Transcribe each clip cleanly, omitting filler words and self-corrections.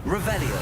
Revelio.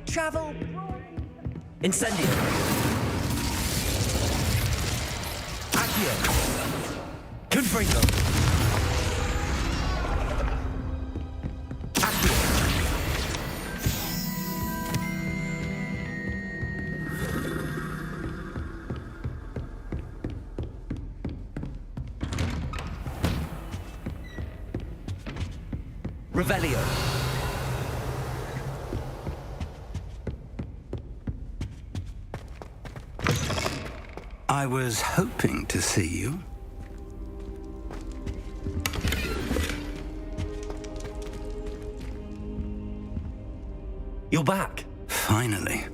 Travel. Incendio. Accio. Confringo. Accio. Revelio. I was hoping to see you. You're back. Finally.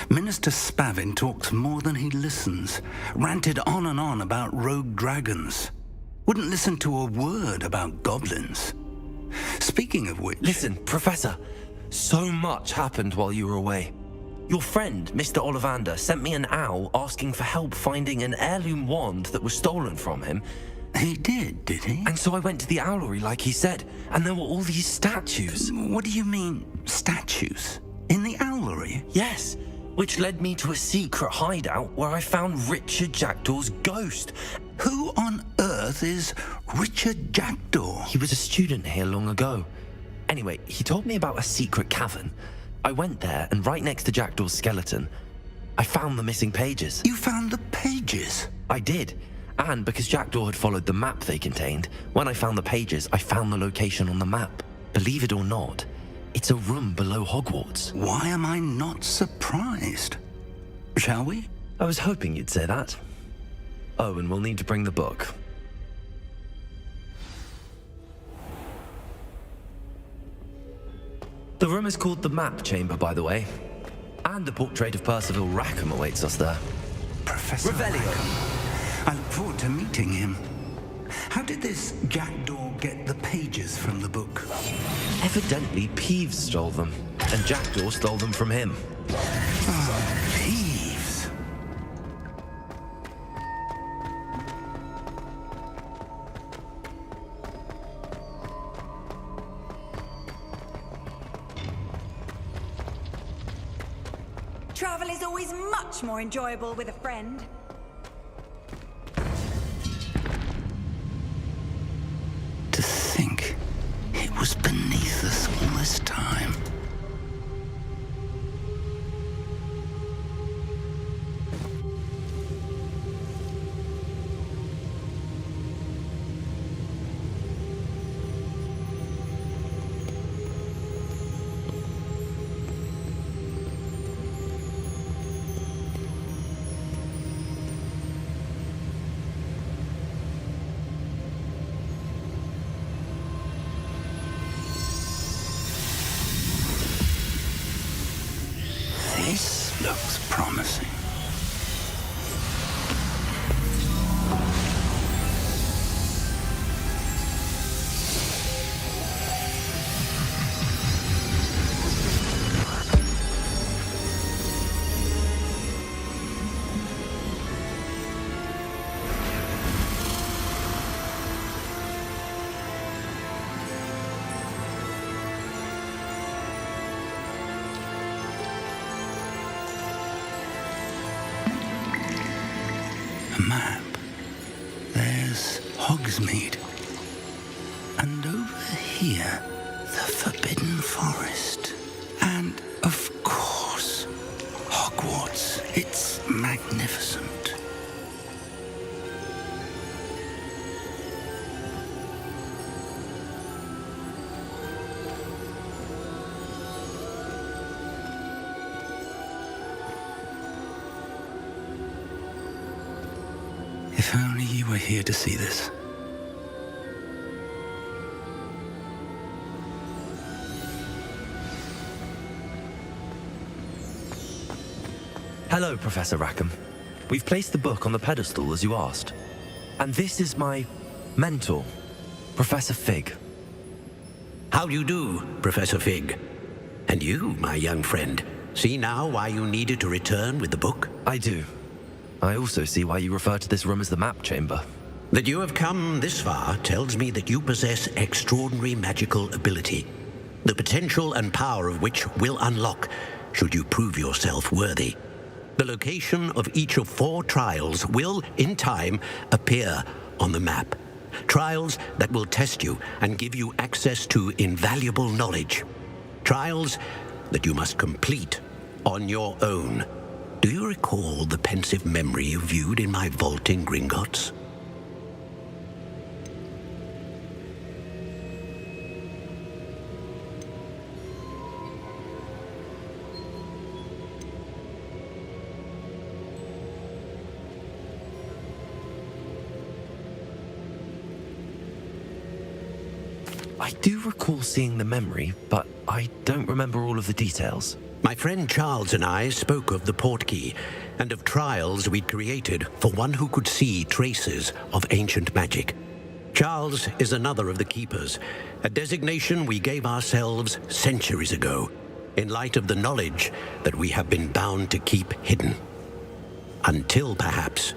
Minister Spavin talks more than he listens. Ranted on and on about rogue dragons. Wouldn't listen to a word about goblins. Speaking of which... Listen, Professor. So much happened while you were away. Your friend, Mr. Ollivander, sent me an owl asking for help finding an heirloom wand that was stolen from him. He did he? And so I went to the owlery like he said, and there were all these statues. What do you mean, statues? In the owlery? Yes, which led me to a secret hideout where I found Richard Jackdaw's ghost. Who on earth is Richard Jackdaw? He was a student here long ago. Anyway, he told me about a secret cavern. I went there, and right next to Jackdaw's skeleton, I found the missing pages. You found the pages? I did. And because Jackdaw had followed the map they contained, when I found the pages, I found the location on the map. Believe it or not, it's a room below Hogwarts. Why am I not surprised? Shall we? I was hoping you'd say that. Oh, and we'll need to bring the book. The room is called the Map Chamber, by the way. And a portrait of Percival Rackham awaits us there. Professor Revelio. Rackham. I look forward to meeting him. How did this Jackdaw get the pages from the book? Evidently, Peeves stole them, and Jackdaw stole them from him. Oh, Peeves. Travel is always much more enjoyable with a friend. To think it was beneath us all this time. This looks promising. map, there's Hogsmeade. And over here, the Forbidden Forest. And, of course, Hogwarts. It's magnificent. If only you were here to see this. Hello, Professor Rackham. We've placed the book on the pedestal as you asked. And this is my mentor, Professor Fig. How do you do, Professor Fig? And you, my young friend, see now why you needed to return with the book? I do. I also see why you refer to this room as the map chamber. That you have come this far tells me that you possess extraordinary magical ability, the potential and power of which will unlock should you prove yourself worthy. The location of each of 4 trials will, in time, appear on the map. Trials that will test you and give you access to invaluable knowledge. Trials that you must complete on your own. Do you recall the pensive memory you viewed in my vault in Gringotts? I do recall seeing the memory, but I don't remember all of the details. My friend Charles and I spoke of the portkey and of trials we'd created for one who could see traces of ancient magic. Charles is another of the keepers, a designation we gave ourselves centuries ago, in light of the knowledge that we have been bound to keep hidden. Until perhaps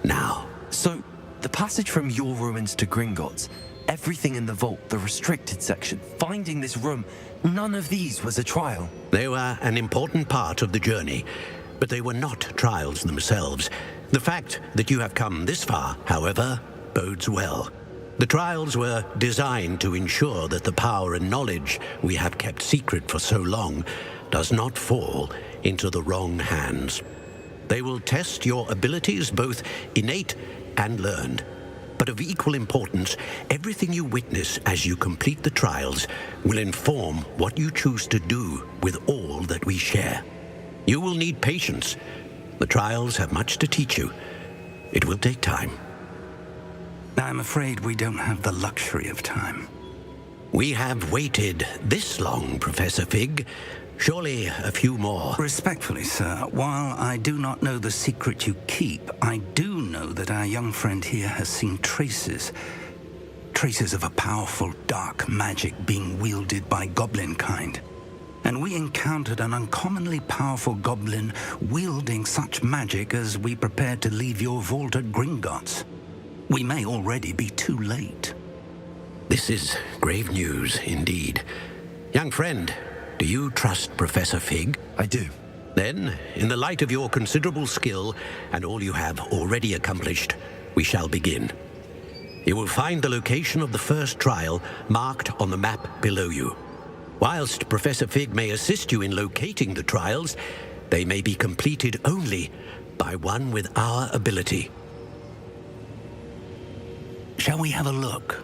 now. So, the passage from your ruins to Gringotts, everything in the vault, the restricted section, finding this room, none of these was a trial. They were an important part of the journey, but they were not trials themselves. The fact that you have come this far, however, bodes well. The trials were designed to ensure that the power and knowledge we have kept secret for so long does not fall into the wrong hands. They will test your abilities, both innate and learned. But of equal importance, everything you witness as you complete the trials will inform what you choose to do with all that we share. You will need patience. The trials have much to teach you. It will take time. I'm afraid we don't have the luxury of time. We have waited this long, Professor Fig. Surely a few more. Respectfully, sir, while I do not know the secret you keep, I do know that our young friend here has seen traces of a powerful dark magic being wielded by goblin kind. And we encountered an uncommonly powerful goblin wielding such magic as we prepared to leave your vault at Gringotts. We may already be too late. This is grave news indeed. Young friend, do you trust Professor Fig? I do. Then, in the light of your considerable skill and all you have already accomplished, we shall begin. You will find the location of the first trial marked on the map below you. Whilst Professor Fig may assist you in locating the trials, they may be completed only by one with our ability. Shall we have a look?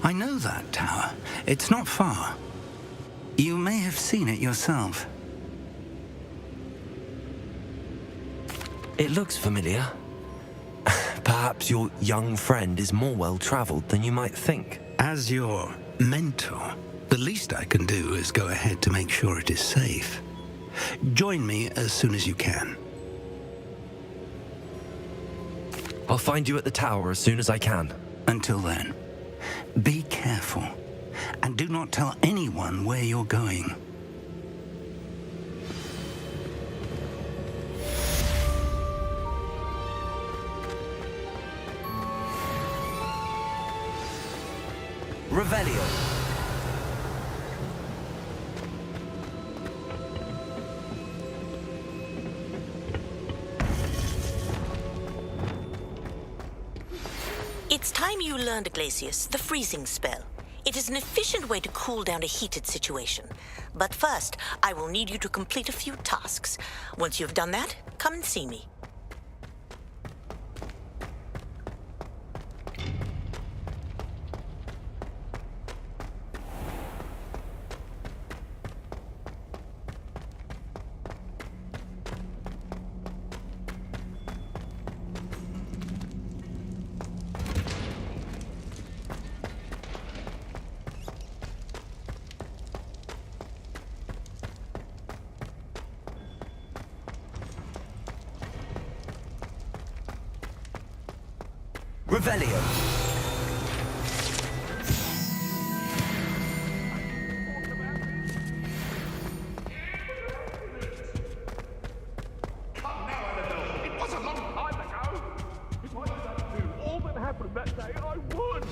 I know that tower. It's not far. You may have seen it yourself. It looks familiar. Perhaps your young friend is more well-traveled than you might think. As your mentor, the least I can do is go ahead to make sure it is safe. Join me as soon as you can. I'll find you at the tower as soon as I can. Until then, be careful, and do not tell anyone where you're going. Revelio. time you learned, Glacius, the freezing spell. It is an efficient way to cool down a heated situation. But first, I will need you to complete a few tasks. Once you've done that, come and see me. Revelio. Come now, Annabelle. It was a long time ago. If I could undo all that happened that day, I would.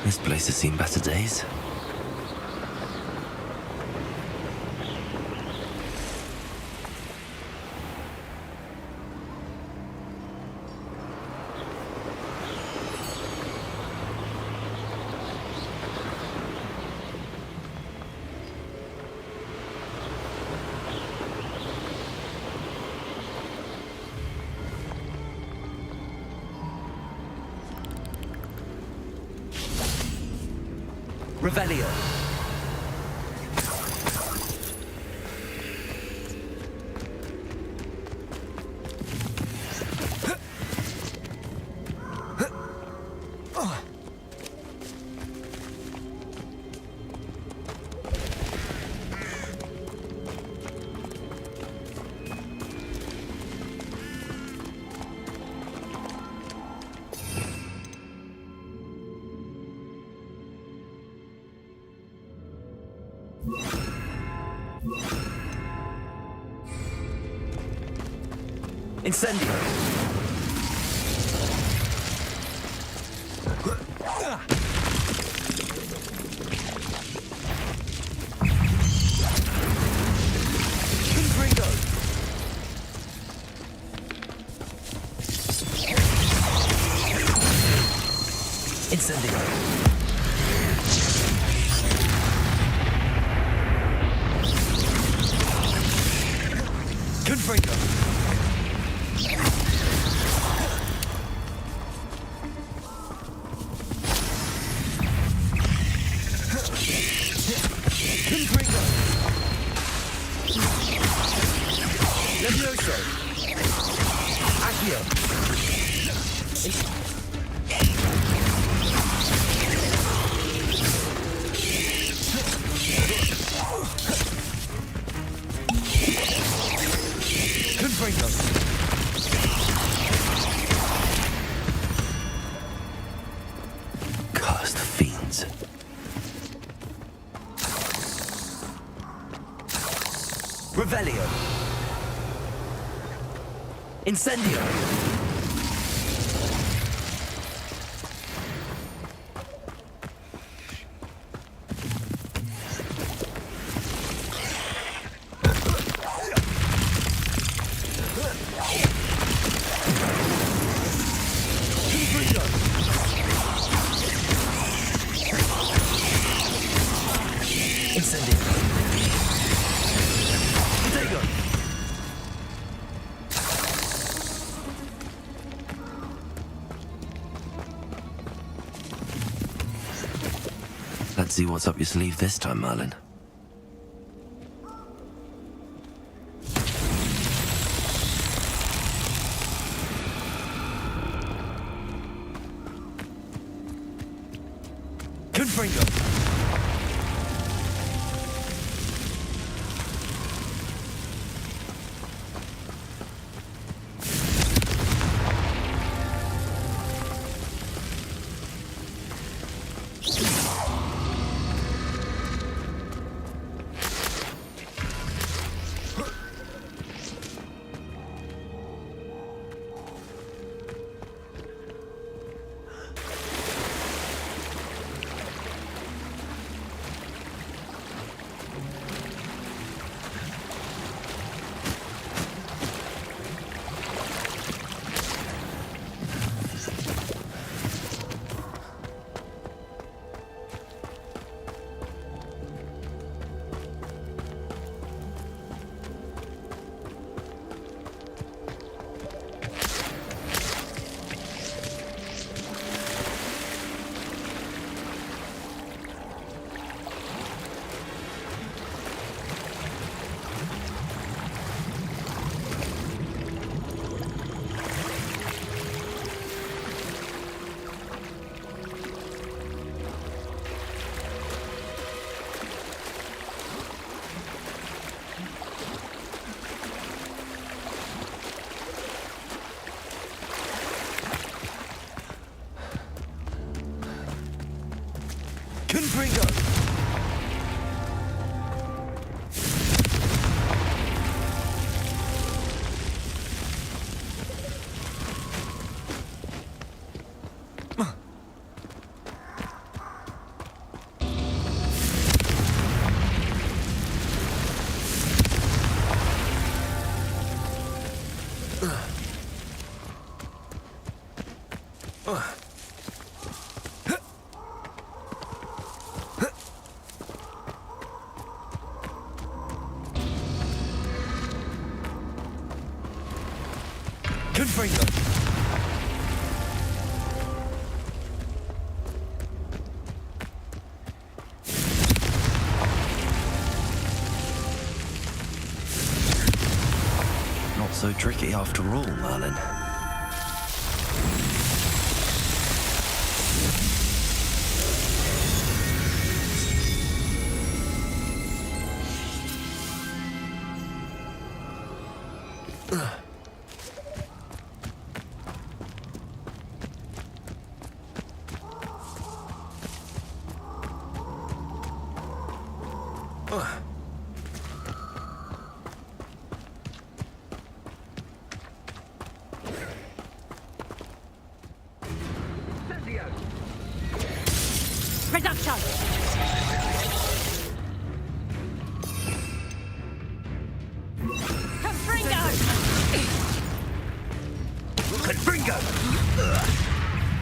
This place has seen better days. Revelio. Incendio. Confringo. Incendio. Confringo. Cursed fiends. Revelio. Incendio. see what's up your sleeve this time, Merlin. Confringo! Confringo! Confringo! Not so tricky after all, Merlin. Production! Confringo! Confringo!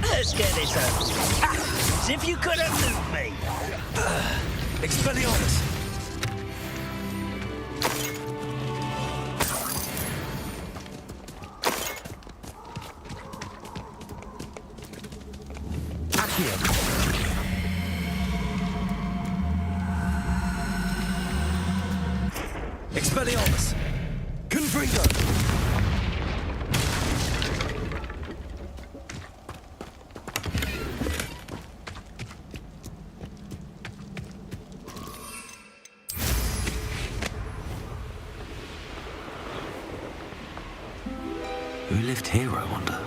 Let's get this over. As if you could have moved me. Expelliarmus! Accio! Expelliarmus! Confringo! Who lived here, I wonder?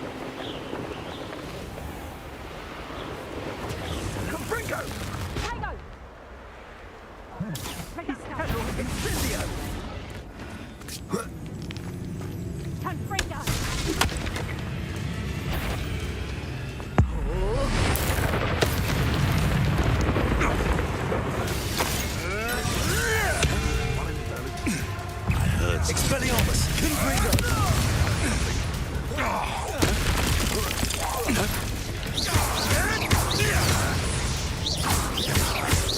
Confringo! Tango! Hello, Incendio! Confringo! Expelliarmus! Confringo!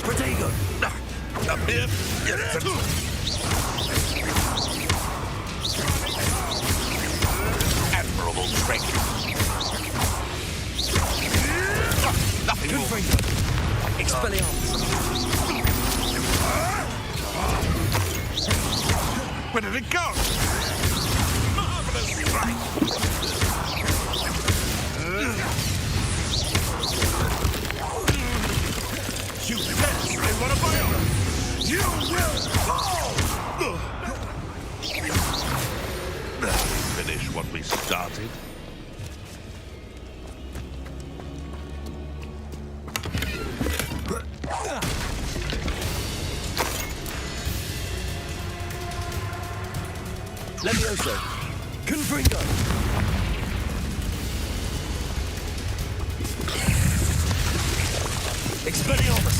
Protego! Up here! Admirable trick! Nothing Confringo! Expelliarmus! Where did it go? Marvelous strike! You destroy one of my own! You will fall! Finish what we started. Levioso! Confringo! Expelliarmus!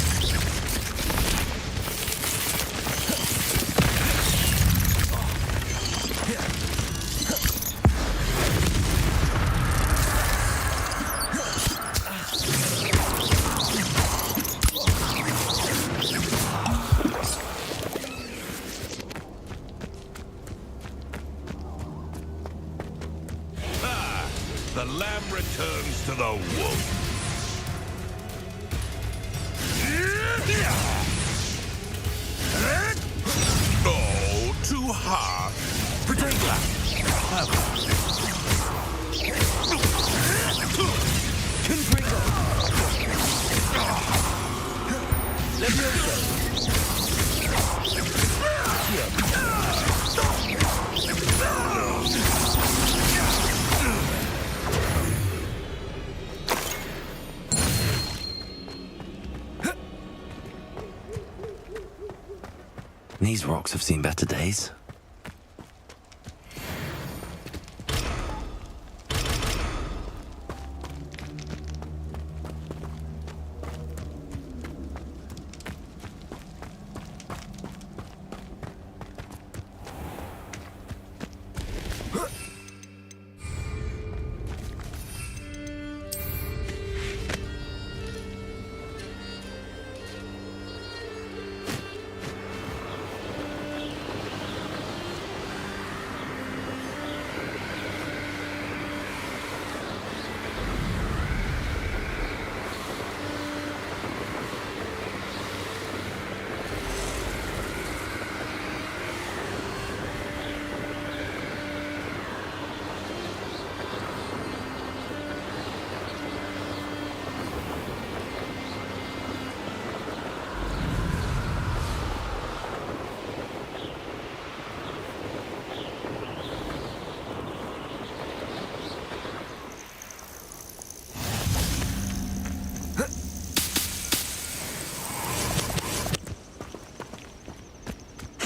The lamb returns to the wolf. Oh, too hard. Protego! Confringo! Levioso! These rocks have seen better days.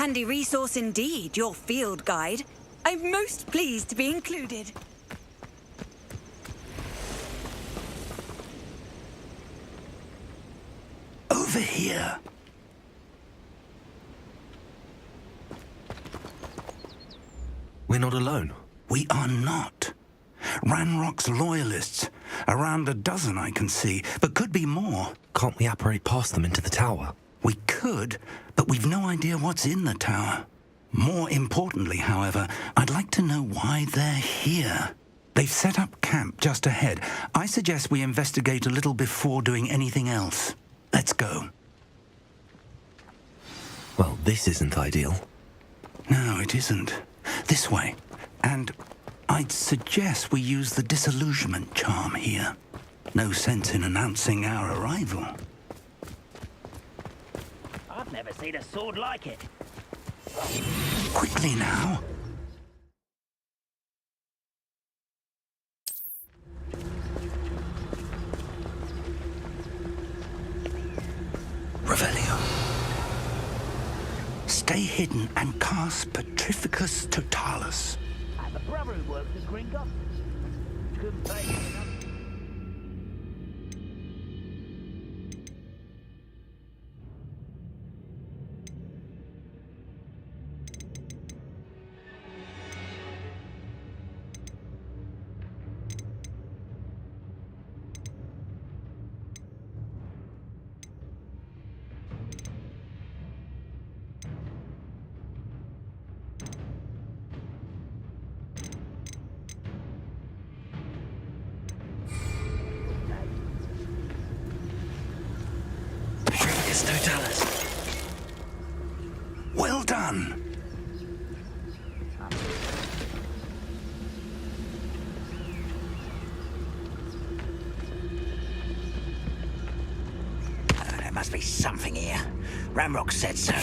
Handy resource indeed, your field guide. I'm most pleased to be included. Over here. We're not alone. We are not. Ranrock's loyalists. Around a dozen I can see, but could be more. Can't we apparate past them into the tower? We could, but we've no idea what's in the tower. More importantly, however, I'd like to know why they're here. They've set up camp just ahead. I suggest we investigate a little before doing anything else. Let's go. Well, this isn't ideal. No, it isn't. This way. And I'd suggest we use the disillusionment charm here. No sense in announcing our arrival. I've never seen a sword like it. Quickly now. Revelio. Stay hidden and cast Petrificus Totalis. And the brother who works at Gringo. Couldn't pay me enough. totalis. Well done. There must be something here. Ramrock said so.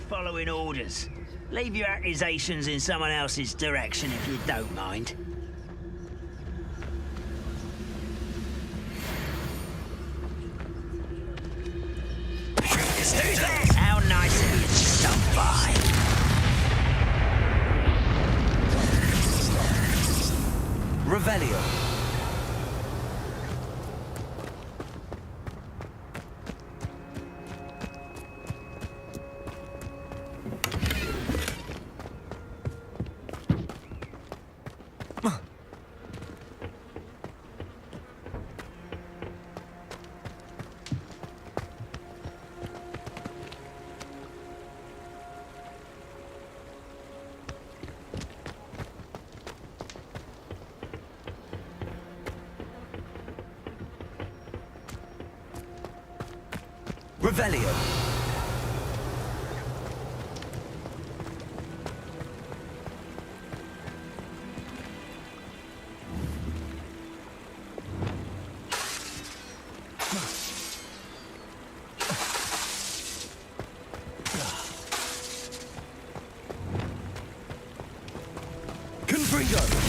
Following orders. Leave your accusations in someone else's direction if you don't mind. Who's that? How nice of you to stop by. Revelio. Revelio. Confringo.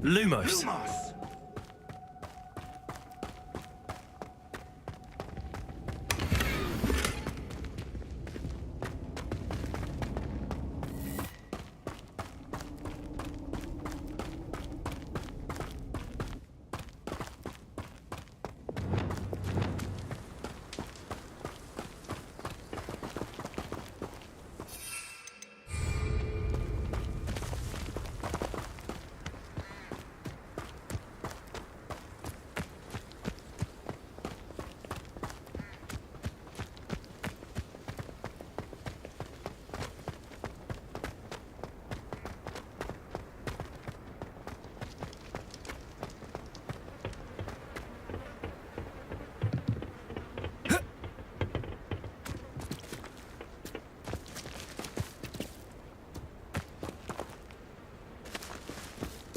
Lumos.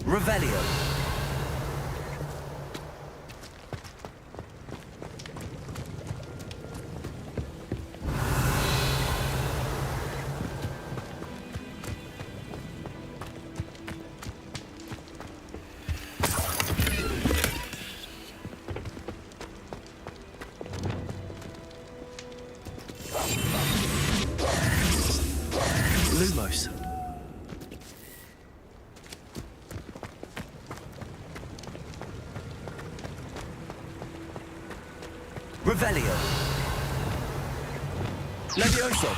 Revelio. Lumos. Revelio. Levioso.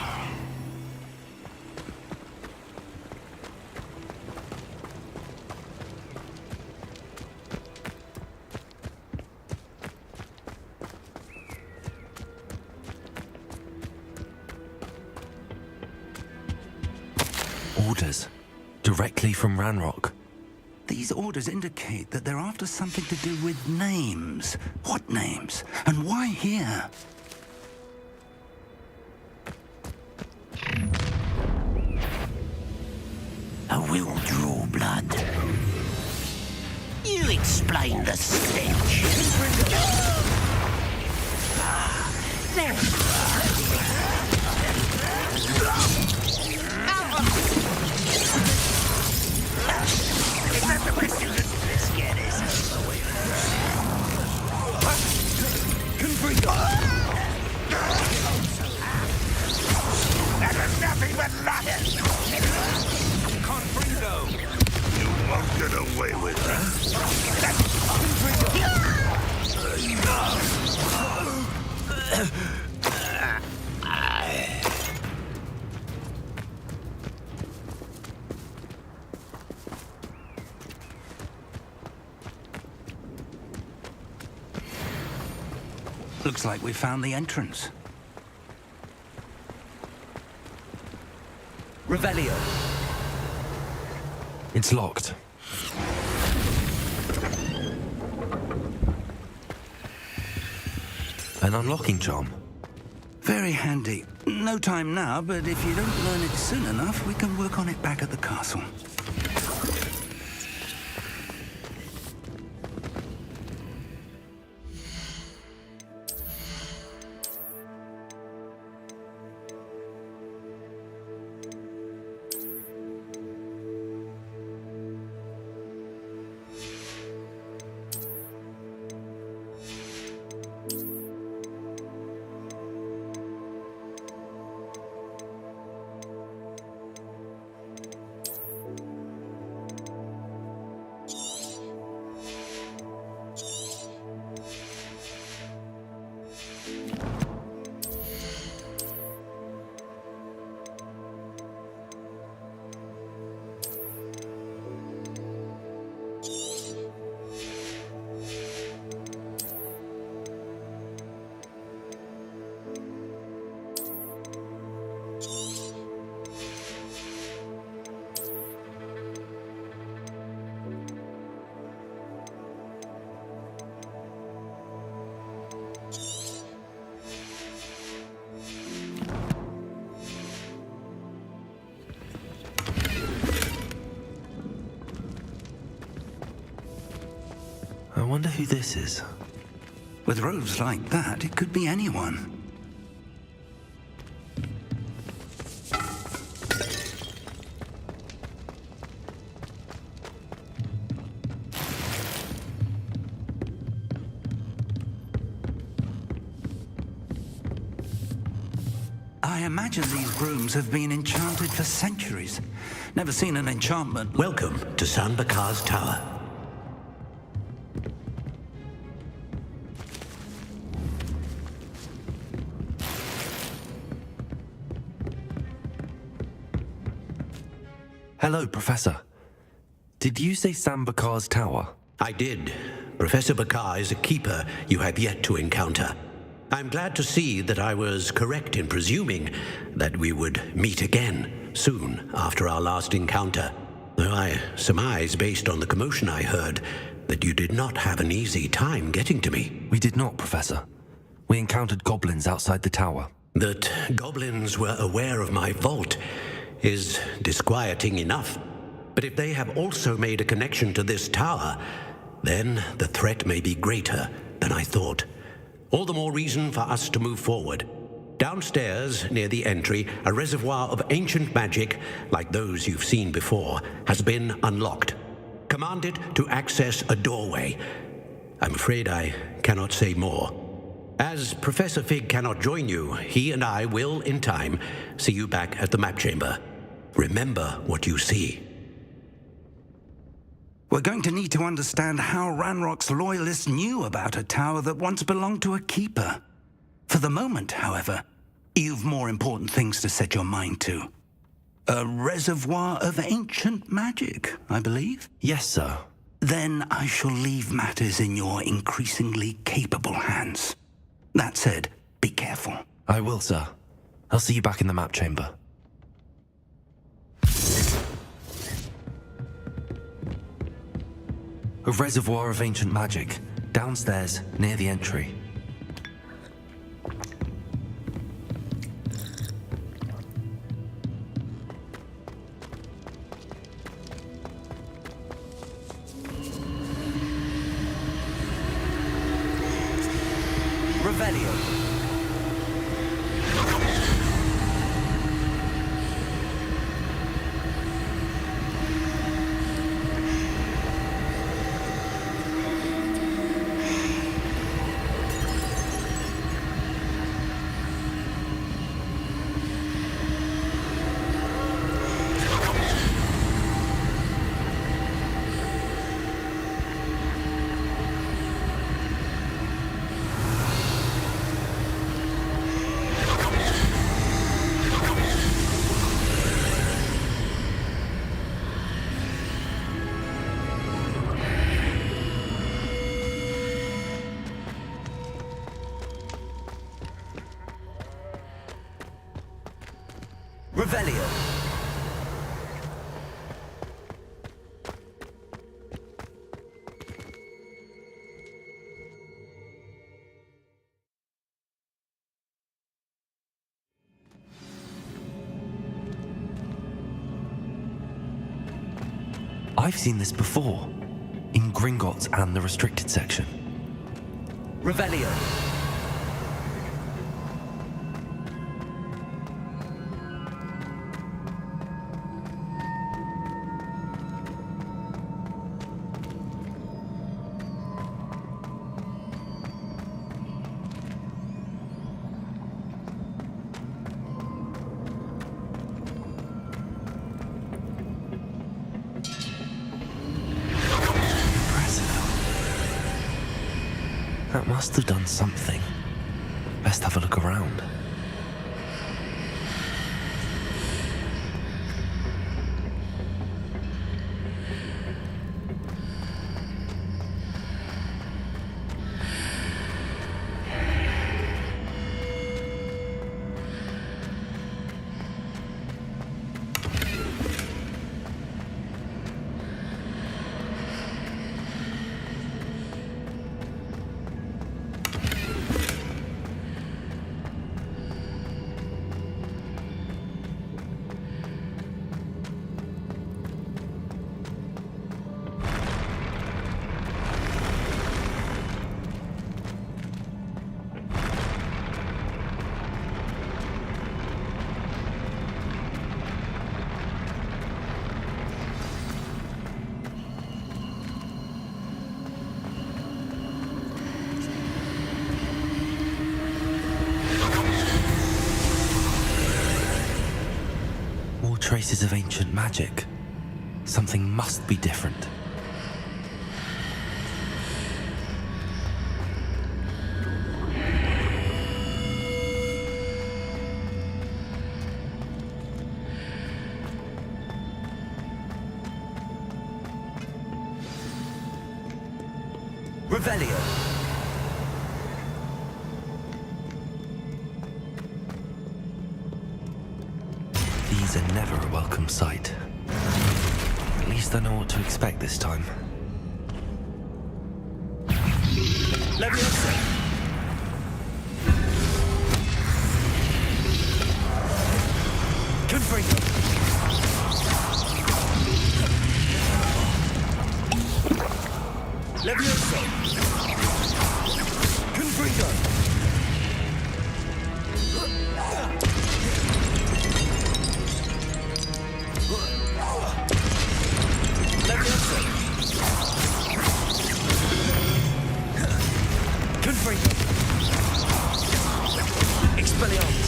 Orders. Directly from Ranrock. These orders indicate that they're after something to do with names. What names? And why here? I will draw blood. You explain the stench. There you are. Is that the best you can do? Let's get this out of the way. That was nothing but luck. You won't get away with that. Looks like we found the entrance. Revelio. It's locked. An unlocking charm. Very handy. No time now, but if you don't learn it soon enough, we can work on it back at the castle. I wonder who this is. With robes like that, it could be anyone. I imagine these rooms have been enchanted for centuries. Never seen an enchantment. Welcome to Sanbakar's Tower. Hello, Professor. Did you say Sambakar's tower? I did. Professor Bakar is a keeper you have yet to encounter. I'm glad to see that I was correct in presuming that we would meet again soon after our last encounter. Though I surmise, based on the commotion I heard, that you did not have an easy time getting to me. We did not, Professor. We encountered goblins outside the tower. That goblins were aware of my vault is disquieting enough. But if they have also made a connection to this tower, then the threat may be greater than I thought. All the more reason for us to move forward. Downstairs, near the entry, a reservoir of ancient magic, like those you've seen before, has been unlocked. Command it to access a doorway. I'm afraid I cannot say more. As Professor Fig cannot join you, he and I will, in time, see you back at the map chamber. Remember what you see. We're going to need to understand how Ranrock's loyalists knew about a tower that once belonged to a keeper. For the moment, however, you've more important things to set your mind to. A reservoir of ancient magic, I believe? Yes, sir. Then I shall leave matters in your increasingly capable hands. That said, be careful. I will, sir. I'll see you back in the map chamber. A reservoir of ancient magic, downstairs near the entry. Revelio. Revelio. I've seen this before, in Gringotts and the restricted section. Revelio. That must have done something. Best have a look around. Traces of ancient magic. Something must be different. Revelio. These are never a welcome sight. At least I know what to expect this time. Leviosa! Confringo! Leviosa! Confringo! Expelliarmus.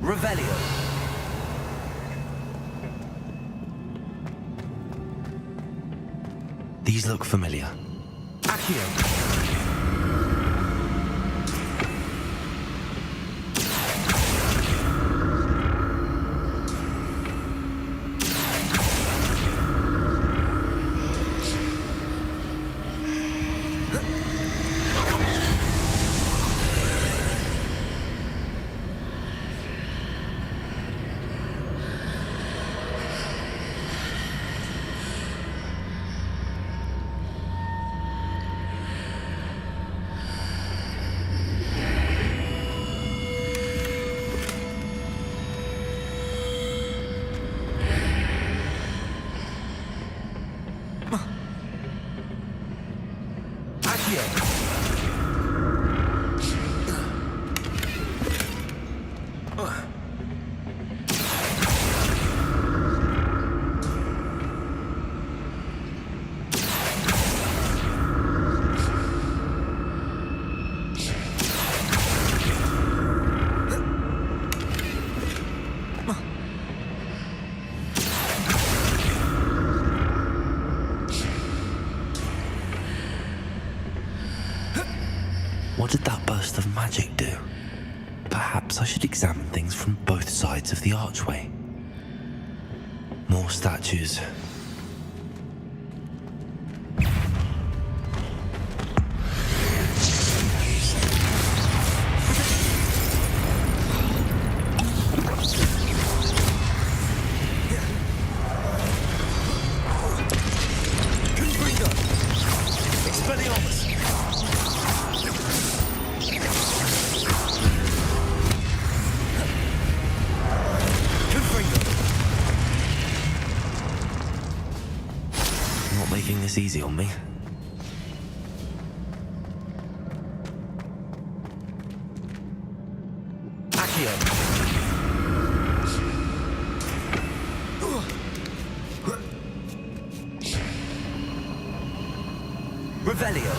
Revelio. These look familiar. Accio. burst of magic do? Perhaps I should examine things from both sides of the archway. More statues. Making this easy on me. Accio. Revelio.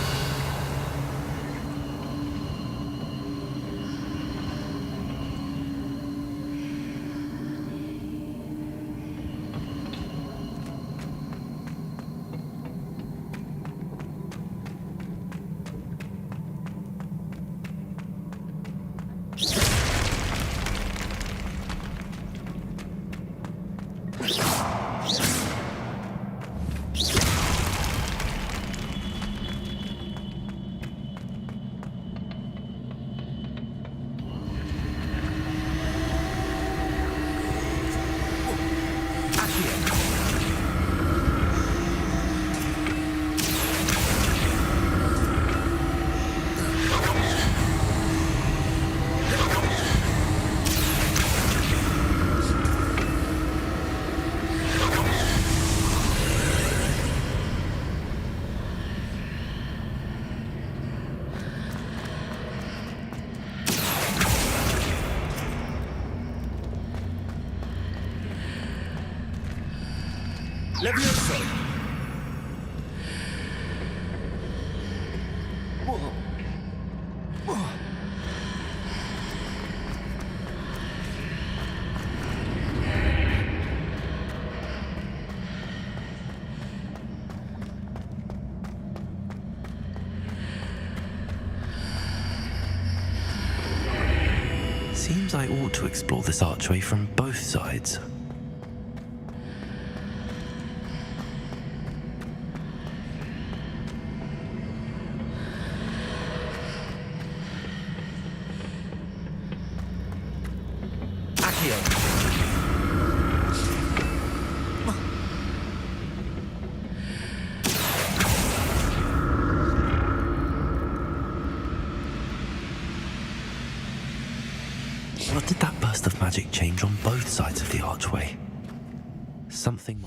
Levioso! Seems I ought to explore this archway from both sides. What did that burst of magic change on both sides of the archway? Something...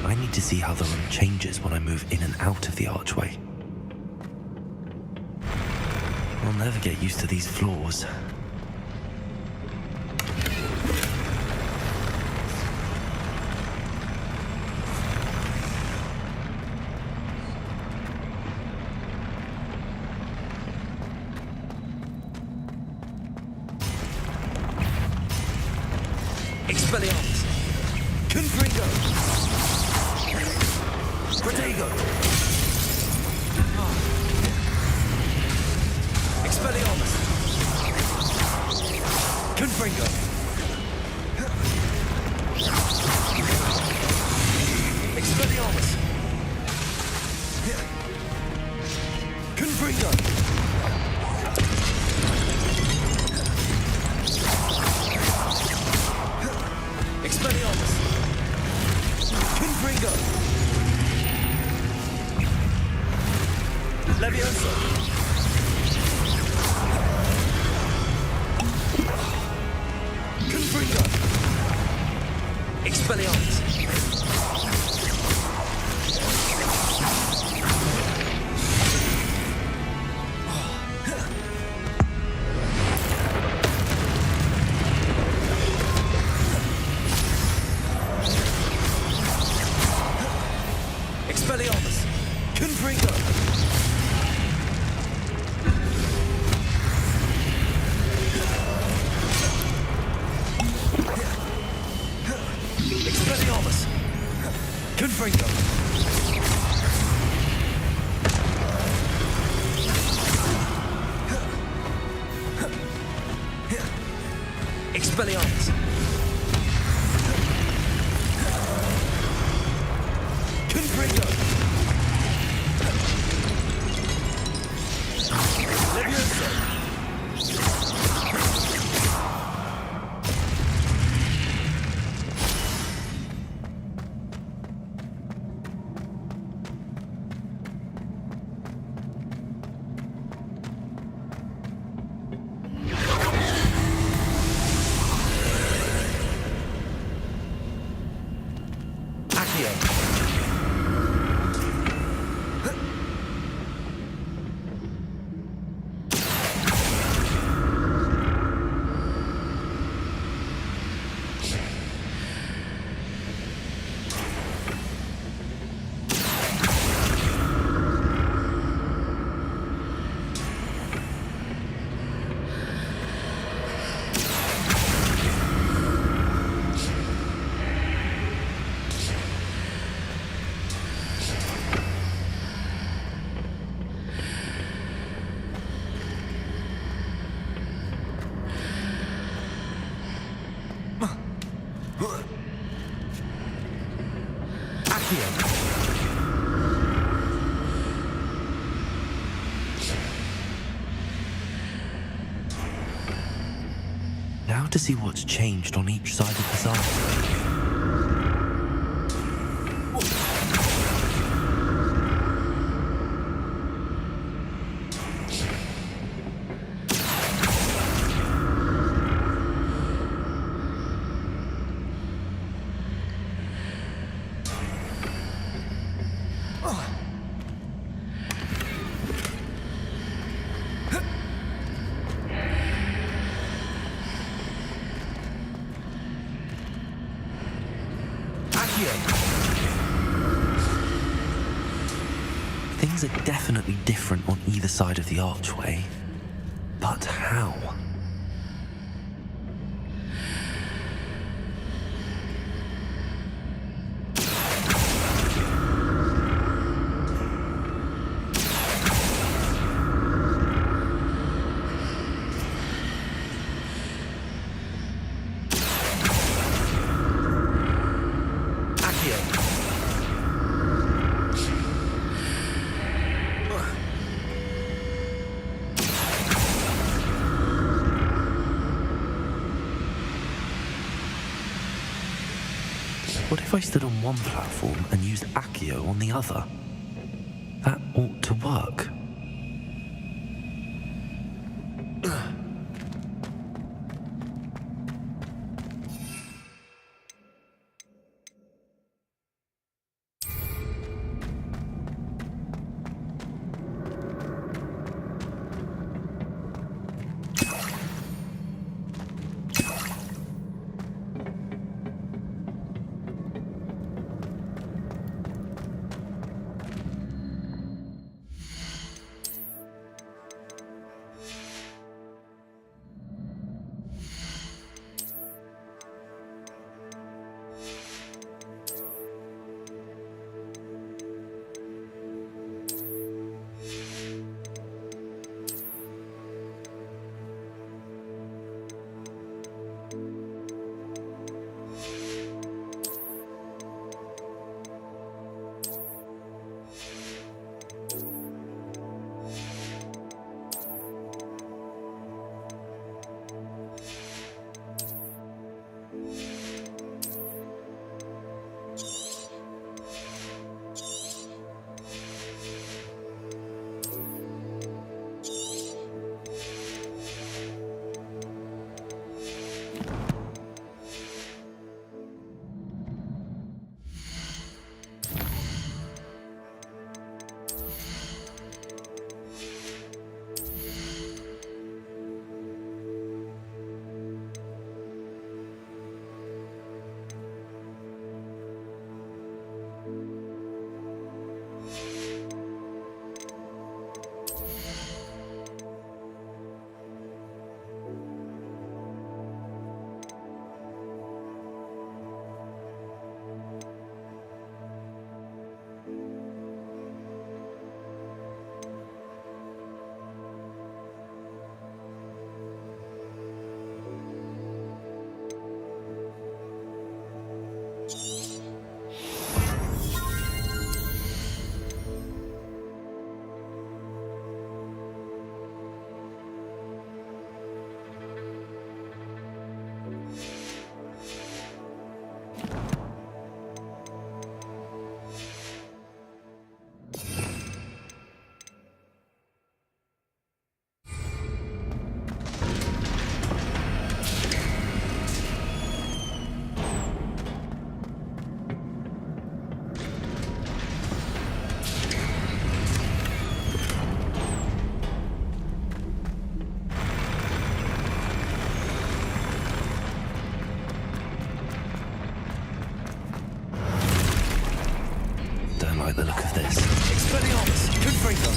I need to see how the room changes when I move in and out of the archway. I'll never get used to these floors. Expelliarmus! Confringo! Protego! Expelliarmus! Confringo! Expelliarmus! Confringo! Expelliarmus! Confringo! Levioso. Confringo. Expelliarmus. Expelliarmus. Confringo. Expelliarmus. Confringo. Expelliarmus. Confringo. Levioso. Accio. Now to see what's changed on each side of this artery. Things are definitely different on either side of the archway. But how? What if I stood on one platform and used Accio on the other? That ought to work. don't like the look of this. Expelliarmus, Confringo.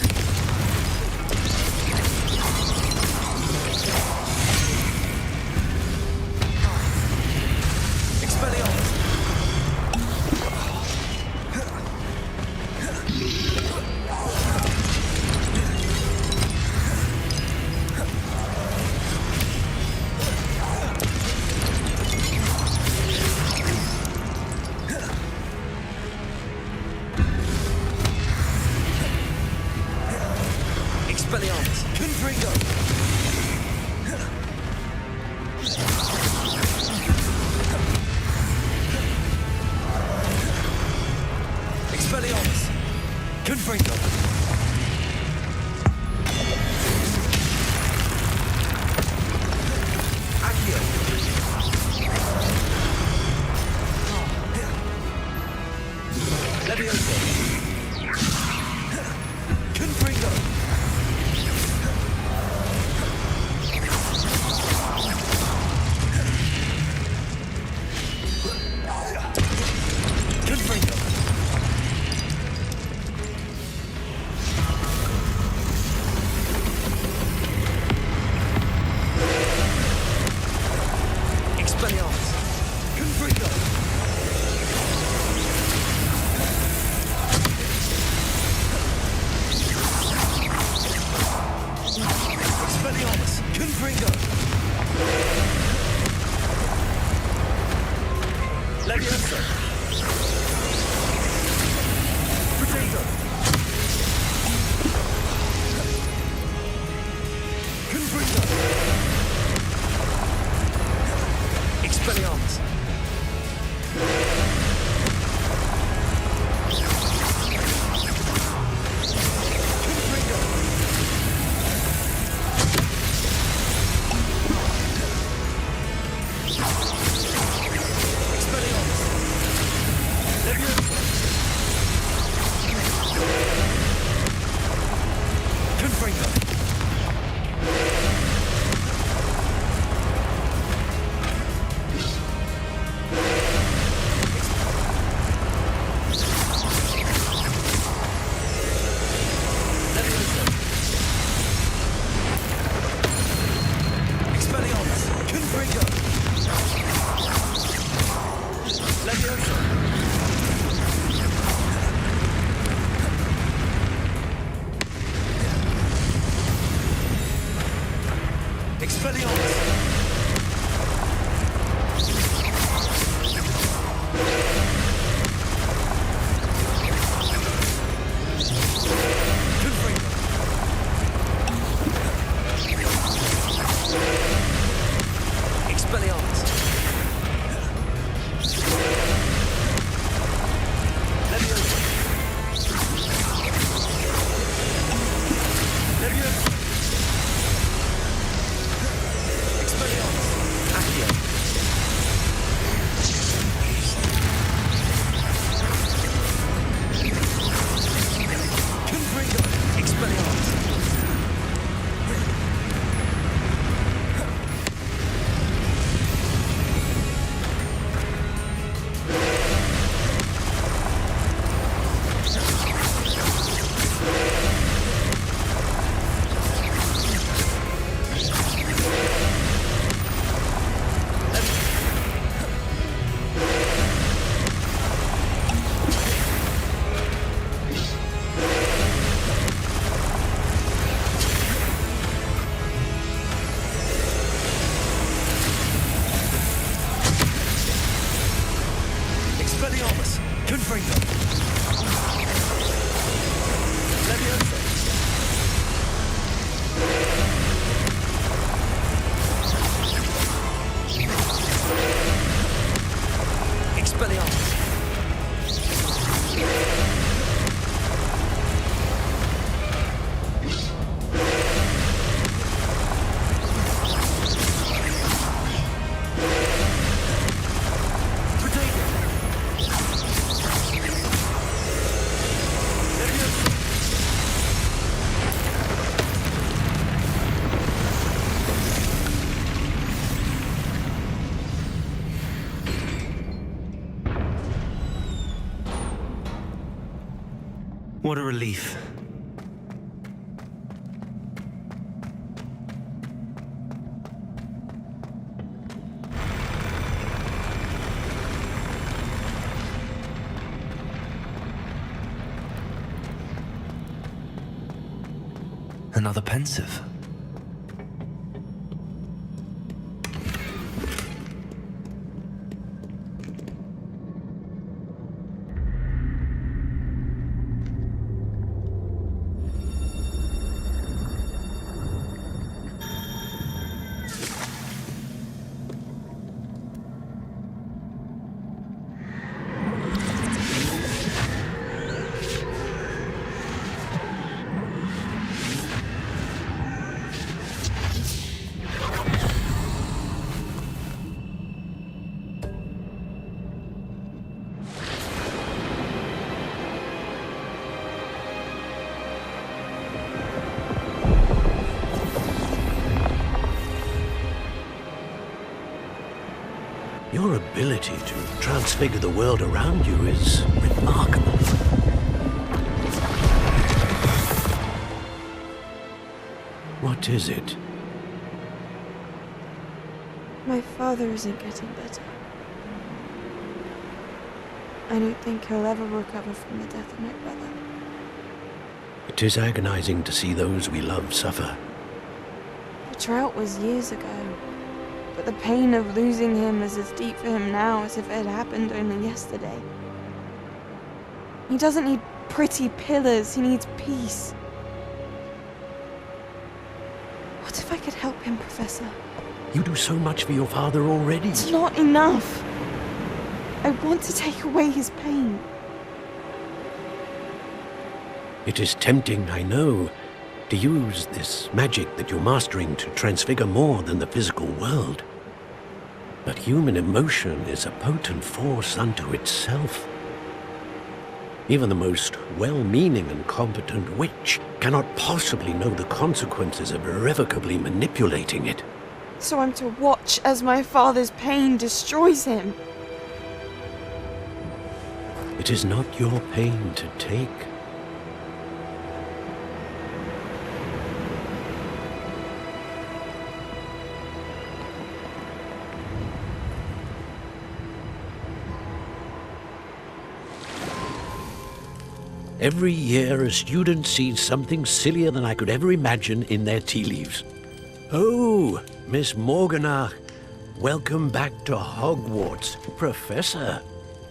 Expelliarmus. Expelliarmus, Confringo. Expelliarmus, Confringo. Accio. Levioso. Confringo. Confringo. What a relief. Another pensive. Your ability to transfigure the world around you is remarkable. What is it? My father isn't getting better. I don't think he'll ever recover from the death of my brother. It is agonizing to see those we love suffer. The drought was years ago, but the pain of losing him is as deep for him now as if it had happened only yesterday. He doesn't need pretty pillars, he needs peace. What if I could help him, Professor? You do so much for your father already. It's not enough. I want to take away his pain. It is tempting, I know, to use this magic that you're mastering to transfigure more than the physical world. But human emotion is a potent force unto itself. Even the most well-meaning and competent witch cannot possibly know the consequences of irrevocably manipulating it. So I'm to watch as my father's pain destroys him. It is not your pain to take. Every year, a student sees something sillier than I could ever imagine in their tea leaves. Oh, Miss Morganach, welcome back to Hogwarts, Professor.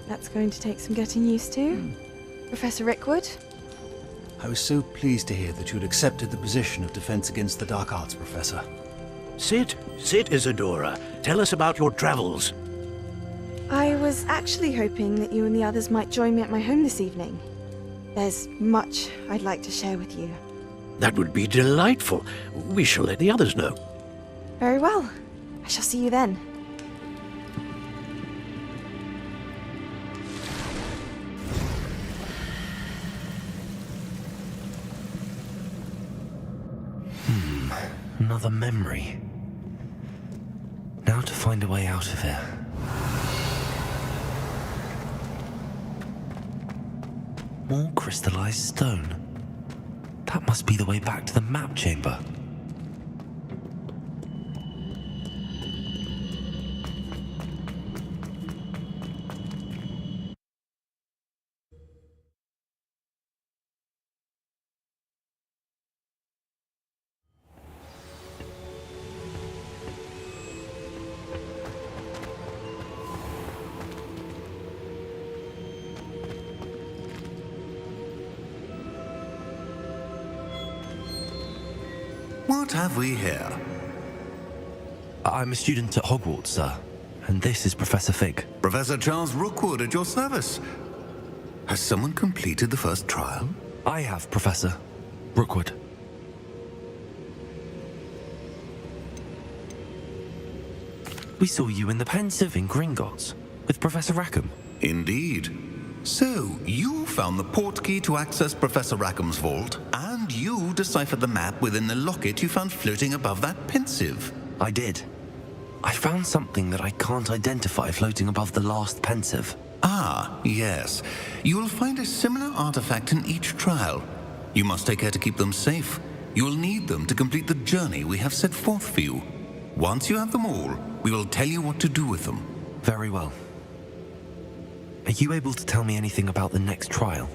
That's going to take some getting used to. Professor Rickwood? I was so pleased to hear that you'd accepted the position of Defense Against the Dark Arts, Professor. Sit, Isadora. Tell us about your travels. I was actually hoping that you and the others might join me at my home this evening. There's much I'd like to share with you. That would be delightful. We shall let the others know. Very well. I shall see you then. Another memory. Now to find a way out of here. More crystallized stone. That must be the way back to the map chamber. What have we here? I'm a student at Hogwarts, sir. And this is Professor Fig. Professor Charles Rookwood at your service. Has someone completed the first trial? I have, Professor Rookwood. We saw you in the Pensive in Gringotts with Professor Rackham. Indeed. So, you found the portkey to access Professor Rackham's vault, and you deciphered the map within the locket you found floating above that Pensive. I did. I found something that I can't identify floating above the last Pensive. Ah, yes. You will find a similar artifact in each trial. You must take care to keep them safe. You will need them to complete the journey we have set forth for you. Once you have them all, we will tell you what to do with them. Very well. Are you able to tell me anything about the next trial?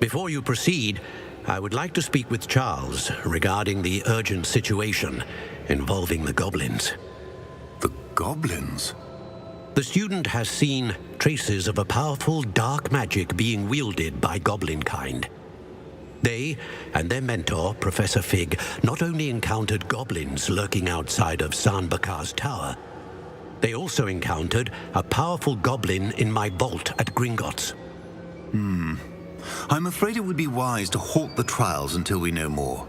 Before you proceed, I would like to speak with Charles regarding the urgent situation involving the goblins. The goblins? The student has seen traces of a powerful dark magic being wielded by goblin kind. They and their mentor, Professor Fig, not only encountered goblins lurking outside of San Bakar's tower, they also encountered a powerful goblin in my vault at Gringotts. I'm afraid it would be wise to halt the trials until we know more.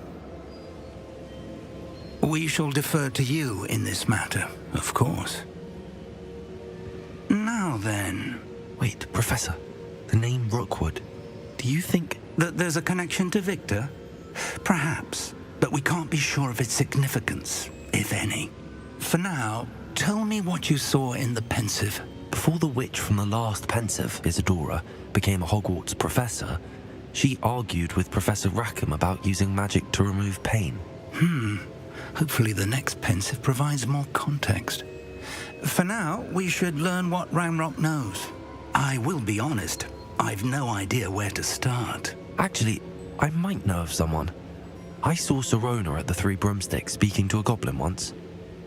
We shall defer to you in this matter, of course. Now then... Wait, Professor. The name Rookwood. Do you think... that there's a connection to Victor? Perhaps, but we can't be sure of its significance, if any. For now, tell me what you saw in the Pensive. Before the witch from the last Pensive, Isadora, became a Hogwarts professor, she argued with Professor Rackham about using magic to remove pain. Hopefully the next Pensive provides more context. For now, we should learn what Ranrock knows. I will be honest, I've no idea where to start. Actually, I might know of someone. I saw Sirona at the Three Broomsticks speaking to a goblin once.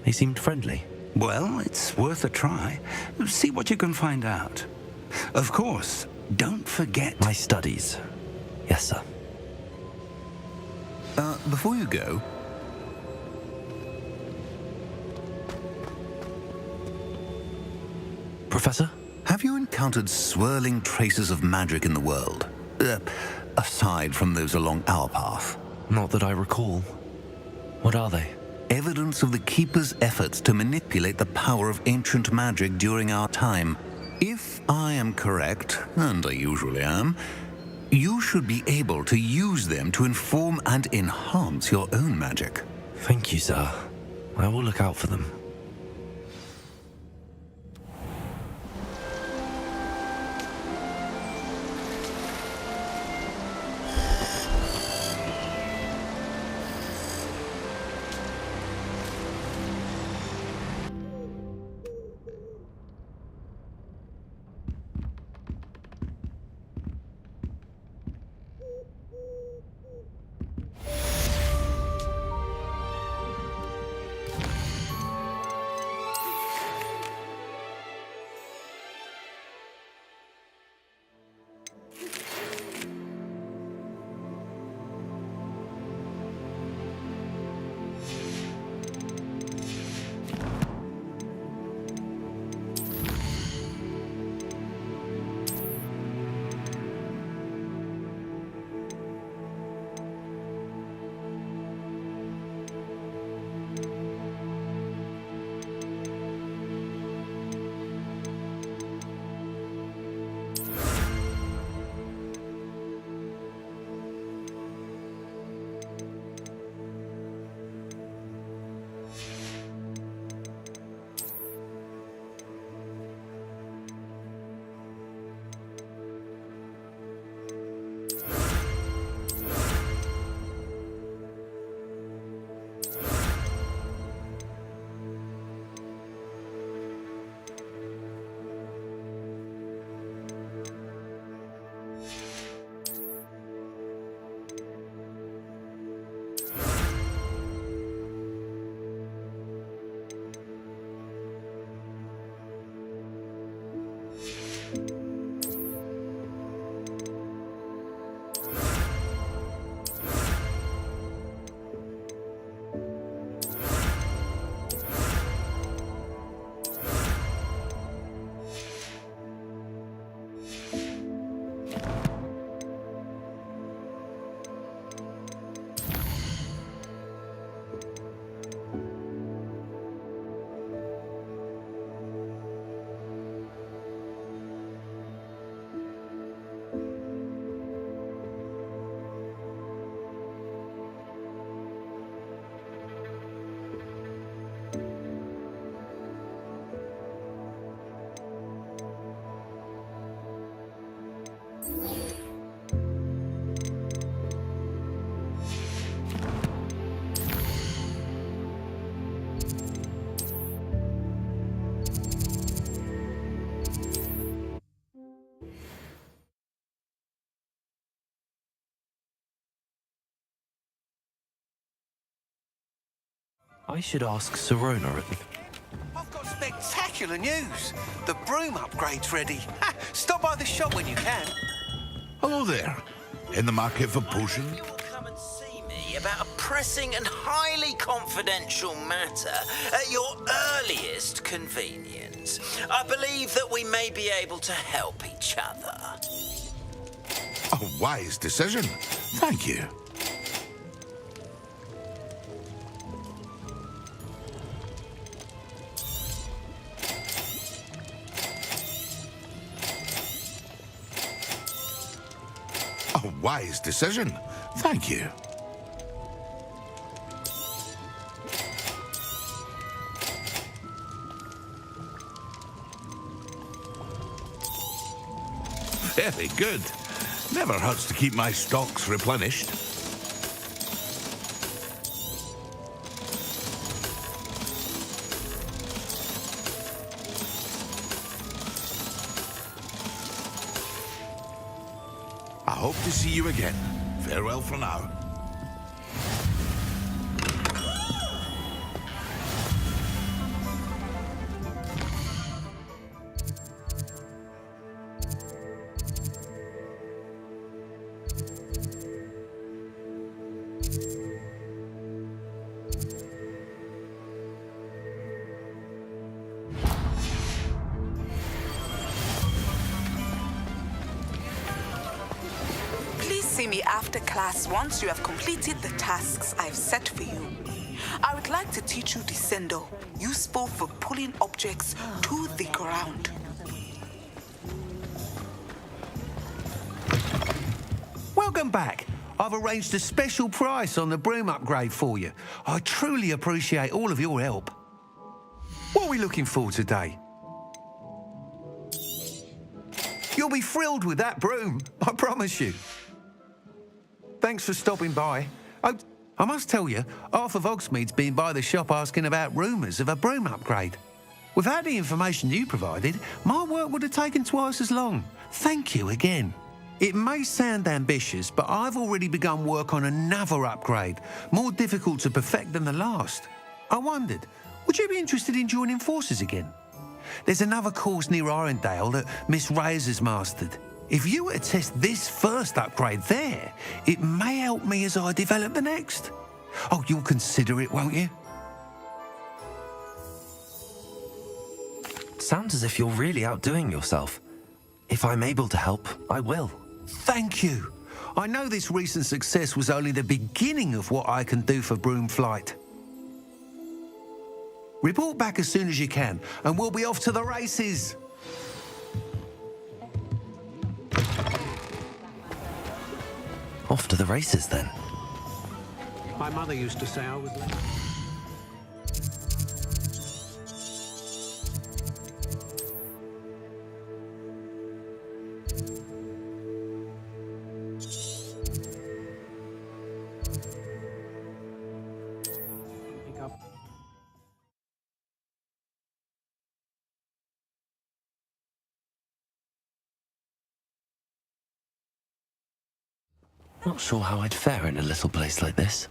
They seemed friendly. Well, it's worth a try. See what you can find out. Of course, don't forget... My studies. Yes, sir. Before you go... Professor? Have you encountered swirling traces of magic in the world? Aside from those along our path? Not that I recall. What are they? Evidence of the Keeper's efforts to manipulate the power of ancient magic during our time. If I am correct, and I usually am, you should be able to use them to inform and enhance your own magic. Thank you, sir. I will look out for them. I should ask Serona. I've got spectacular news. The broom upgrade's ready. Ha, stop by the shop when you can. Hello there. In the market for potions? You will come and see me about a pressing and highly confidential matter at your earliest convenience. I believe that we may be able to help each other. A wise decision. Thank you. A wise decision. Thank you. Very good. Never hurts to keep my stocks replenished. I hope to see you again. Farewell for now. See me after class once you have completed the tasks I've set for you. I would like to teach you Descendo, useful for pulling objects to the ground. Welcome back. I've arranged a special price on the broom upgrade for you. I truly appreciate all of your help. What are we looking for today? You'll be thrilled with that broom, I promise you. Thanks for stopping by. I must tell you, half of Hogsmeade's been by the shop asking about rumours of a broom upgrade. Without the information you provided, my work would have taken twice as long. Thank you again. It may sound ambitious, but I've already begun work on another upgrade, more difficult to perfect than the last. I wondered, would you be interested in joining forces again? There's another course near Arendale that Miss Reyes has mastered. If you were to test this first upgrade there, it may help me as I develop the next. Oh, you'll consider it, won't you? Sounds as if you're really outdoing yourself. If I'm able to help, I will. Thank you. I know this recent success was only the beginning of what I can do for broom flight. Report back as soon as you can, and we'll be off to the races. Off to the races, then. My mother used to say I was late. Not sure how I'd fare in a little place like this.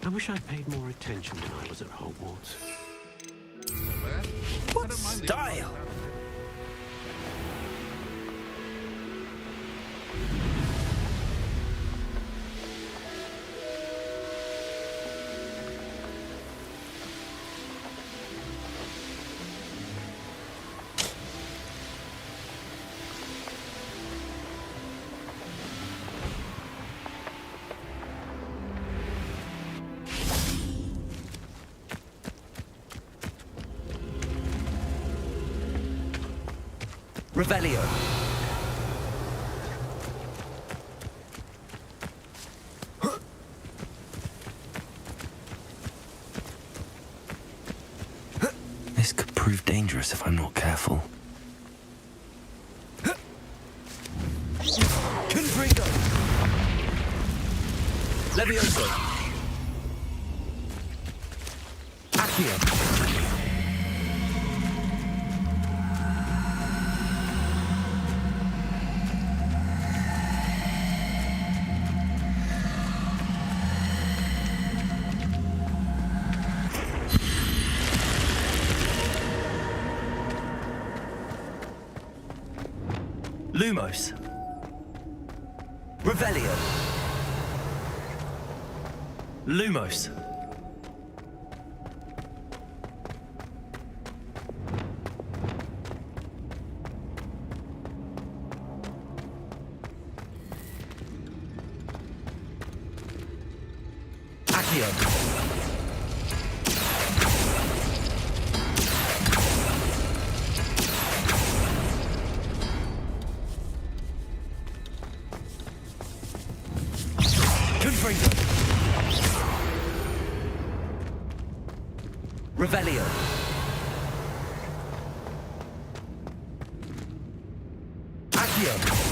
I wish I'd paid more attention when I was at Hogwarts. What style? Revelio. prove dangerous if I'm not careful. Confringo! Levioso! Accio! Lumos. Revelio. Lumos. Accio. Revelio. Accio.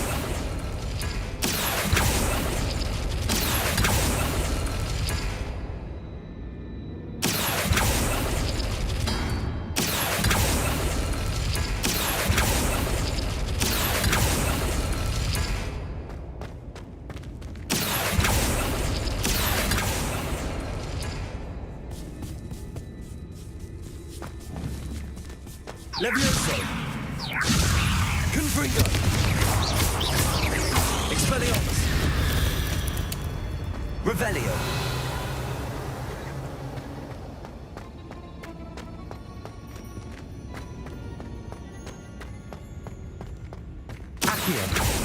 Levioso! Confringo! Expelliarmus! Revelio! Accio!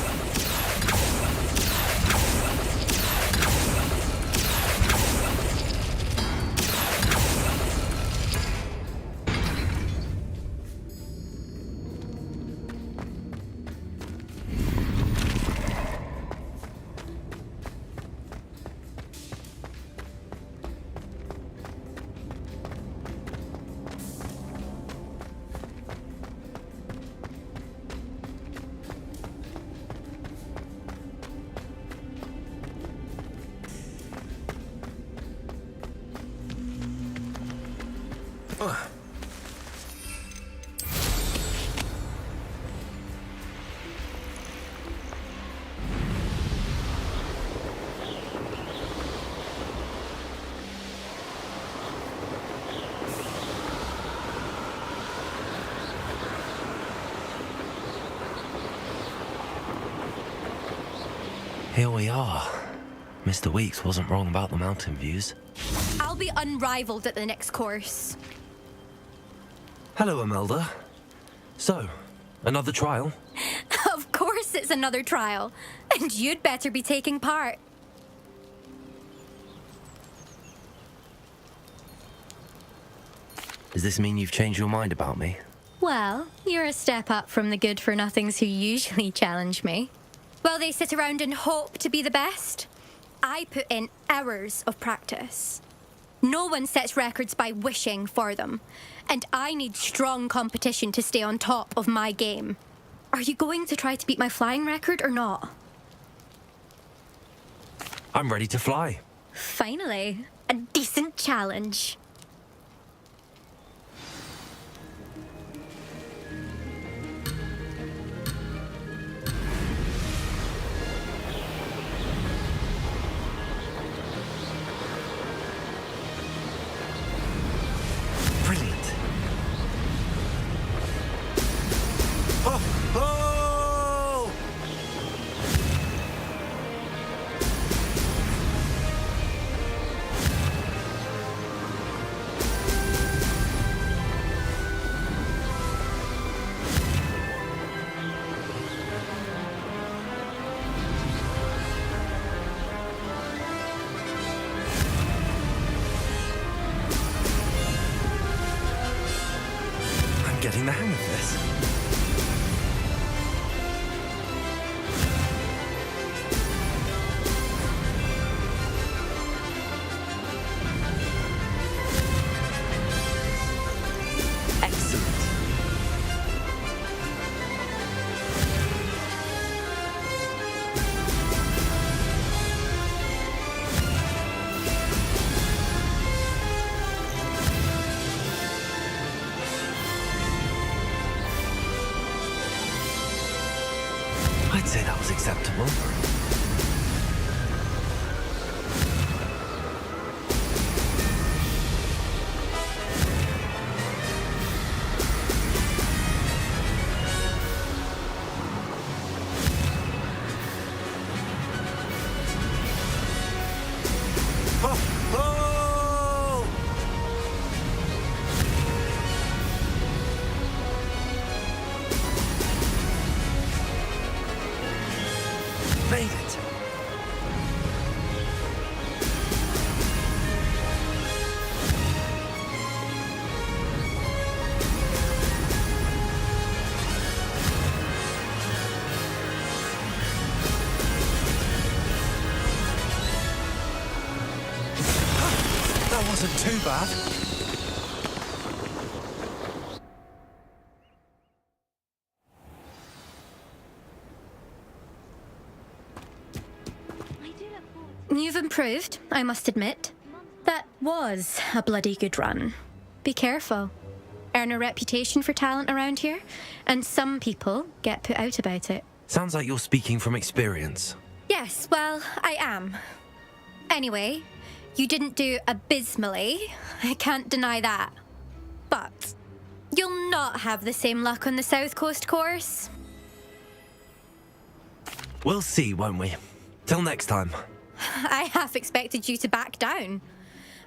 Here we are. Mr. Weeks wasn't wrong about the mountain views. I'll be unrivaled at the next course. Hello, Imelda. So, another trial? Of course it's another trial. And you'd better be taking part. Does this mean you've changed your mind about me? Well, you're a step up from the good-for-nothings who usually challenge me. While they sit around and hope to be the best, I put in hours of practice. No one sets records by wishing for them, and I need strong competition to stay on top of my game. Are you going to try to beat my flying record or not? I'm ready to fly. Finally, a decent challenge. Getting the hang of this. Excellent. say that was acceptable. Made it! That wasn't too bad. You've improved, I must admit. That was a bloody good run. Be careful. Earn a reputation for talent around here, and some people get put out about it. Sounds like you're speaking from experience. Yes, well, I am. Anyway, you didn't do abysmally. I can't deny that. But you'll not have the same luck on the South Coast course. We'll see, won't we? Till next time. I half expected you to back down.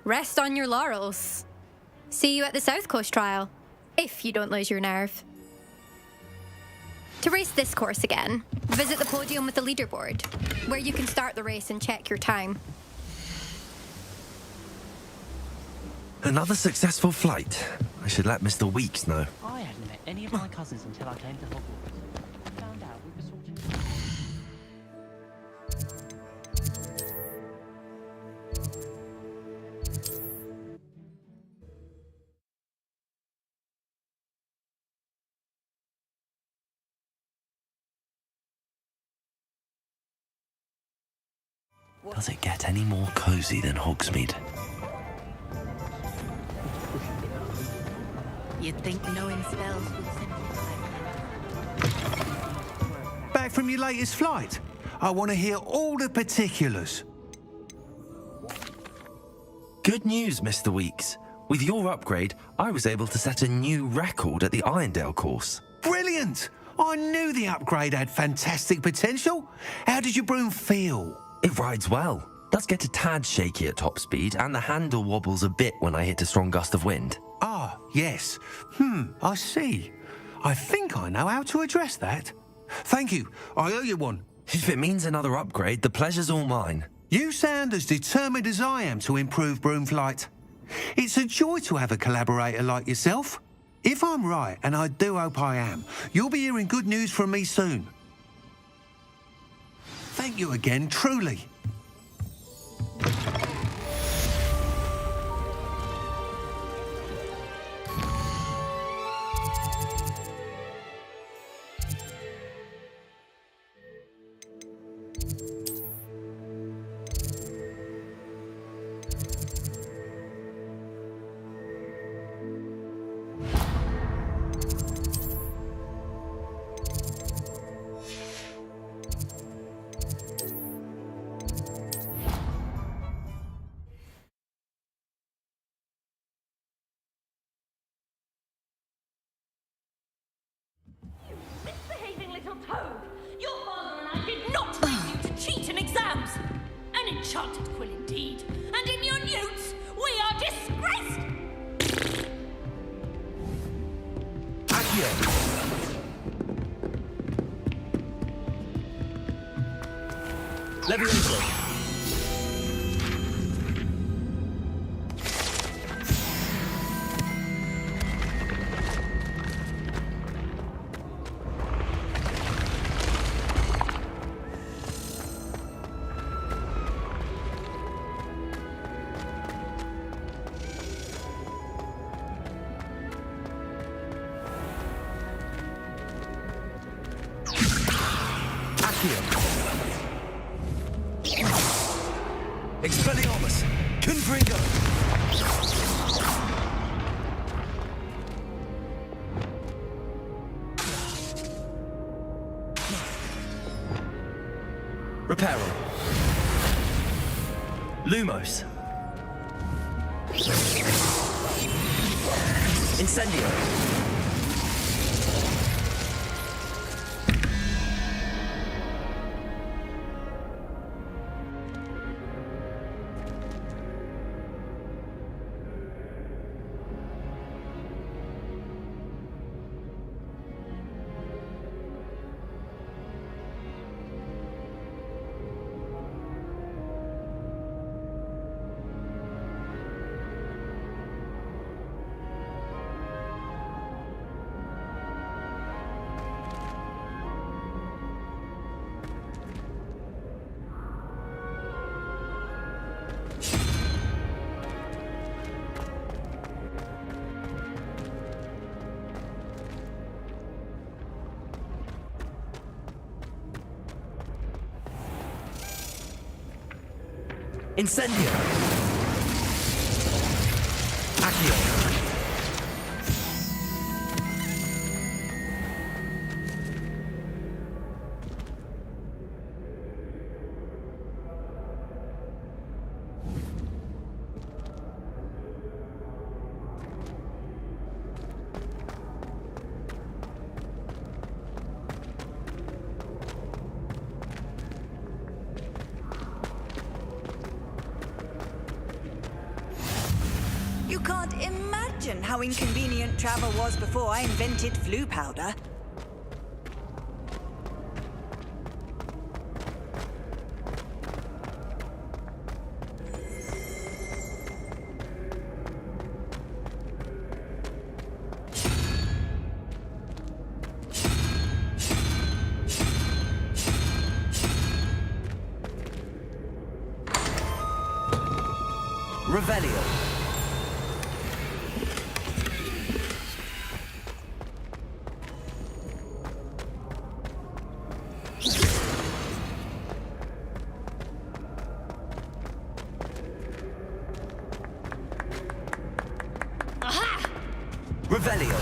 Rest on your laurels. See you at the South Coast trial, if you don't lose your nerve. To race this course again, visit the podium with the leaderboard, where you can start the race and check your time. Another successful flight. I should let Mr. Weeks know. I hadn't met any of my cousins until I came to Hogwarts. I found out we were sorting... Does it get any more cozy than Hogsmeade? You'd think knowing spells would simplify. Back from your latest flight? I want to hear all the particulars. Good news, Mr. Weeks. With your upgrade, I was able to set a new record at the Irondale course. Brilliant! I knew the upgrade had fantastic potential. How did your broom feel? It rides well. Does get a tad shaky at top speed, and the handle wobbles a bit when I hit a strong gust of wind. Ah, yes. I see. I think I know how to address that. Thank you. I owe you one. If it means another upgrade, the pleasure's all mine. You sound as determined as I am to improve broom flight. It's a joy to have a collaborator like yourself. If I'm right, and I do hope I am, you'll be hearing good news from me soon. Thank you again, truly. Misbehaving little toad! Your father and I did not raise you to cheat in exams! An enchanted quill indeed! And in your newts, we are disgraced! Accio! Levioso! Expelliarmus! Confringo! Reparo. Lumos. Incendio. Incendio. Accio. You can't imagine how inconvenient travel was before I invented flu powder. Revelio. Aha! Revelio.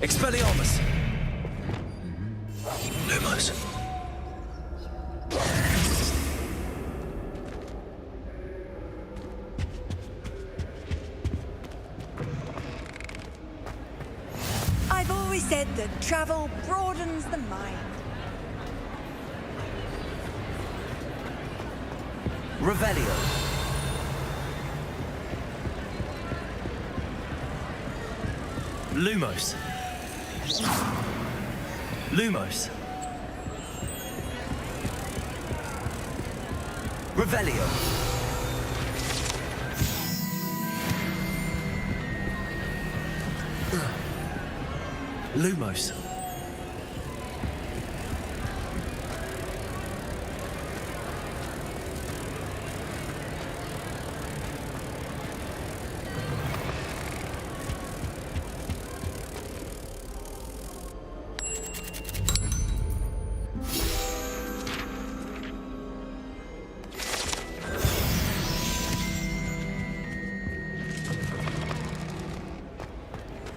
Expelliarmus. Lumos. I've always said that travel broadens the mind. Revelio. Lumos. Lumos. Revelio. Lumos.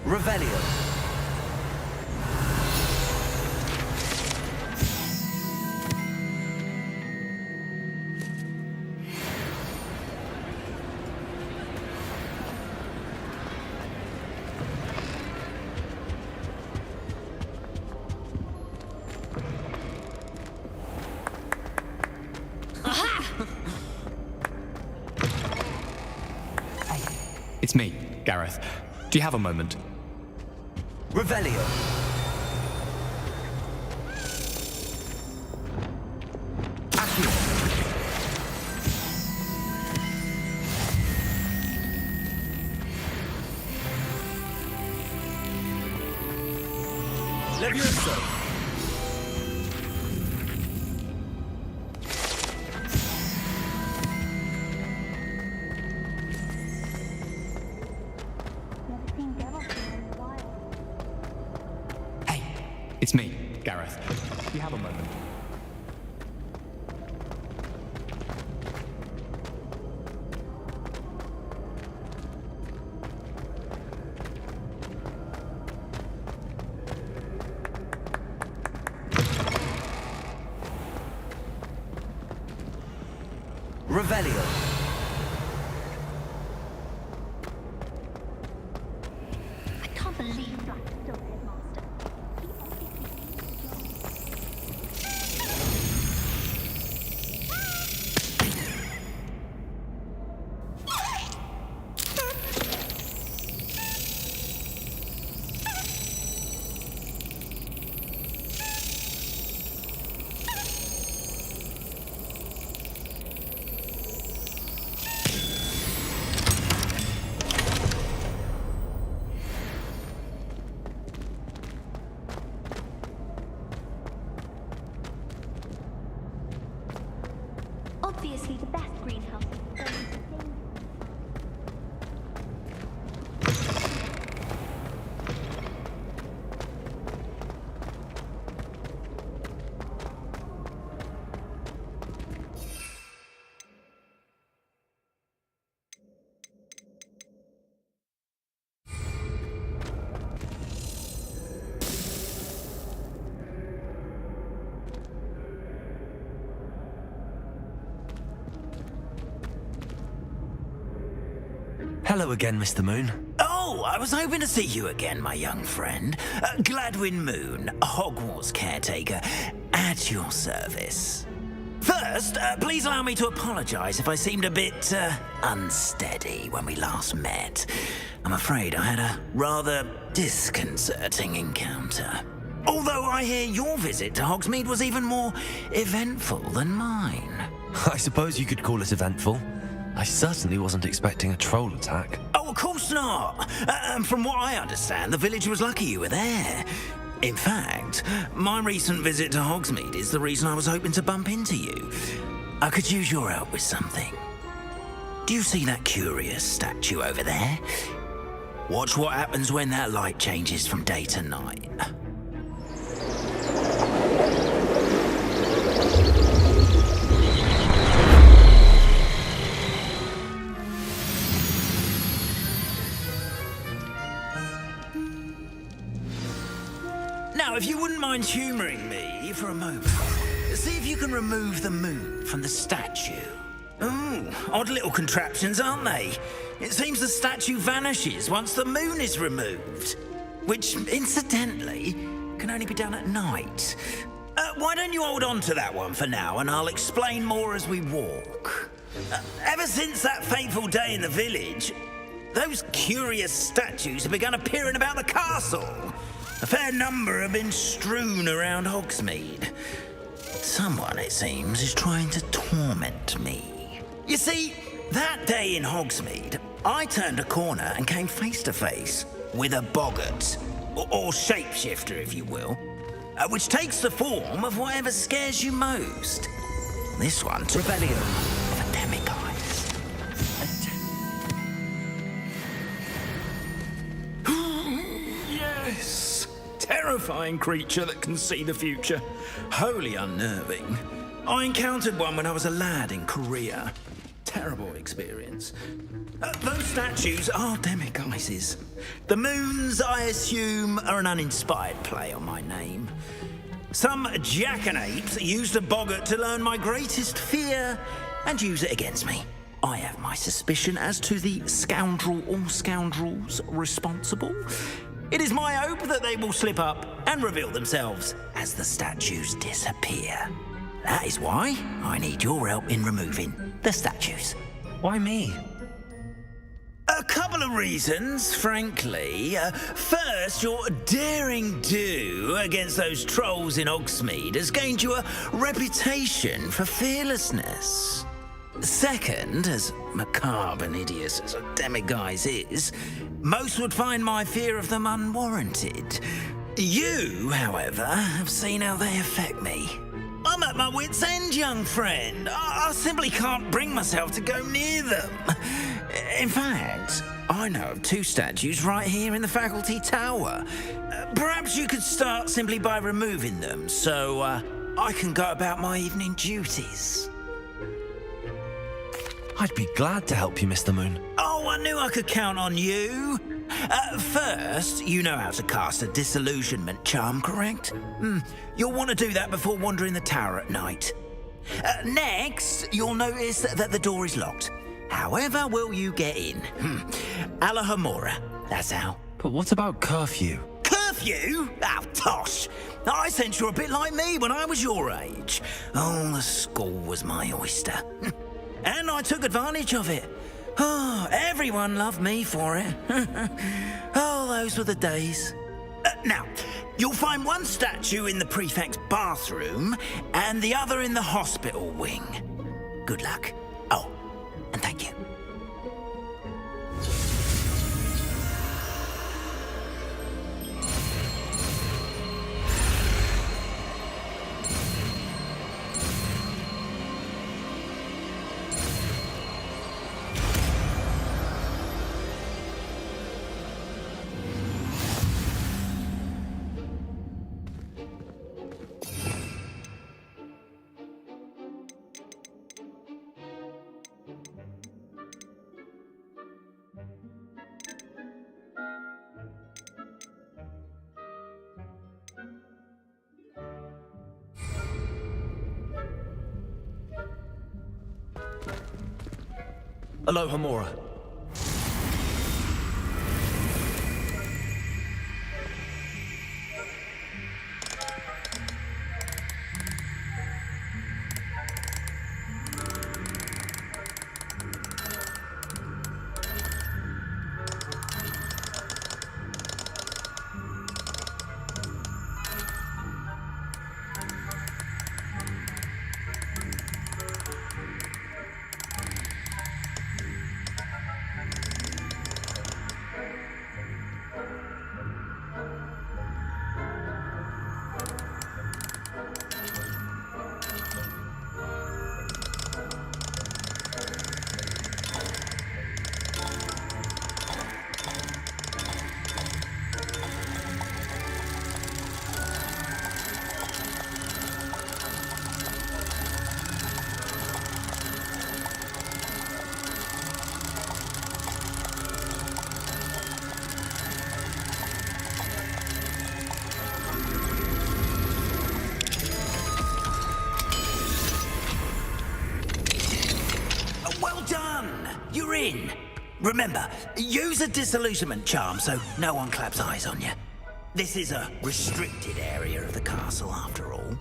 Revelio. It's me, Gareth. Do you have a moment? Revelio. Accio. Levioso. It's me, Gareth. Do you have a moment? Revelio. I can't believe that's still headmaster. Obviously, the best greenhouse is very sustainable. Hello again, Mr. Moon. Oh, I was hoping to see you again, my young friend. Gladwin Moon, Hogwarts caretaker, at your service. First, please allow me to apologize if I seemed a bit unsteady when we last met. I'm afraid I had a rather disconcerting encounter. Although I hear your visit to Hogsmeade was even more eventful than mine. I suppose you could call it eventful. I certainly wasn't expecting a troll attack. Oh, of course not. From what I understand, the village was lucky you were there. In fact, my recent visit to Hogsmeade is the reason I was hoping to bump into you. I could use your help with something. Do you see that curious statue over there? Watch what happens when that light changes from day to night. Now, if you wouldn't mind humouring me for a moment, see if you can remove the moon from the statue. Ooh, odd little contraptions, aren't they? It seems the statue vanishes once the moon is removed, which, incidentally, can only be done at night. Why don't you hold on to that one for now, and I'll explain more as we walk. Ever since that fateful day in the village, those curious statues have begun appearing about the castle. A fair number have been strewn around Hogsmeade. Someone, it seems, is trying to torment me. You see, that day in Hogsmeade, I turned a corner and came face to face with a boggart, or shapeshifter, if you will, which takes the form of whatever scares you most. This one took Rebellion of a demiguise. Yes! Terrifying creature that can see the future. Wholly unnerving. I encountered one when I was a lad in Korea. Terrible experience. Those statues are demiguises. The moons, I assume, are an uninspired play on my name. Some jackanapes used a boggart to learn my greatest fear and use it against me. I have my suspicion as to the scoundrel or scoundrels responsible. It is my hope that they will slip up and reveal themselves as the statues disappear. That is why I need your help in removing the statues. Why me? A couple of reasons, frankly. First, your daring do against those trolls in Hogsmeade has gained you a reputation for fearlessness. Second, as macabre and hideous as a demiguise is, most would find my fear of them unwarranted. You, however, have seen how they affect me. I'm at my wit's end, young friend. I simply can't bring myself to go near them. In fact, I know of two statues right here in the faculty tower. Perhaps you could start simply by removing them, so I can go about my evening duties. I'd be glad to help you, Mr. Moon. Oh, I knew I could count on you. First, you know how to cast a disillusionment charm, correct? You'll want to do that before wandering the tower at night. Next, you'll notice that the door is locked. However will you get in? Alahomora, that's how. But what about curfew? Curfew? Oh, tosh. I sense you're a bit like me when I was your age. Oh, the school was my oyster. And I took advantage of it. Oh, everyone loved me for it. Oh, those were the days. Now, you'll find one statue in the prefect's bathroom and the other in the hospital wing. Good luck. Oh, and thank you. Alohomora. You're in. Remember, use a disillusionment charm so no one claps eyes on you. This is a restricted area of the castle, after all.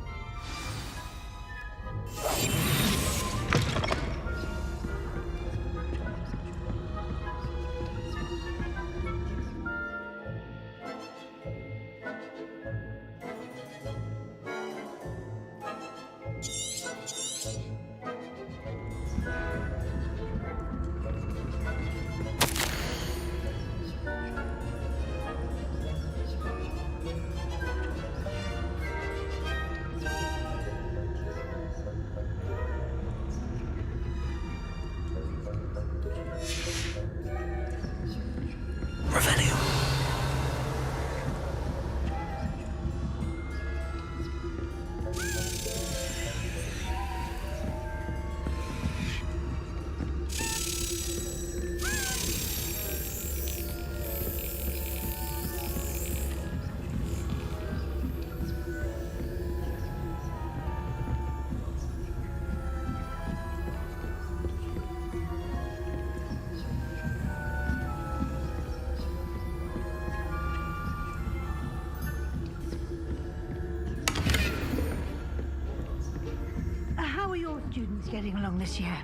How are your students getting along this year?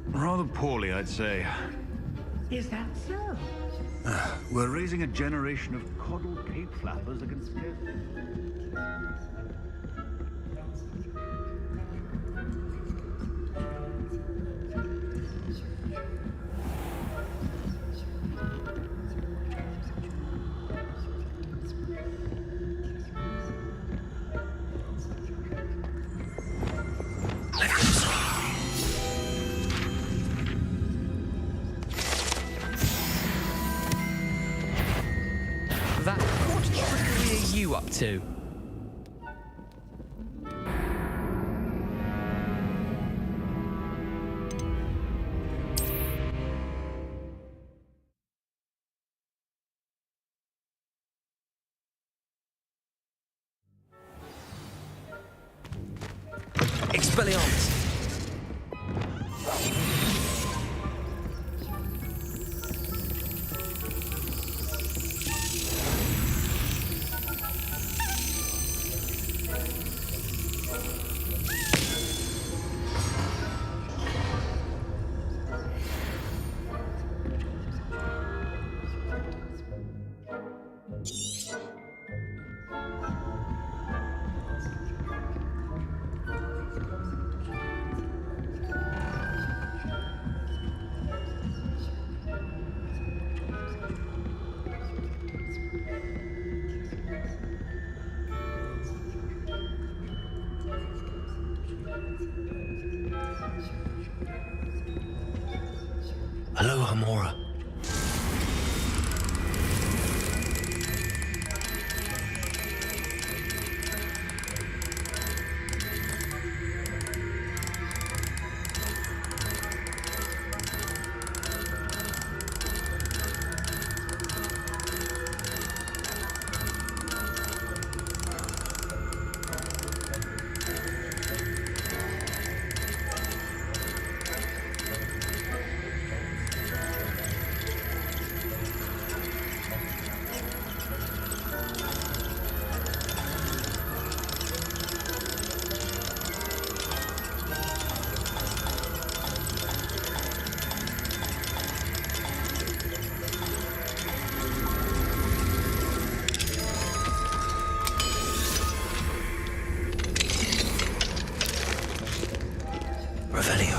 Rather poorly, I'd say. Is that so? We're raising a generation of coddled cape flappers that can scare... What trickery are you up to? Expelliarmus! Aloha, Mora. Revelio.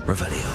Revelio.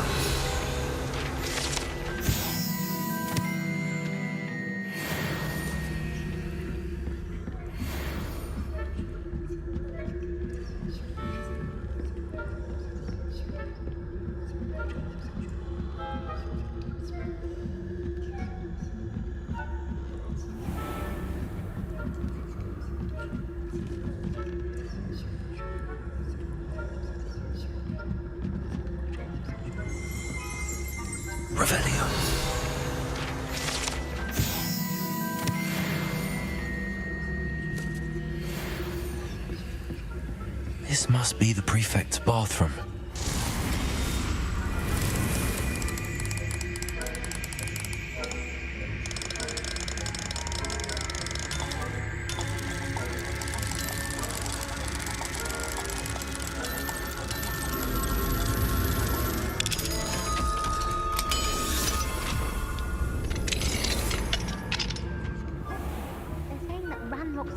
Revelio. This must be the prefect's bathroom.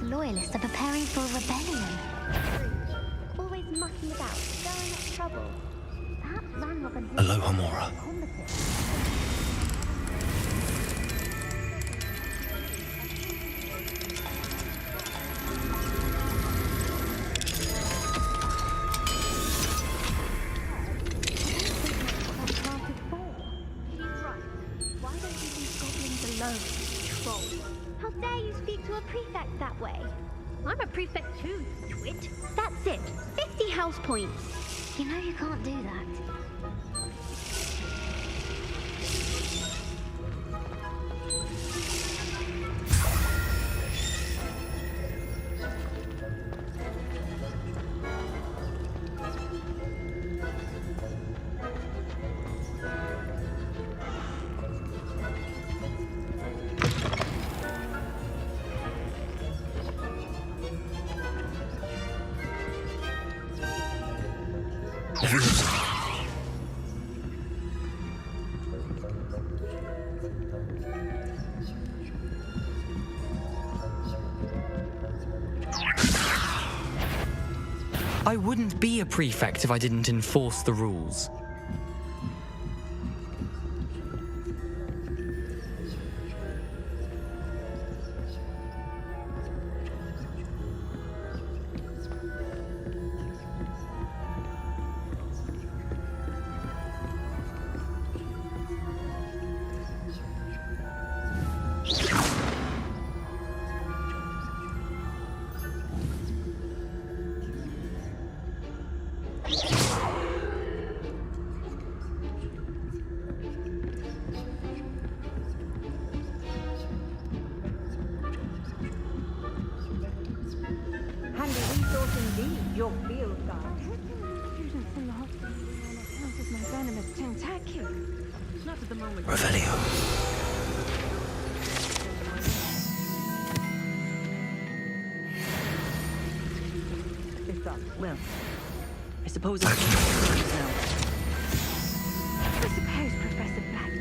Loyalists are preparing for a rebellion. Always mucking about, stirring up trouble. Perhaps Ranrock and Aloha, Mora. Why don't you leave goblins alone, troll? How dare you speak to a prefect that way? I'm a prefect too, twit. That's it. 50 house points. You know you can't do that. I wouldn't be a prefect if I didn't enforce the rules. resource indeed, your field guide. Students in the hospital on account of my venomous tentacular. Not at the moment. Revelio. Well, I suppose I can now. I suppose, Professor Black.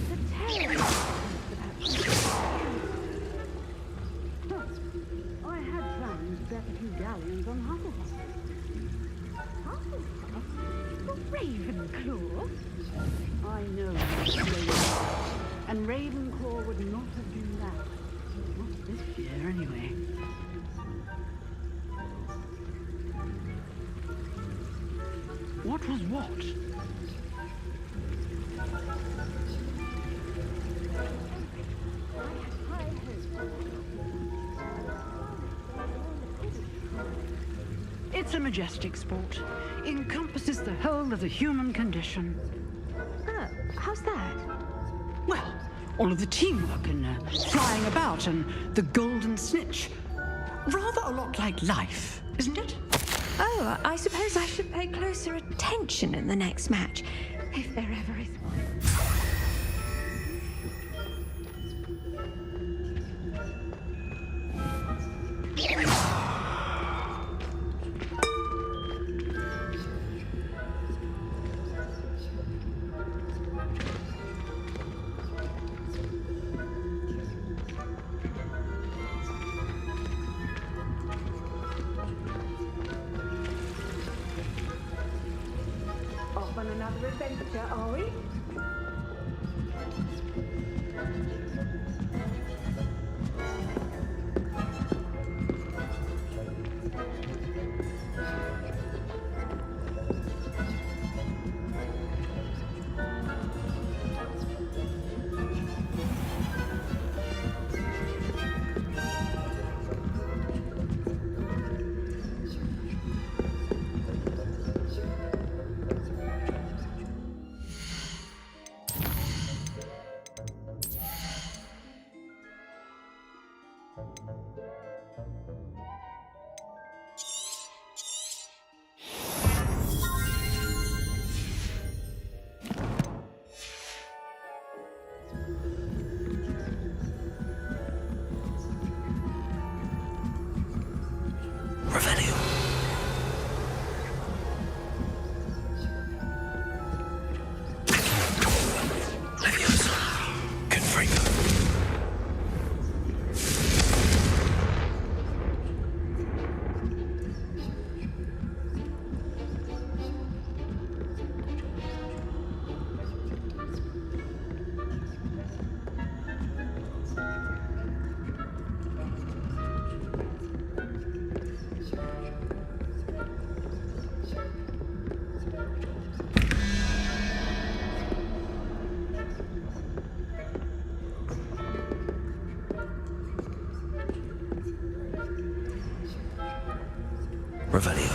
The terror. I had plans to bet a few galleons on Hufflepuff. Hufflepuff? The Ravenclaw? I know, Miss Ravenclaw. And Ravenclaw would not have been that. Not this year, anyway. What was what? It's a majestic sport. Encompasses the whole of the human condition. How's that? Well, all of the teamwork and flying about and the golden snitch. Rather a lot like life, isn't it? Oh, I suppose I should pay closer attention in the next match, if there ever is one. Off on another adventure, are we? Revelio.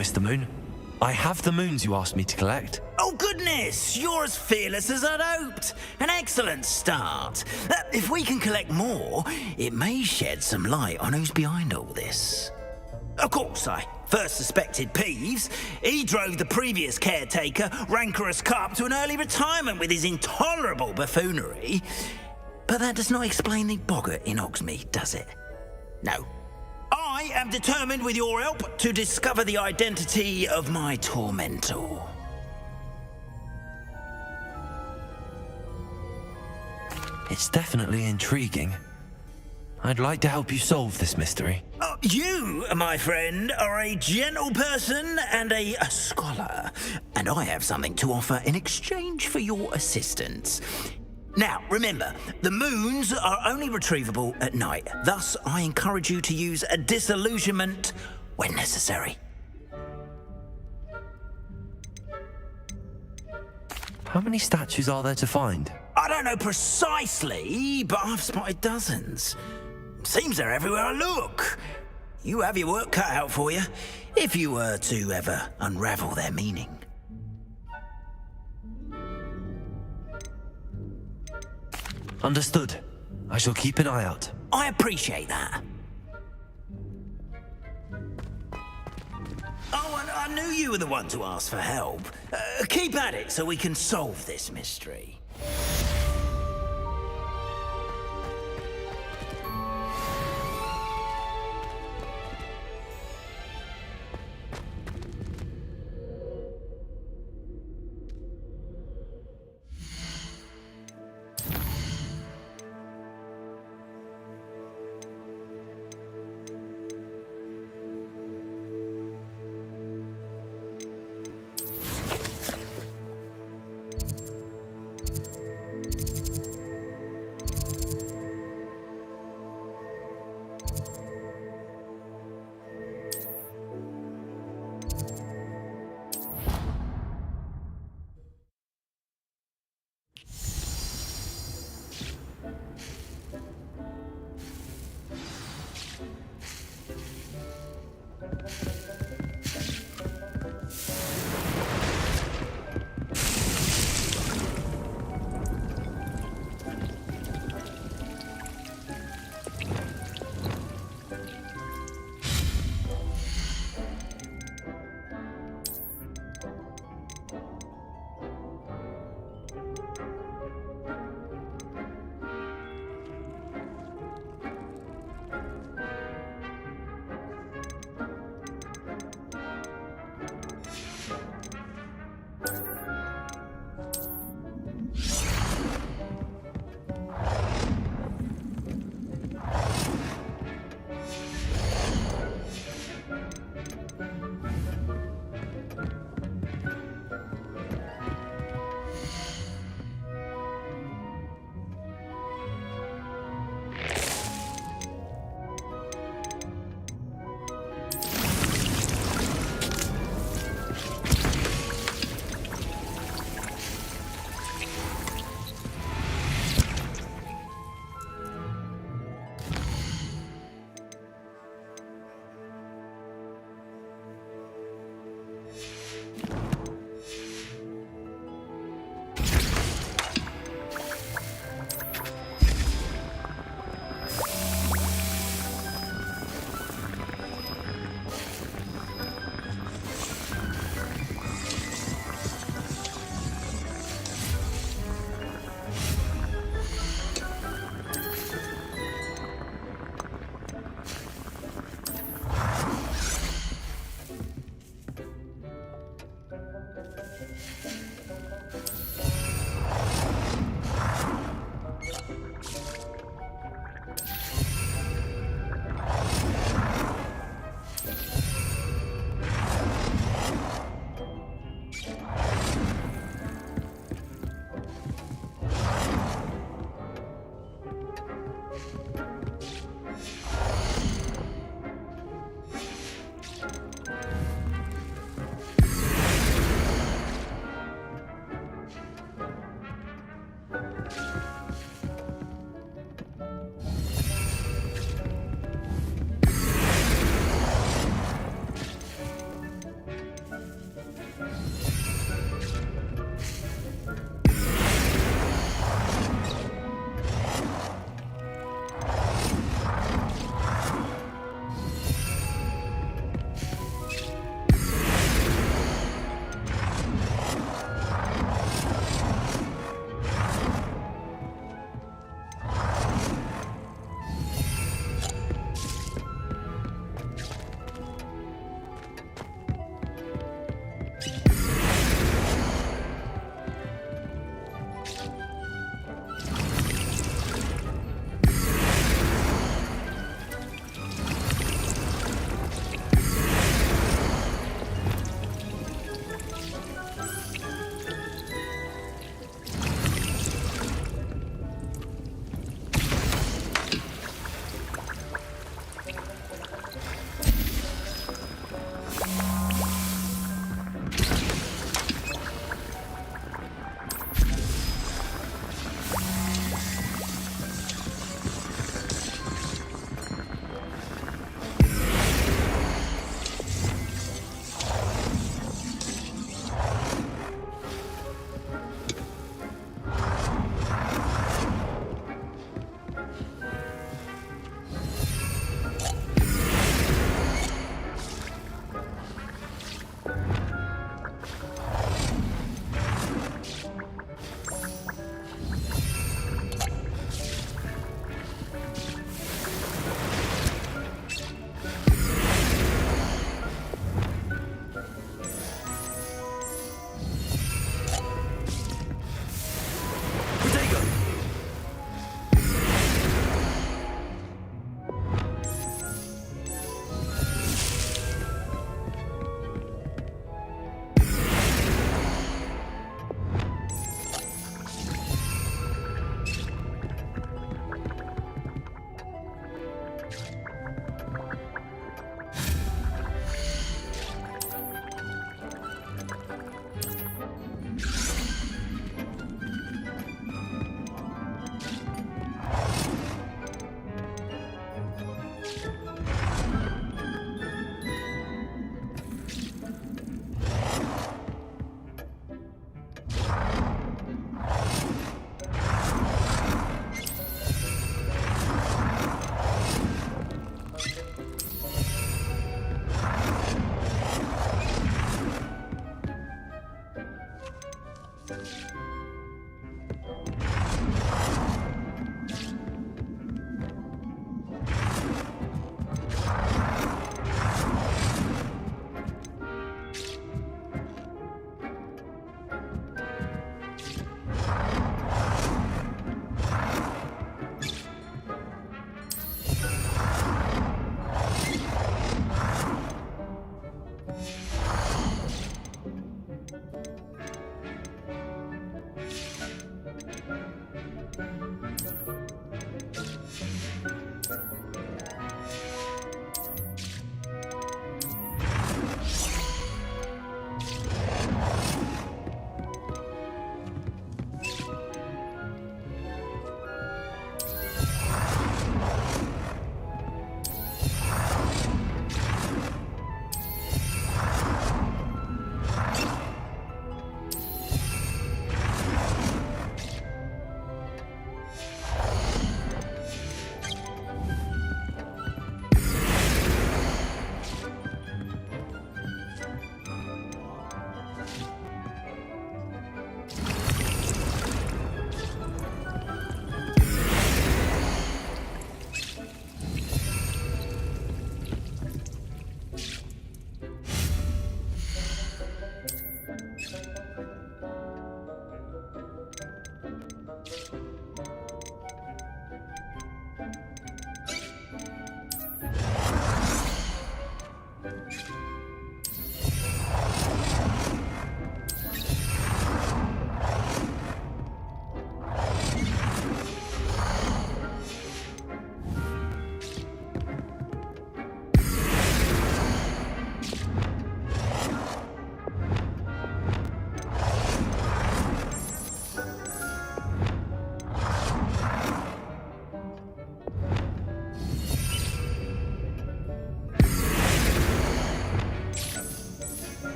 Mr. Moon. I have the moons you asked me to collect. Oh goodness, you're as fearless as I'd hoped. An excellent start. If we can collect more, it may shed some light on who's behind all this. Of course, I first suspected Peeves. He drove the previous caretaker, Rancorous Carp, to an early retirement with his intolerable buffoonery. But that does not explain the boggart in Hogsmeade, does it? No. I am determined, with your help, to discover the identity of my tormentor. It's definitely intriguing. I'd like to help you solve this mystery. You, my friend, are a gentle person and a scholar, and I have something to offer in exchange for your assistance. Now, remember, the moons are only retrievable at night. Thus, I encourage you to use a disillusionment when necessary. How many statues are there to find? I don't know precisely, but I've spotted dozens. Seems they're everywhere I look. You have your work cut out for you, if you were to ever unravel their meaning. Understood. I shall keep an eye out. I appreciate that. Oh, and I knew you were the one to ask for help. Keep at it so we can solve this mystery.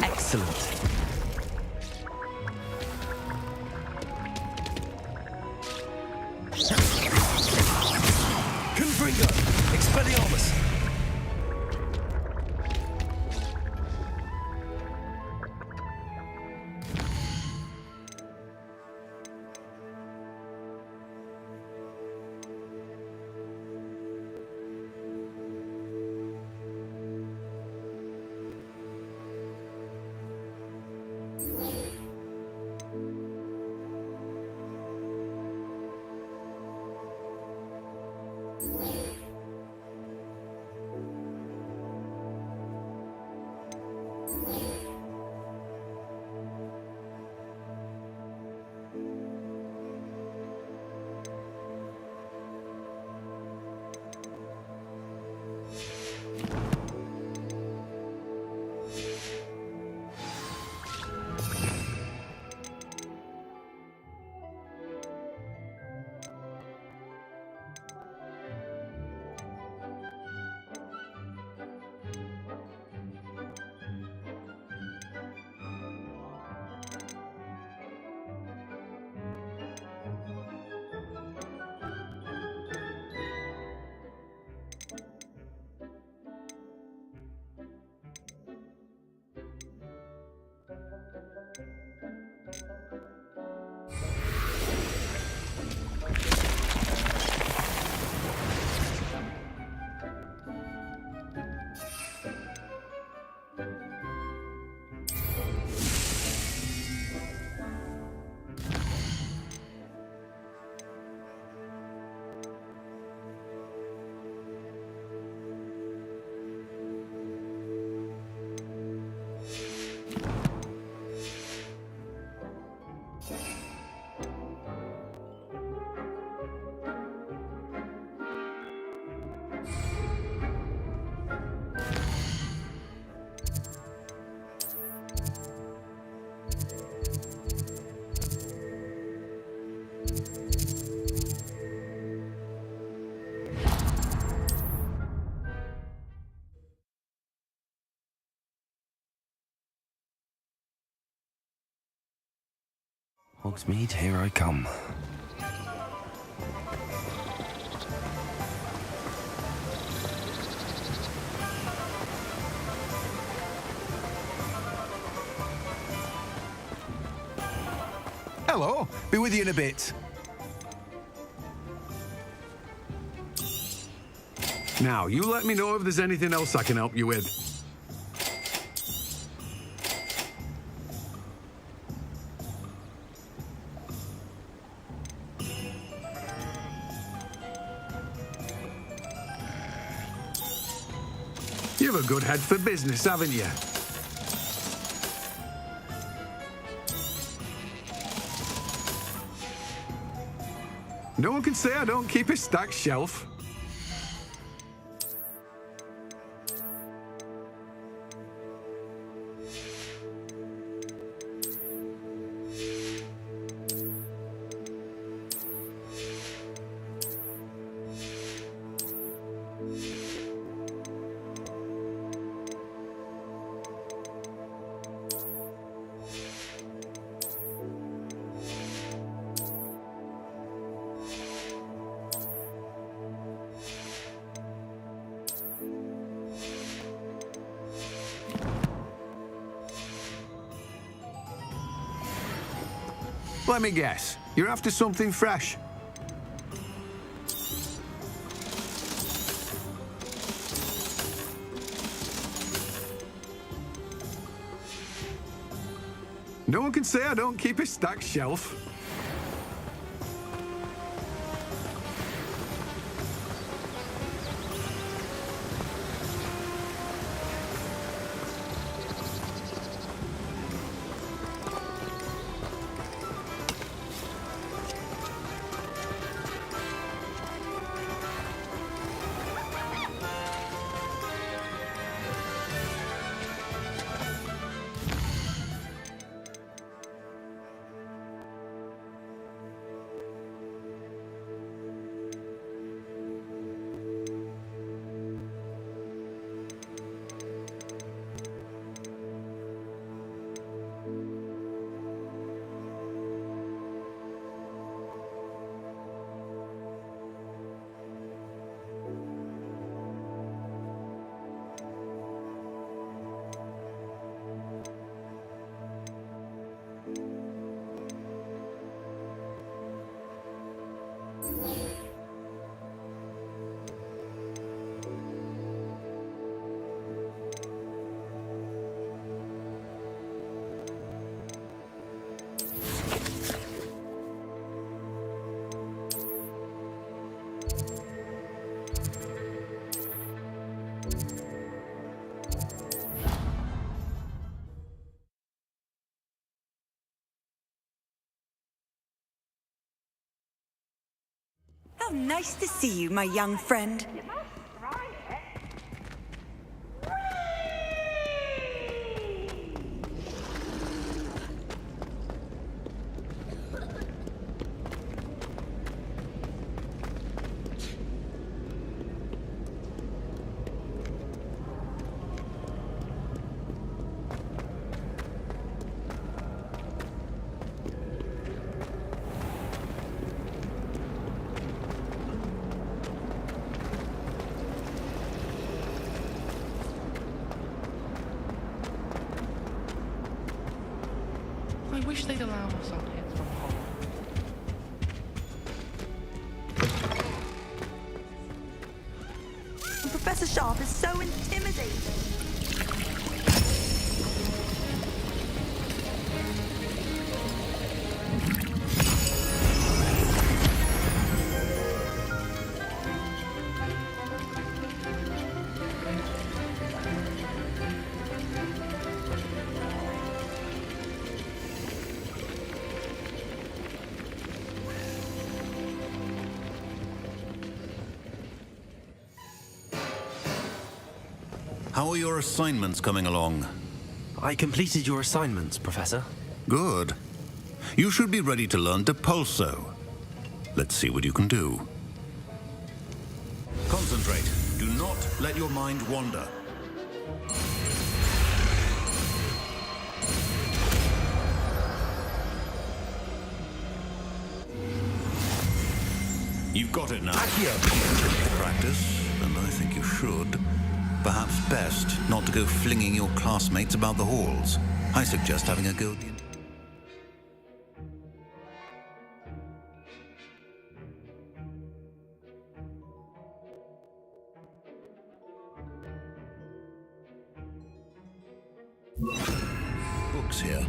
Excellent. Confringo! Expelliarmus! Hogsmeade, here I come. Hello, be with you in a bit. Now, you let me know if there's anything else I can help you with. You've a good head for business, haven't you? No one can say I don't keep a stacked shelf. Let me guess, you're after something fresh. No one can say I don't keep a stacked shelf. How nice to see you, my young friend. I wish they'd allow us on heads from home. Professor Sharp is so intimidating. How are your assignments coming along? I completed your assignments, Professor. Good. You should be ready to learn Depulso. Let's see what you can do. Concentrate. Do not let your mind wander. You've got it now. Practice, and I think you should. Perhaps best not to go flinging your classmates about the halls. I suggest having a go at the... Books here.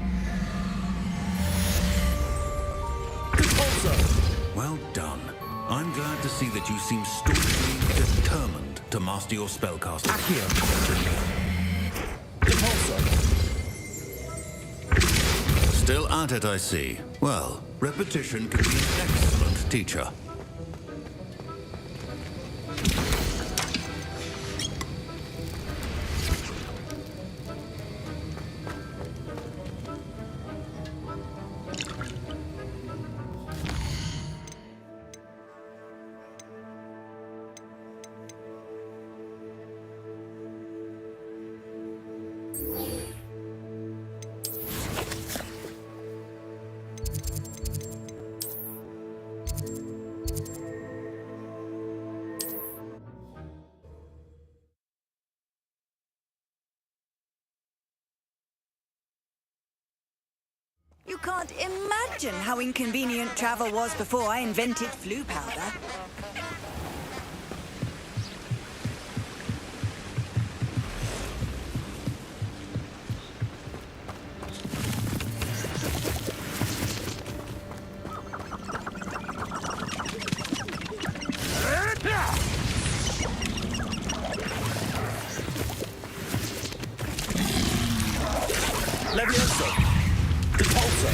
Well done. I'm glad to see that you seem staunchly determined to master your spellcasting. Still at it, I see. Well, repetition can be an excellent teacher. You can't imagine how inconvenient travel was before I invented flu powder. Levioso! Depulso!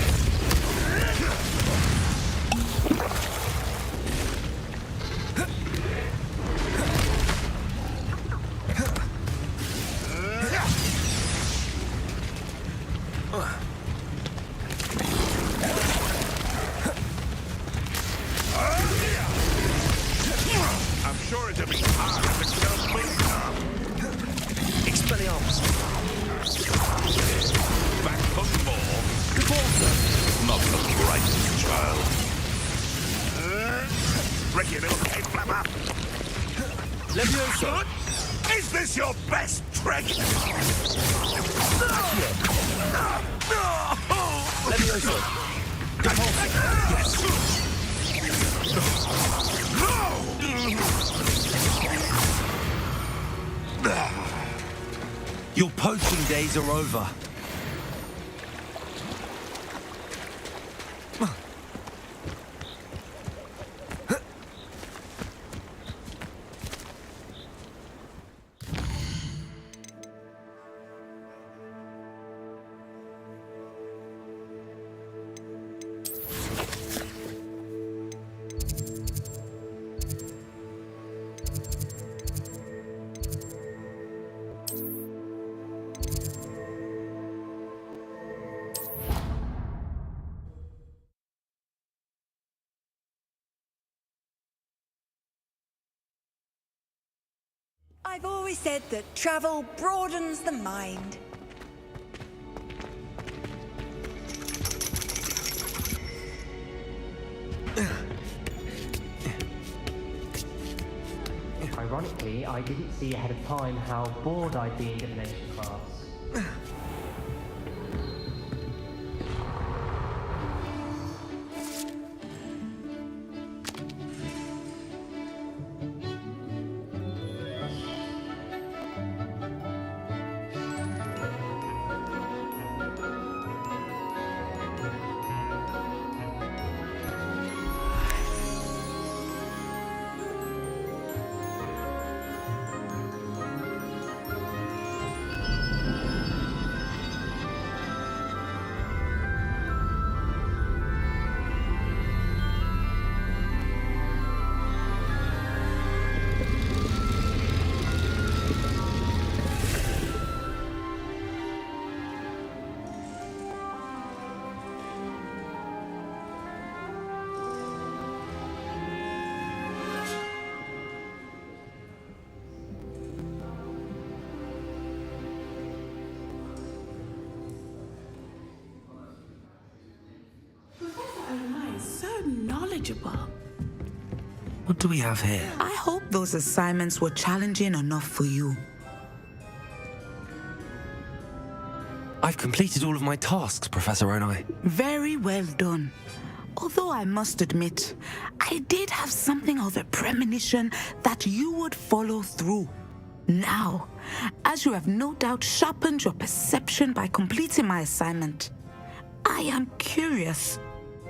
I'm sure it'll be hard to kill me. Expelliarmus! Back for more. Depulso! Not the brightest child. Ricky, little cake flapper. Levioso! Is this your best trick? Levioso! Depulso! Yes! Your poaching days are over. I've always said that travel broadens the mind. Ironically, I didn't see ahead of time how bored I'd be in divination class. So knowledgeable. What do we have here? I hope those assignments were challenging enough for you. I've completed all of my tasks, Professor Onai. Very well done. Although I must admit, I did have something of a premonition that you would follow through. Now, as you have no doubt sharpened your perception by completing my assignment, I am curious.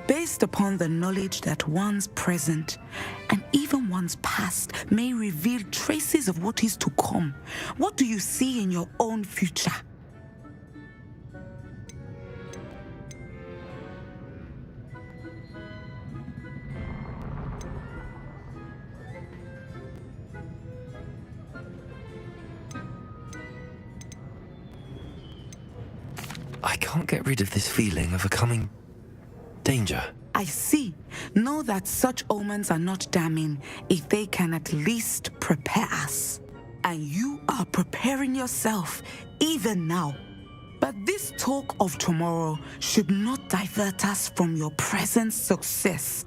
Based upon the knowledge that one's present and even one's past may reveal traces of what is to come, what do you see in your own future? I can't get rid of this feeling of a coming danger. I see. Know that such omens are not damning if they can at least prepare us. And you are preparing yourself even now. But this talk of tomorrow should not divert us from your present success.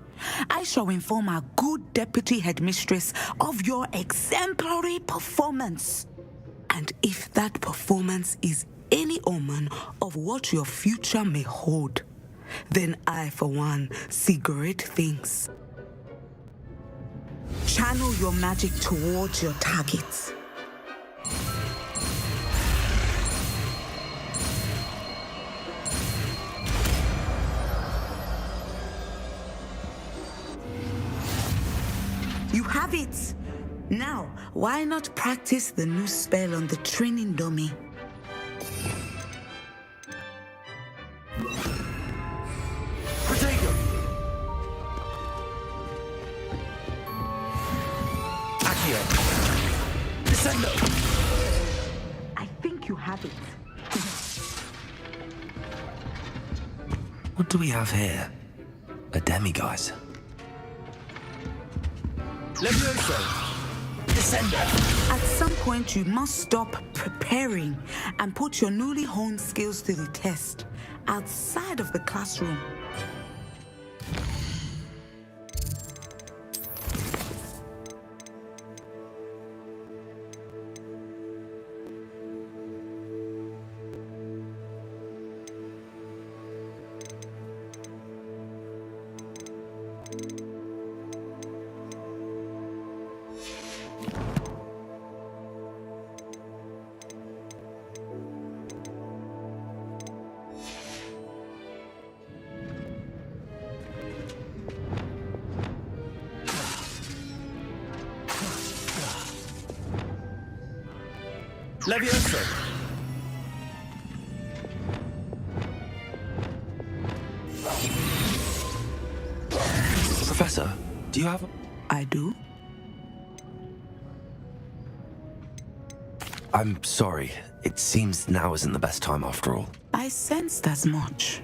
I shall inform our good deputy headmistress of your exemplary performance. And if that performance is any omen of what your future may hold, then I, for one, see great things. Channel your magic towards your targets. You have it! Now, why not practice the new spell on the training dummy? I think you have it. What do we have here? A demiguise. Levioso! Descender! At some point, you must stop preparing and put your newly honed skills to the test outside of the classroom. Levioso! Professor, do you have... I do. I'm sorry. It seems now isn't the best time after all. I sensed as much.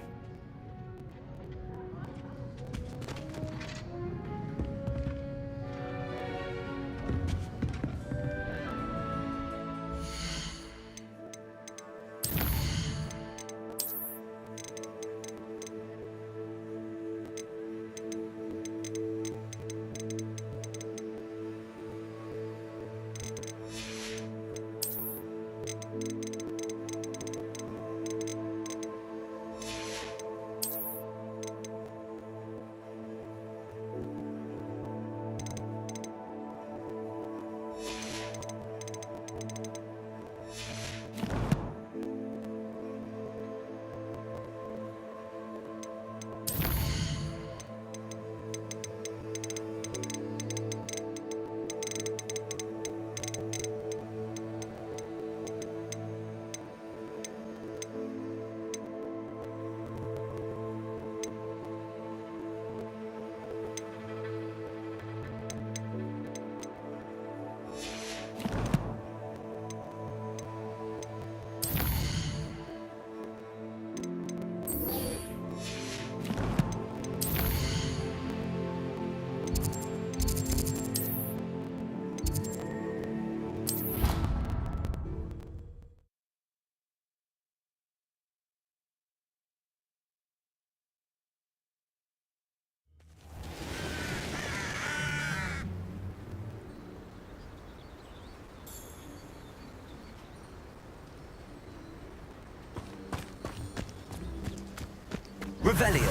Revelio.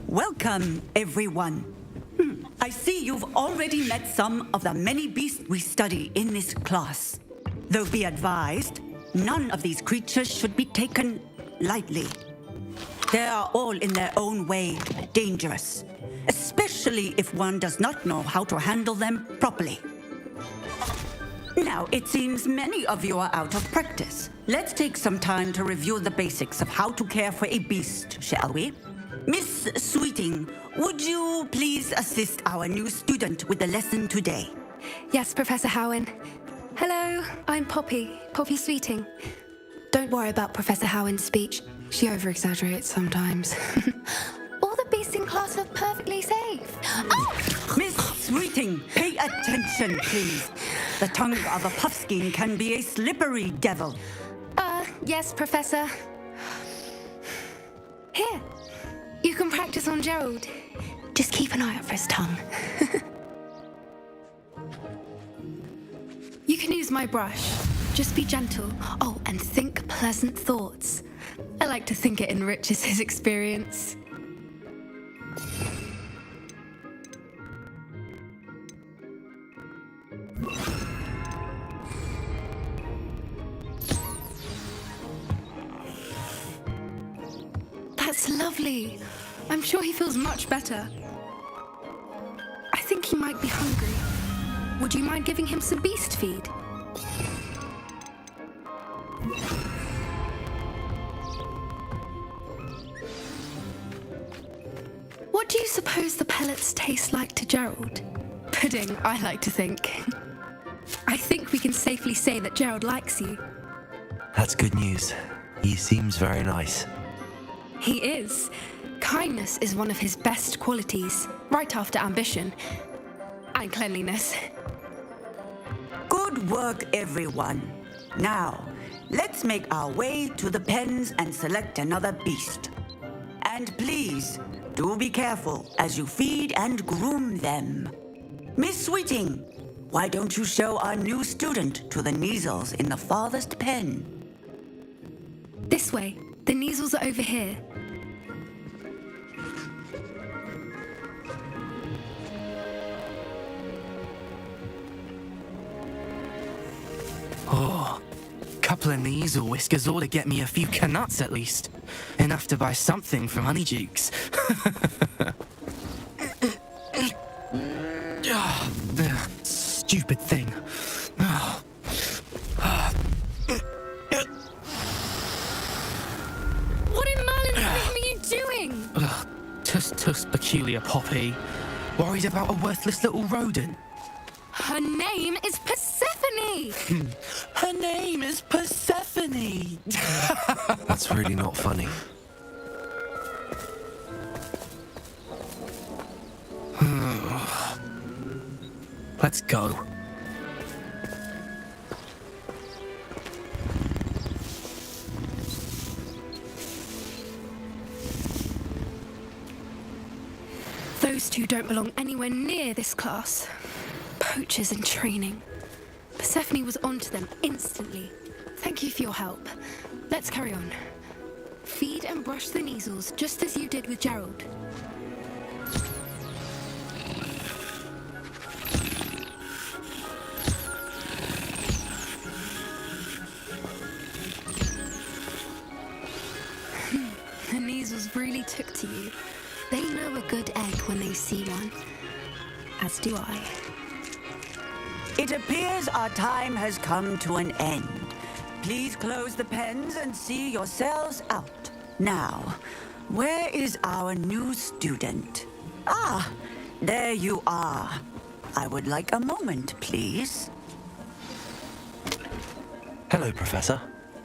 Welcome, everyone. I see you've already met some of the many beasts we study in this class. Though be advised, none of these creatures should be taken lightly. They are all in their own way dangerous, especially if one does not know how to handle them properly. Now, it seems many of you are out of practice. Let's take some time to review the basics of how to care for a beast, shall we? Miss Sweeting, would you please assist our new student with the lesson today? Yes, Professor Howen. Hello, I'm Poppy Sweeting. Don't worry about Professor Howen's speech. She over-exaggerates sometimes. All the beasts in class are perfectly safe. Oh! Miss Sweeting, pay attention, please. The tongue of a puffskein can be a slippery devil. Yes, Professor. Here, you can practice on Gerald. Just keep an eye out for his tongue. You can use my brush. Just be gentle. Oh, and think pleasant thoughts. I like to think it enriches his experience. That's lovely. I'm sure he feels much better. I think he might be hungry. Would you mind giving him some beast feed? What do you suppose the pellets taste like to Gerald? Pudding, I like to think. I think we can safely say that Gerald likes you. That's good news. He seems very nice. He is. Kindness is one of his best qualities, right after ambition and cleanliness. Good work, everyone. Now, let's make our way to the pens and select another beast. And please, do be careful as you feed and groom them. Miss Sweeting, why don't you show our new student to the Neasels in the farthest pen? This way. The Neasels are over here. Oh, couple of Neasel whiskers ought to get me a few canuts at least. Enough to buy something from Honeydukes. Stupid thing. What in Merlin's name are you doing? Tuss, peculiar Poppy. Worried about a worthless little rodent. Her name is Persephone! Her name is Persephone! That's really not funny. Let's go. Those two don't belong anywhere near this class. Poachers in training. Persephone was onto them instantly. Thank you for your help. Let's carry on. Feed and brush the Neasels just as you did with Gerald. The Neasels really took to you. They know a good egg when they see one. As do I. It appears our time has come to an end. Please close the pens and see yourselves out. Now, where is our new student? Ah, there you are. I would like a moment, please. Hello, Professor.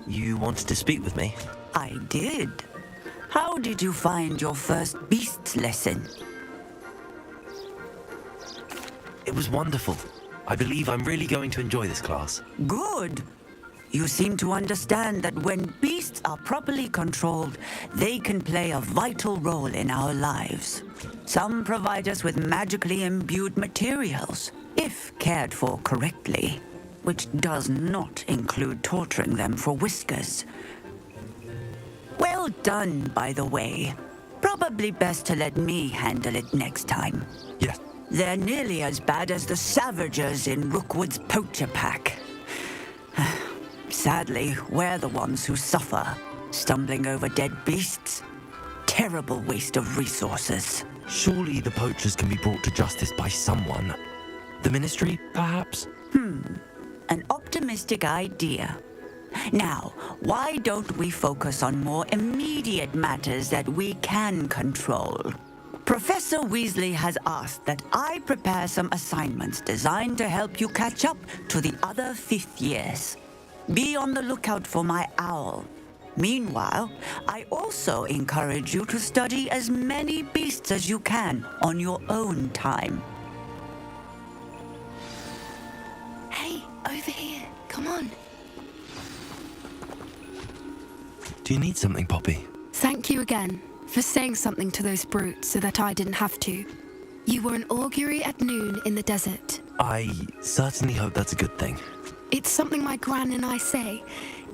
You wanted to speak with me? I did. How did you find your first beasts lesson? It was wonderful. I believe I'm really going to enjoy this class. Good. You seem to understand that when beasts are properly controlled, they can play a vital role in our lives. Some provide us with magically imbued materials, if cared for correctly. which does not include torturing them for whiskers. Well done, by the way. Probably best to let me handle it next time. Yes. They're nearly as bad as the Savagers in Rookwood's poacher pack. Sadly, we're the ones who suffer, stumbling over dead beasts. Terrible waste of resources. Surely the poachers can be brought to justice by someone. The Ministry, perhaps? An optimistic idea. Now, why don't we focus on more immediate matters that we can control? Professor Weasley has asked that I prepare some assignments designed to help you catch up to the other fifth years. Be on the lookout for my owl. Meanwhile, I also encourage you to study as many beasts as you can on your own time. Hey, over here. Come on. Do you need something, Poppy? Thank you again for saying something to those brutes so that I didn't have to. You were an augury at noon in the desert. I certainly hope that's a good thing. It's something my gran and I say.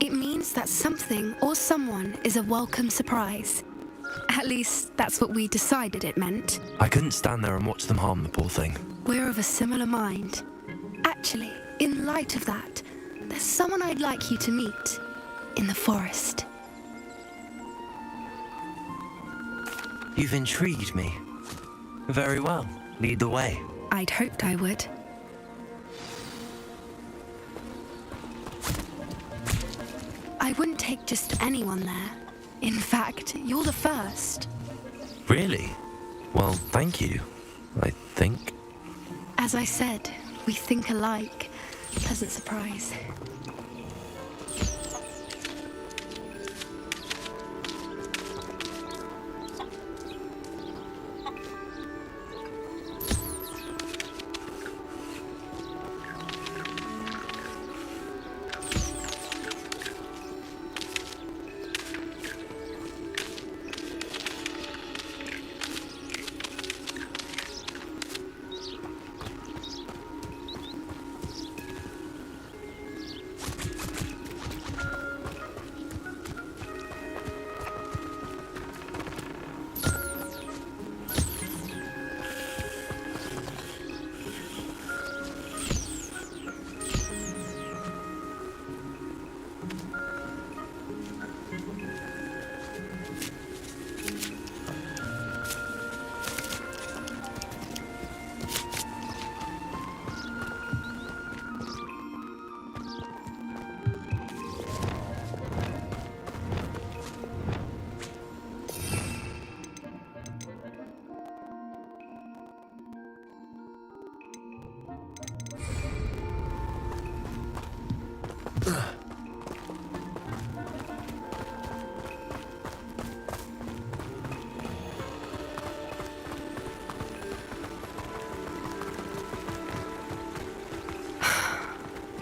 It means that something or someone is a welcome surprise. At least, that's what we decided it meant. I couldn't stand there and watch them harm the poor thing. We're of a similar mind. Actually, in light of that, there's someone I'd like you to meet in the forest. You've intrigued me. Very well. Lead the way. I'd hoped I would. I wouldn't take just anyone there. In fact, you're the first. Really? Well, thank you, I think. As I said, we think alike. Pleasant surprise.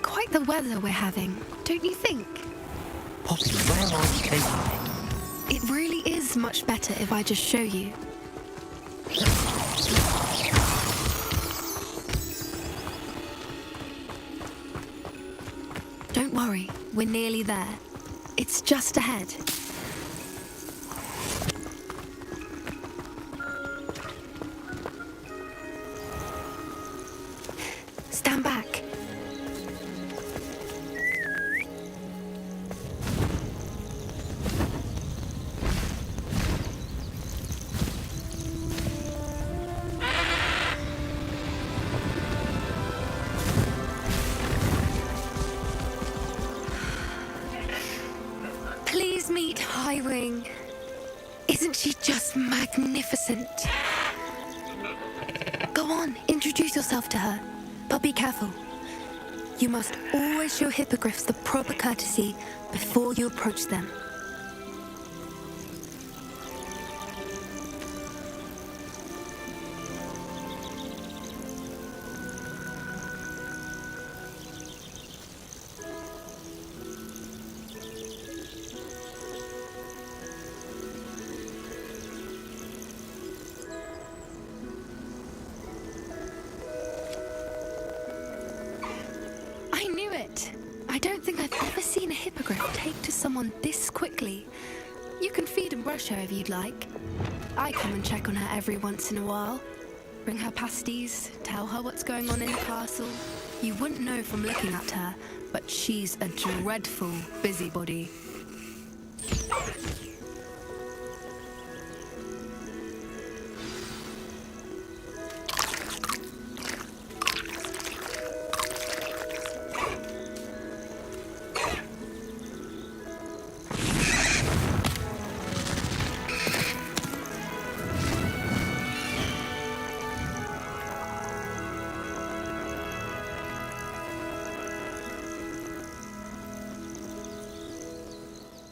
Quite the weather we're having, don't you think? Poppy, where are you taking me? It really is much better if I just show you. Don't worry, we're nearly there. It's just ahead. Stand back. Please meet Highwing. Isn't she just magnificent? Go on, introduce yourself to her. But be careful. You must always show hippogriffs the proper courtesy before you approach them. I knew it! don't think I've ever seen a hippogriff take to someone this quickly. You can feed and brush her if you'd like. I come and check on her every once in a while. Bring her pasties, tell her what's going on in the castle. You wouldn't know from looking at her, but she's a dreadful busybody.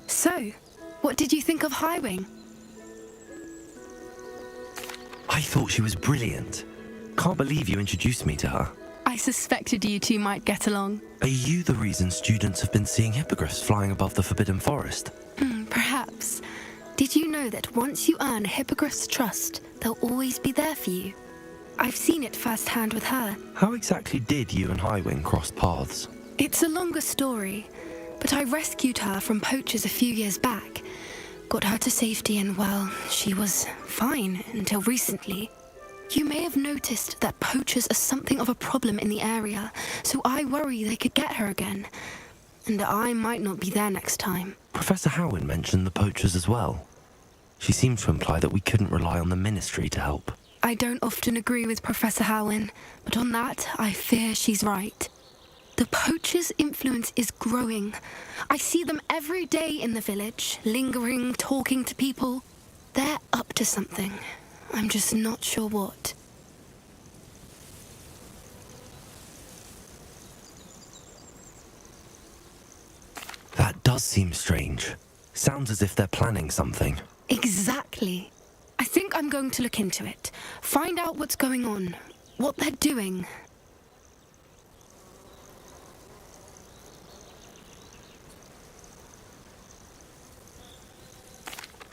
So, what did you think of Highwing? I thought she was brilliant. Can't believe you introduced me to her. I suspected you two might get along. Are you the reason students have been seeing hippogriffs flying above the Forbidden Forest? Perhaps. Did you know that once you earn a hippogriff's trust, they'll always be there for you? I've seen it firsthand with her. How exactly did you and Highwing cross paths? It's a longer story, but I rescued her from poachers a few years back. Got her to safety and, well, she was fine until recently. You may have noticed that poachers are something of a problem in the area, so I worry they could get her again. And I might not be there next time. Professor Howin mentioned the poachers as well. She seemed to imply that we couldn't rely on the Ministry to help. I don't often agree with Professor Howin, but on that, I fear she's right. The poachers' influence is growing. I see them every day in the village, lingering, talking to people. They're up to something. I'm just not sure what. That does seem strange. Sounds as if they're planning something. Exactly. I think I'm going to look into it. Find out what's going on, what they're doing.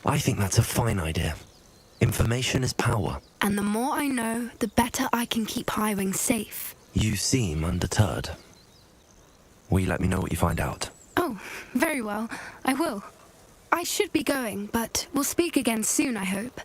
I think that's a fine idea. Information is power. And the more I know, the better I can keep Highwing safe. You seem undeterred. Will you let me know what you find out? Oh, very well. I will. I should be going, but we'll speak again soon, I hope.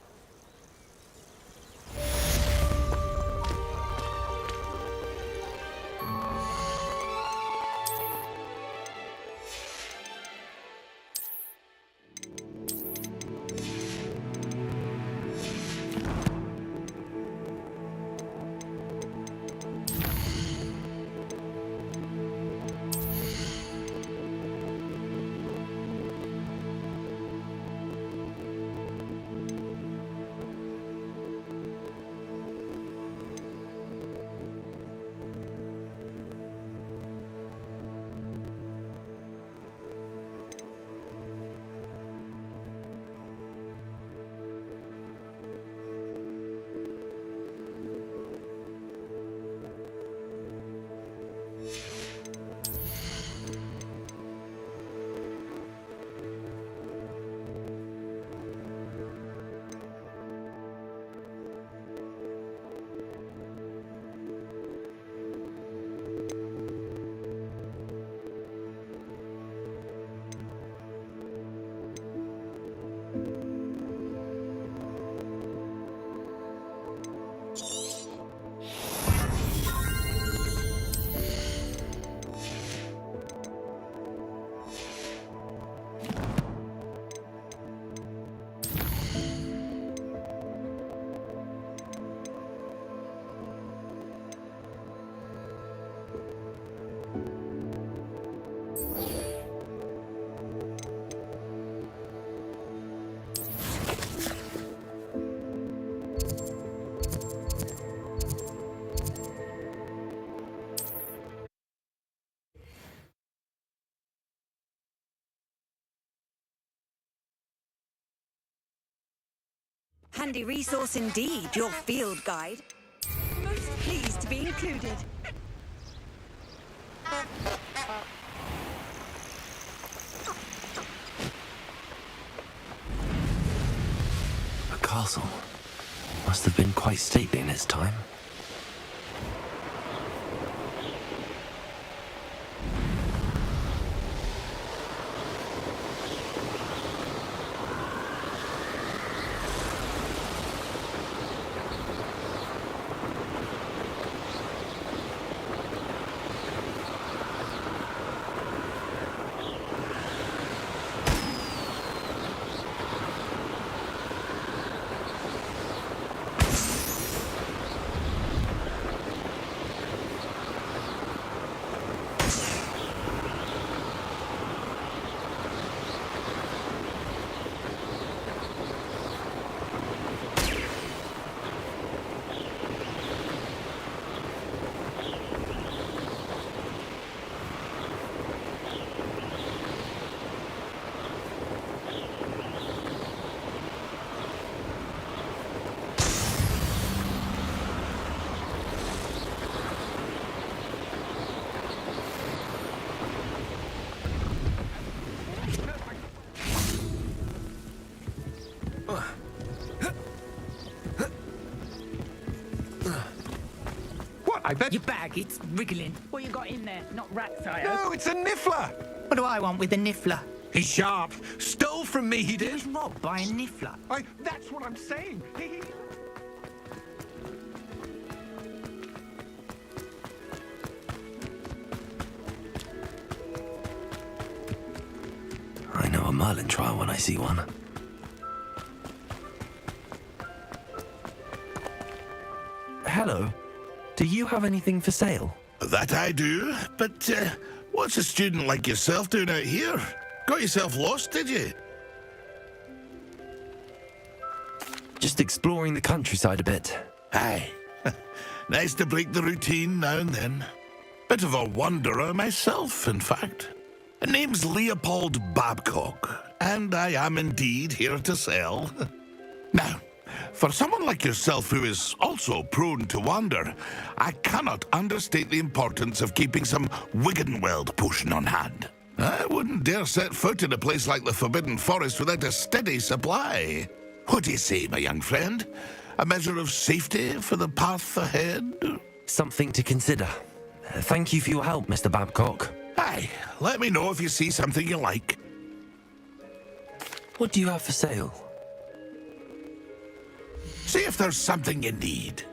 Handy resource indeed, your field guide. Most pleased to be included. A castle. Must have been quite stately in its time. I bet... Your bag, it's wriggling. What you got in there? Not rats, I hope. No, it's a niffler! What do I want with a niffler? He's sharp. Stole from me, he did. He was robbed by a niffler. That's what I'm saying. I know a Merlin trial when I see one. Hello. Do you have anything for sale? That I do, but what's a student like yourself doing out here? Got yourself lost, did you? Just exploring the countryside a bit. Aye. Nice to break the routine now and then. Bit of a wanderer myself, in fact. The name's Leopold Babcock, and I am indeed here to sell. Now, for someone like yourself who is also prone to wander, I cannot understate the importance of keeping some Wiggenweld potion on hand. I wouldn't dare set foot in a place like the Forbidden Forest without a steady supply. What do you say, my young friend? A measure of safety for the path ahead? Something to consider. Thank you for your help, Mr. Babcock. Aye, let me know if you see something you like. What do you have for sale? See if there's something you need.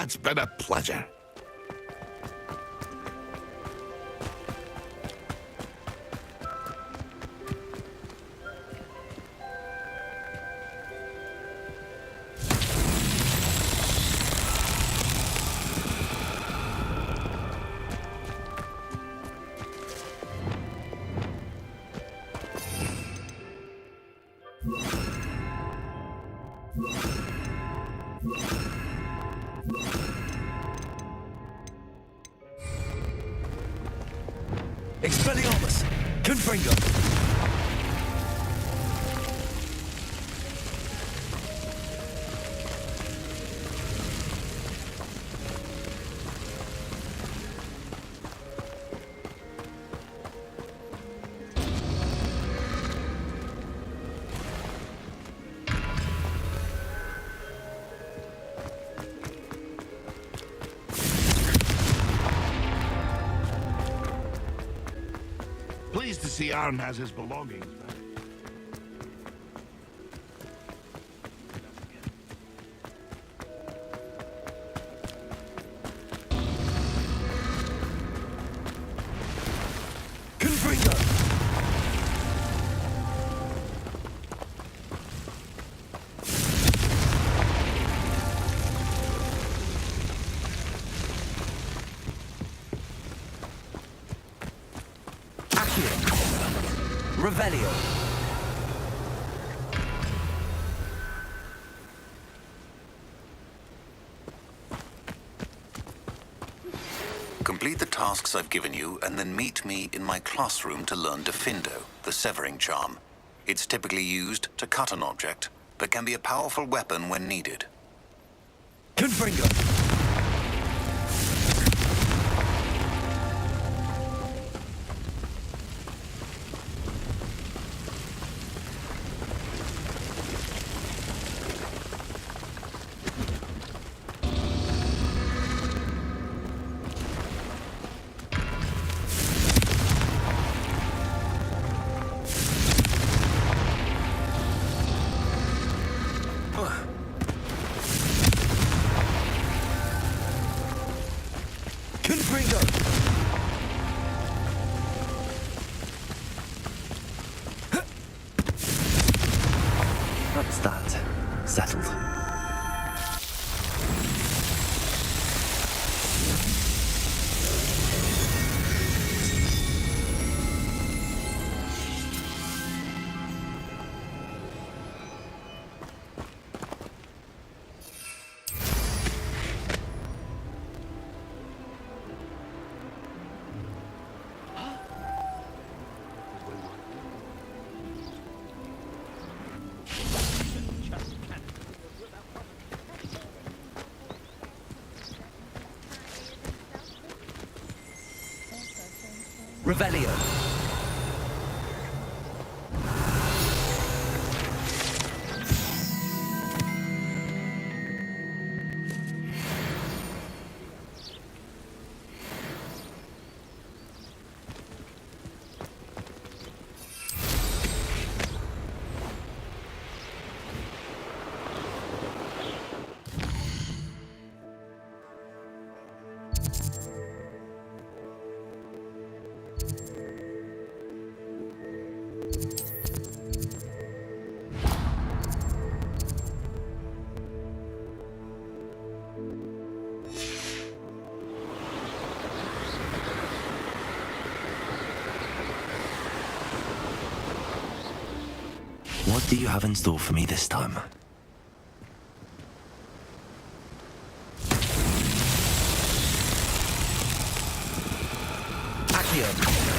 It's been a pleasure. Expelliarmus! Confringo! Pleased to see Arn has his belongings back. Confringo! Revelio. Complete the tasks I've given you, and then meet me in my classroom to learn Defindo, the severing charm. It's typically used to cut an object, but can be a powerful weapon when needed. Confringo. That's that. Settled. Revelio. What do you have in store for me this time? Accio.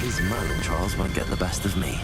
These Merlin trials won't get the best of me.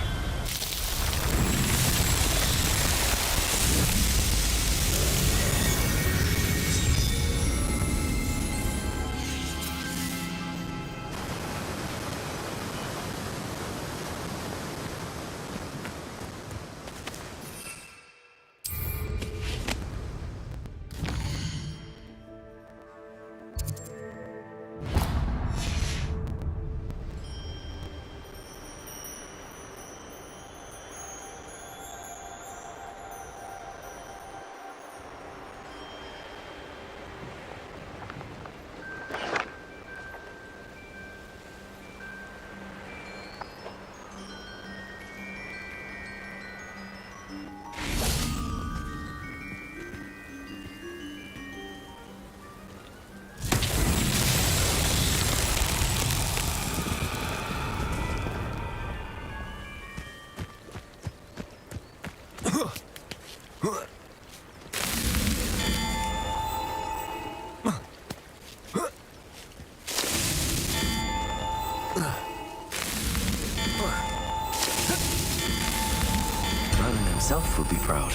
Merlin himself would be proud.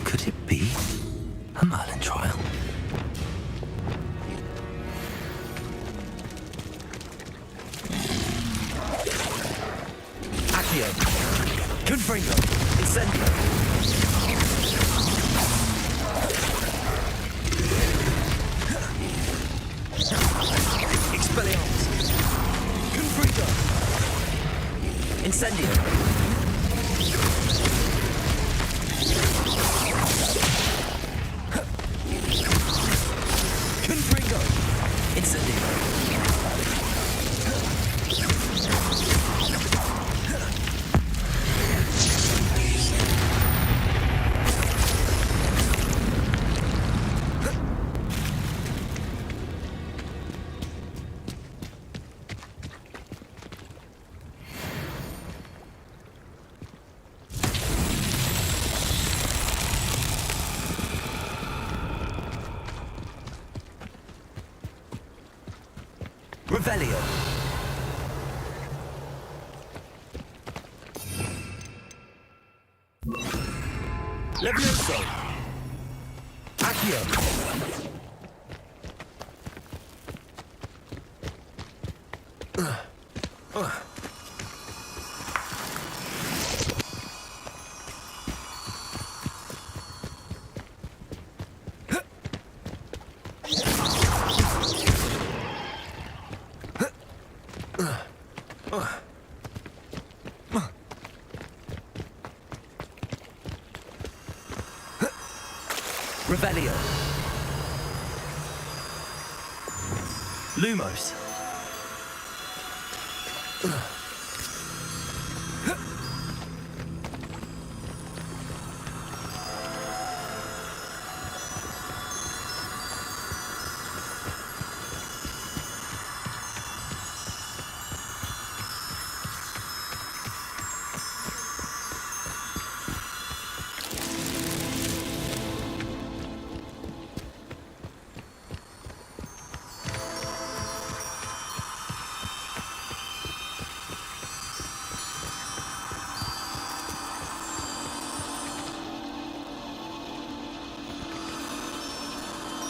Could it be a Merlin trial? Accio. Confringo. Incendio. Expelliarmus. Confringo. Incendio. Confringo. Incendio. Revelio. Levioso! Accio! Revelio. Lumos.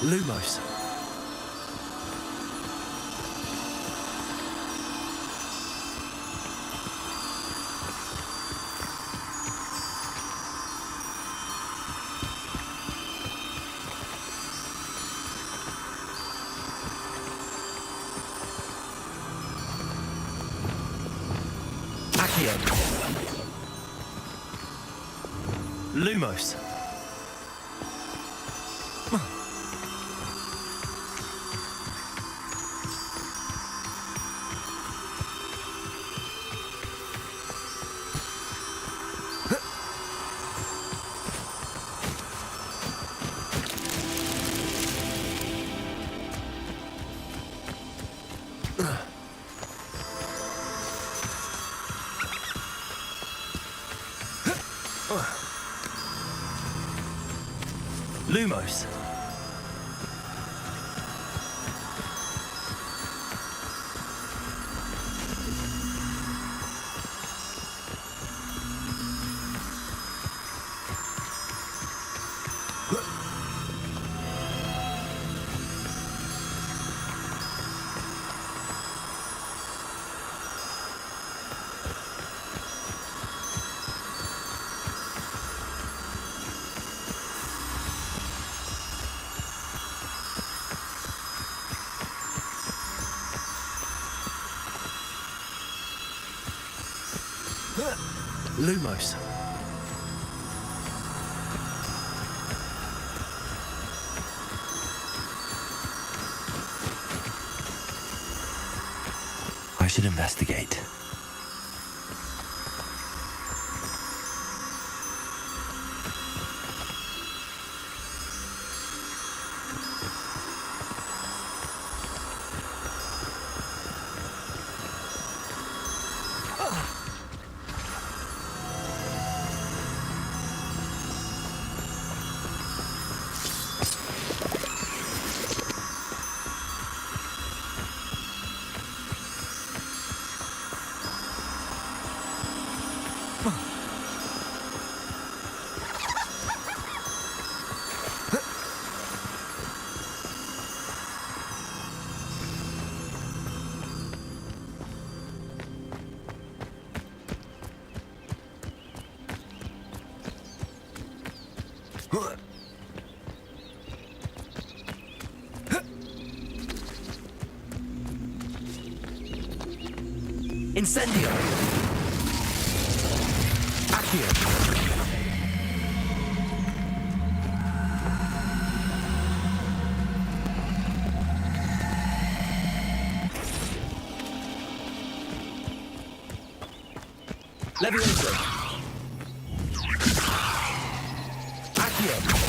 Lumos. Accio. Lumos. Lumos. Lumos. I should investigate. Incendio! Accio! Levioso! Accio!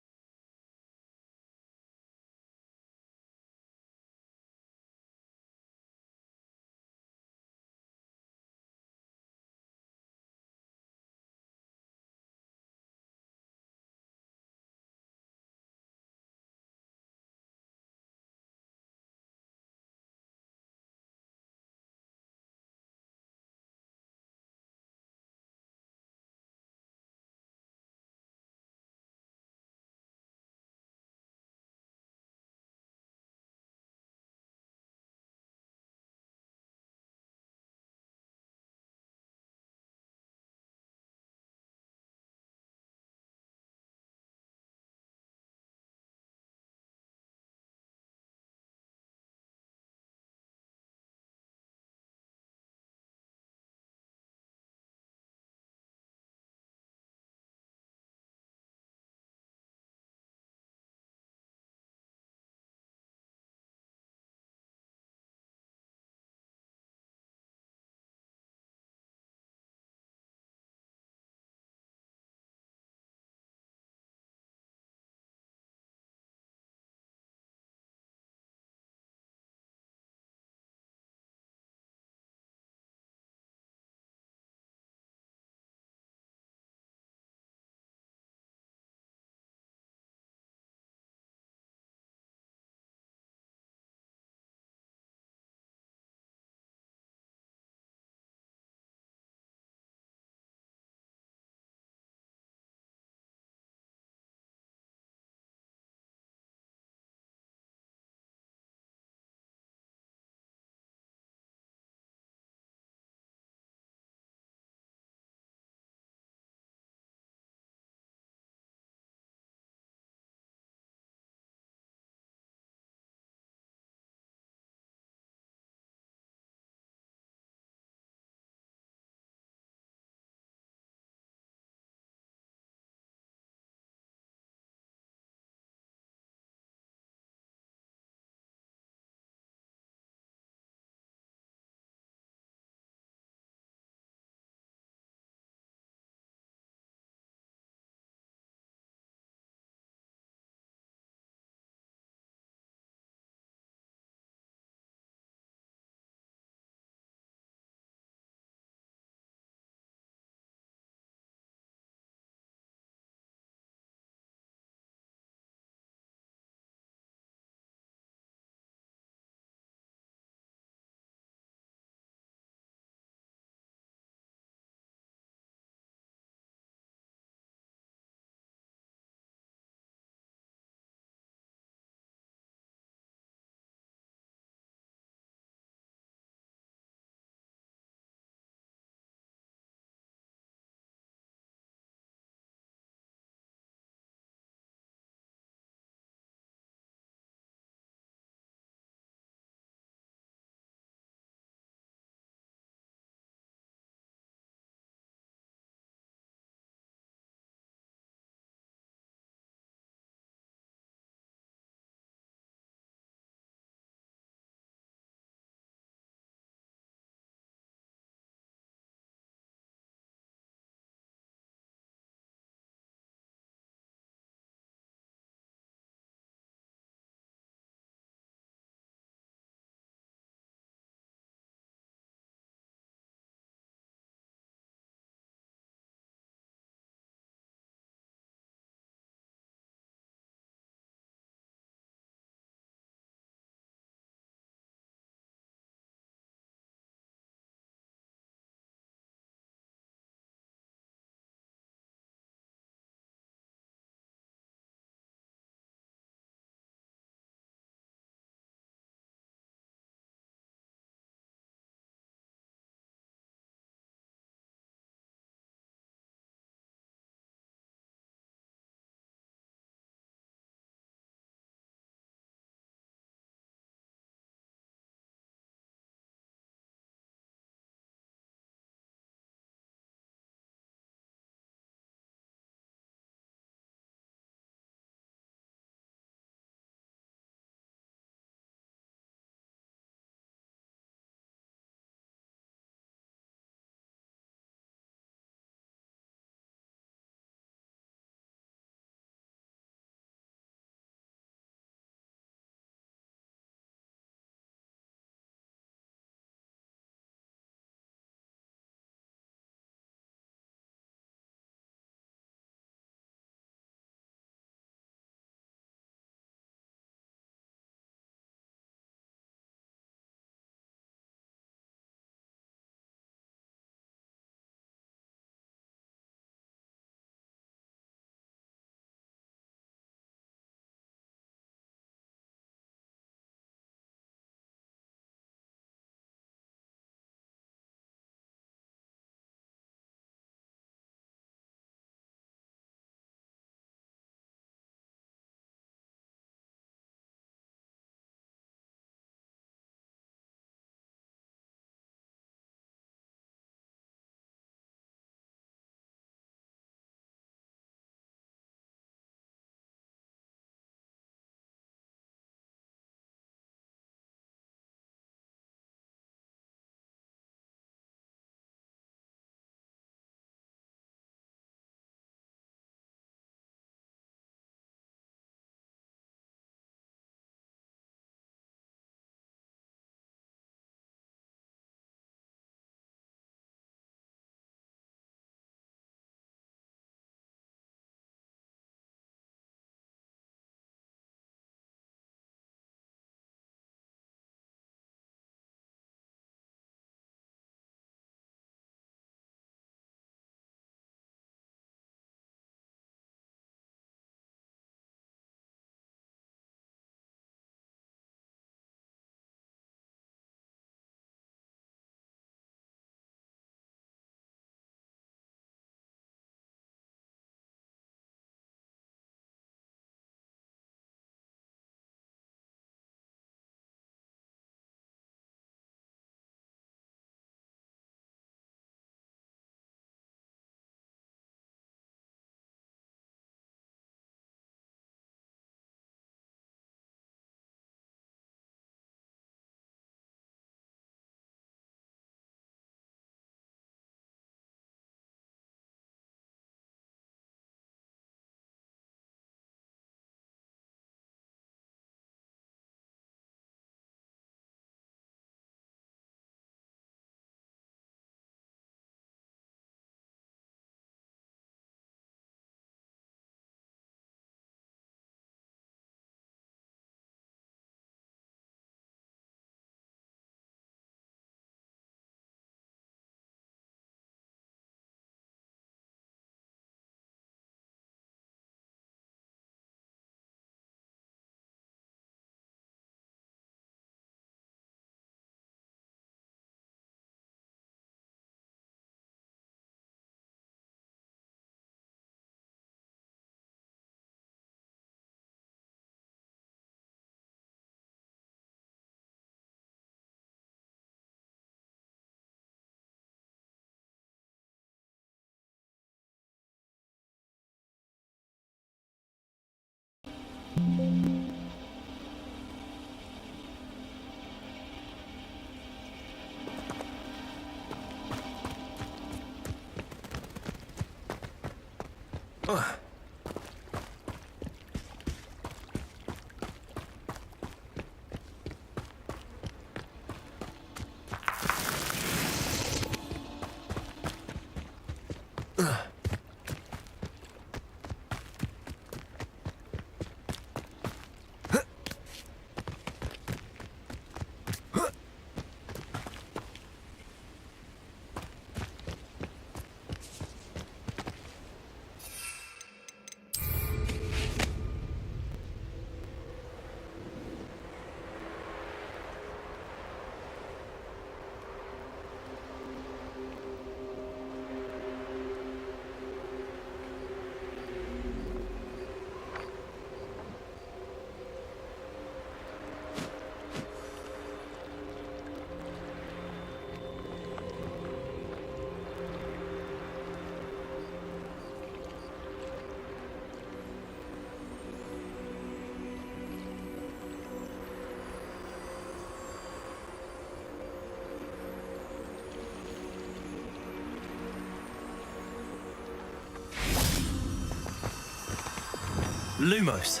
Lumos.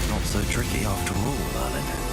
Not so tricky after all, Merlin.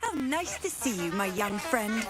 How nice to see you, my young friend.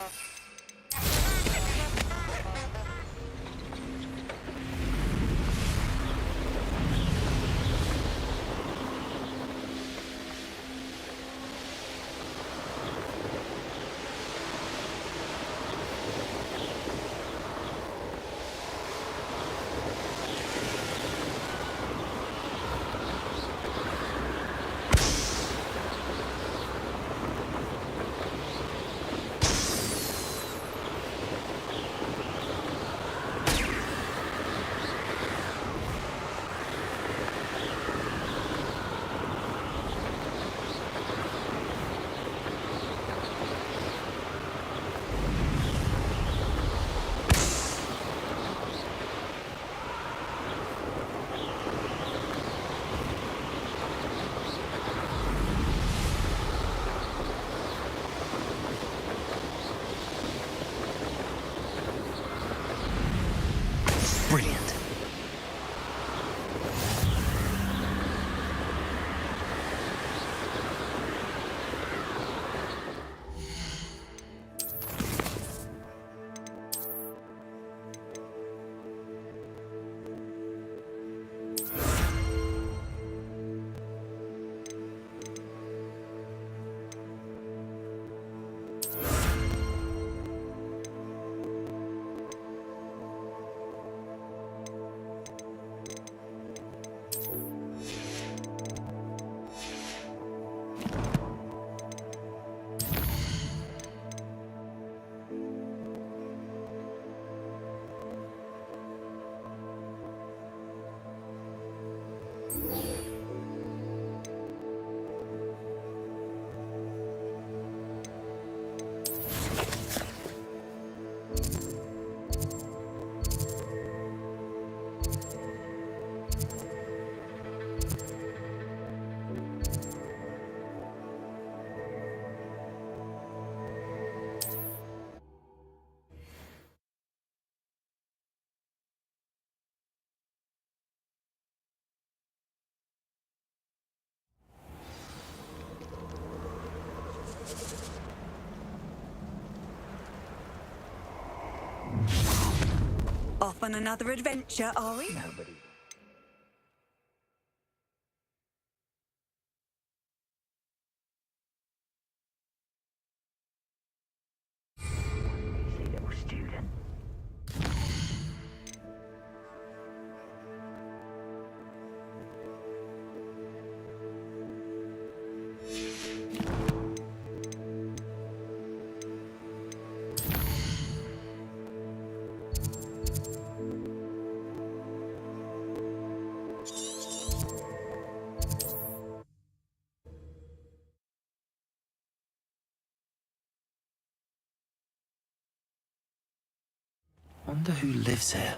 Off on another adventure, are we? Nobody. Lazy little student. Wonder who lives here.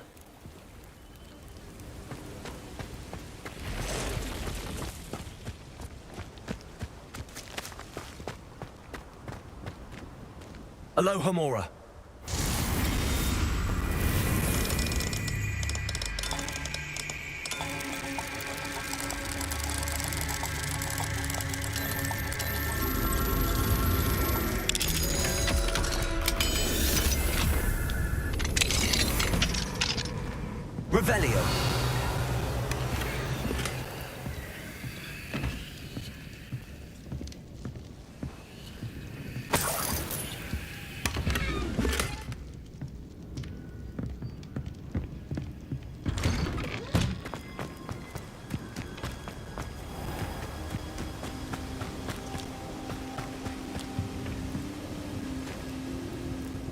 Aloha Mora. Revelio.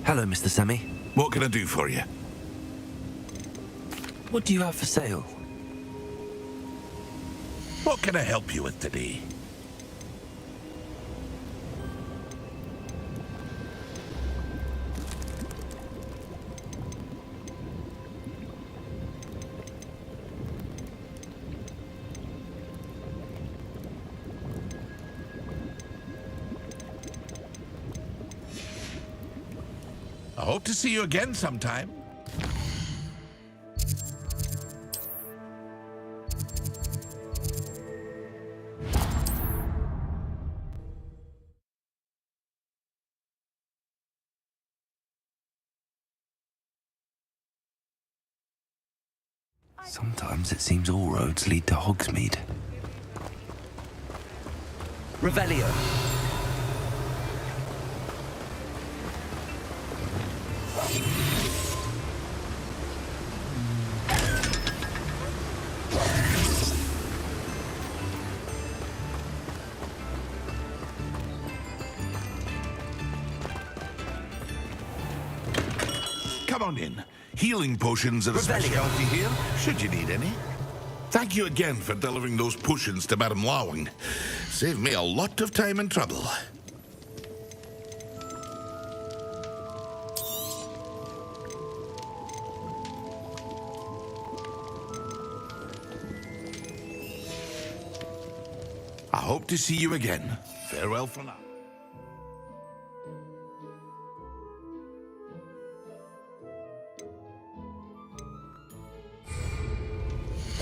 Hello, Mr. Semi. What can I do for you? What do you have for sale? What can I help you with today? I hope to see you again sometime. Sometimes it seems all roads lead to Hogsmeade. Revelio. Come on in. Healing potions are a specialty here, should you need any. Thank you again for delivering those potions to Madame Lawing. Saved me a lot of time and trouble. I hope to see you again. Farewell for now.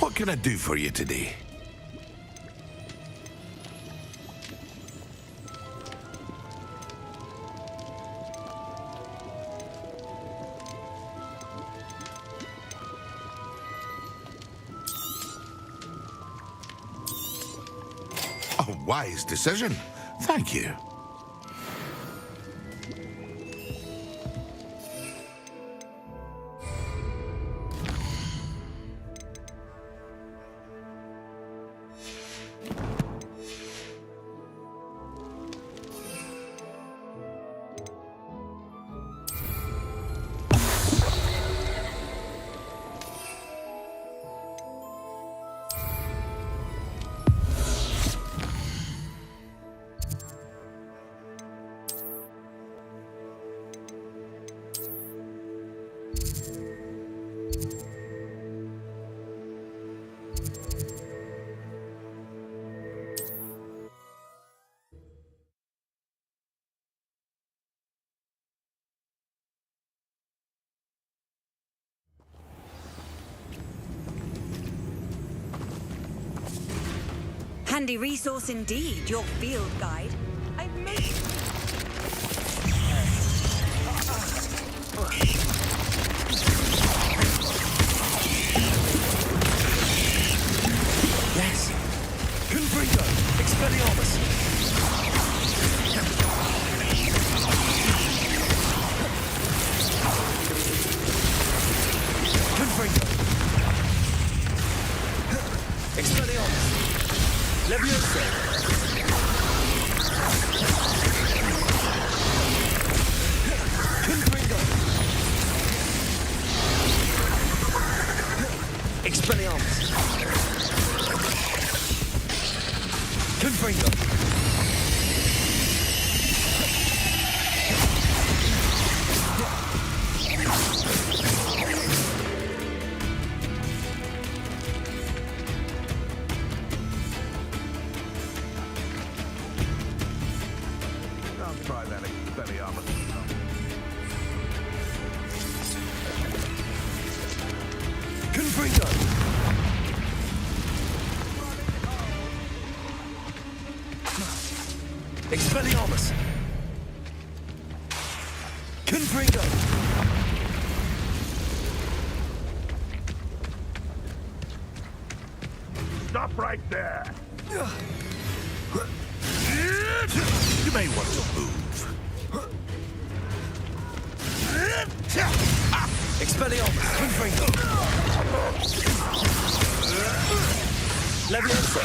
What can I do for you today? A wise decision. Thank you. Handy resource indeed, your field guide. I've most... Expelliarmus! Confringo! Expelliarmus! Levioso! Confringo! Expelliarmus! Confringo! I'll try that Expelliarmus. Confringo! Expelliarmus! Confringo! Stop right there. You may want to move. Expelliarmus! Confringo! Levioso!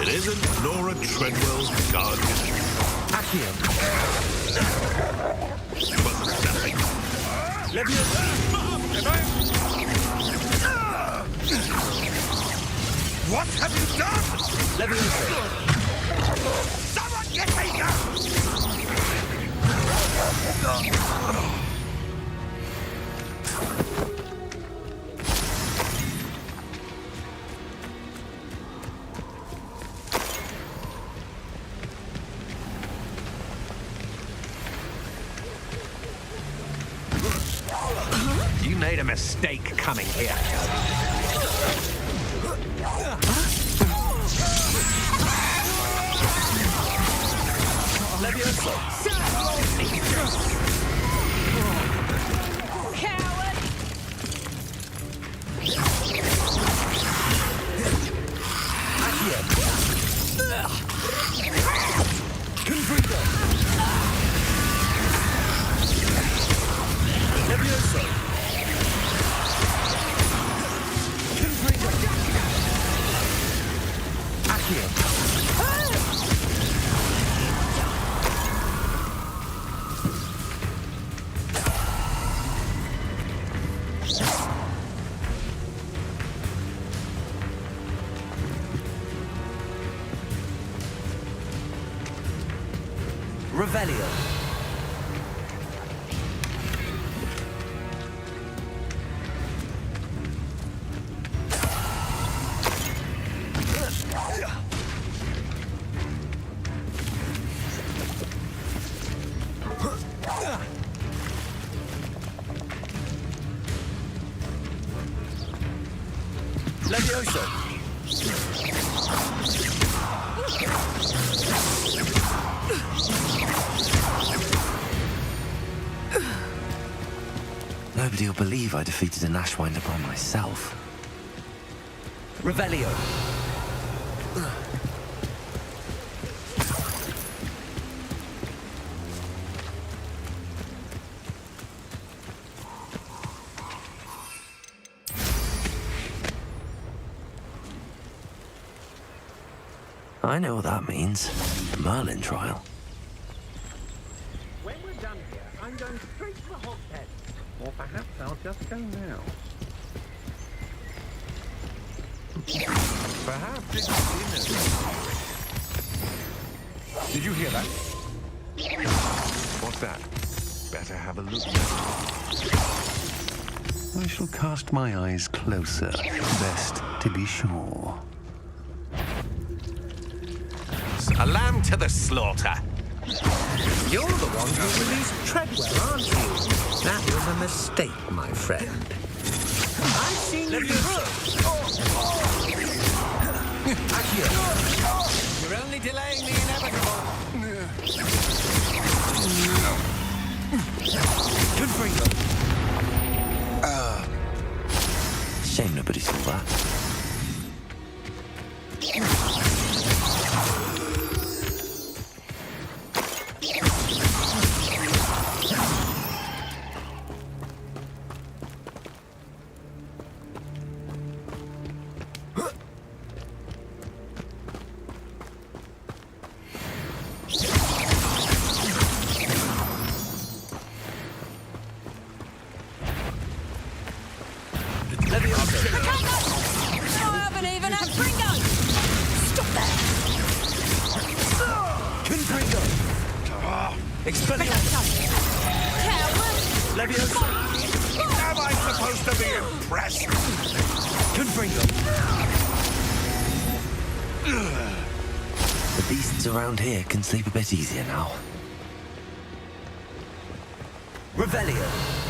It isn't Nora Treadwell's guardian. Accio! She wasn't nothing. Levioso! What have you done? Levioso! Someone get me down! You made a mistake coming here. Levioso! Coward! Accio! Confringo! Levioso! Confringo! Accio! Revelio. Levioso. Nobody will believe I defeated an Ashwinder by myself. Revelio. I know what that means. Merlin trial. When we're done here, I'm going straight to the hogshead. Or perhaps I'll just go now. Perhaps it's dinner. Did you hear that? What's that? Better have a look. I shall cast my eyes closer. Best to be sure. A lamb to the slaughter. You're the one who released Treadwell, aren't you? That was a mistake, my friend. I've seen you You're only delaying the inevitable. Confringo. Shame nobody saw that. Expelliarmus! Leviosa! Am I supposed to be impressed? Confringo! The beasts around here can sleep a bit easier now. Revelio!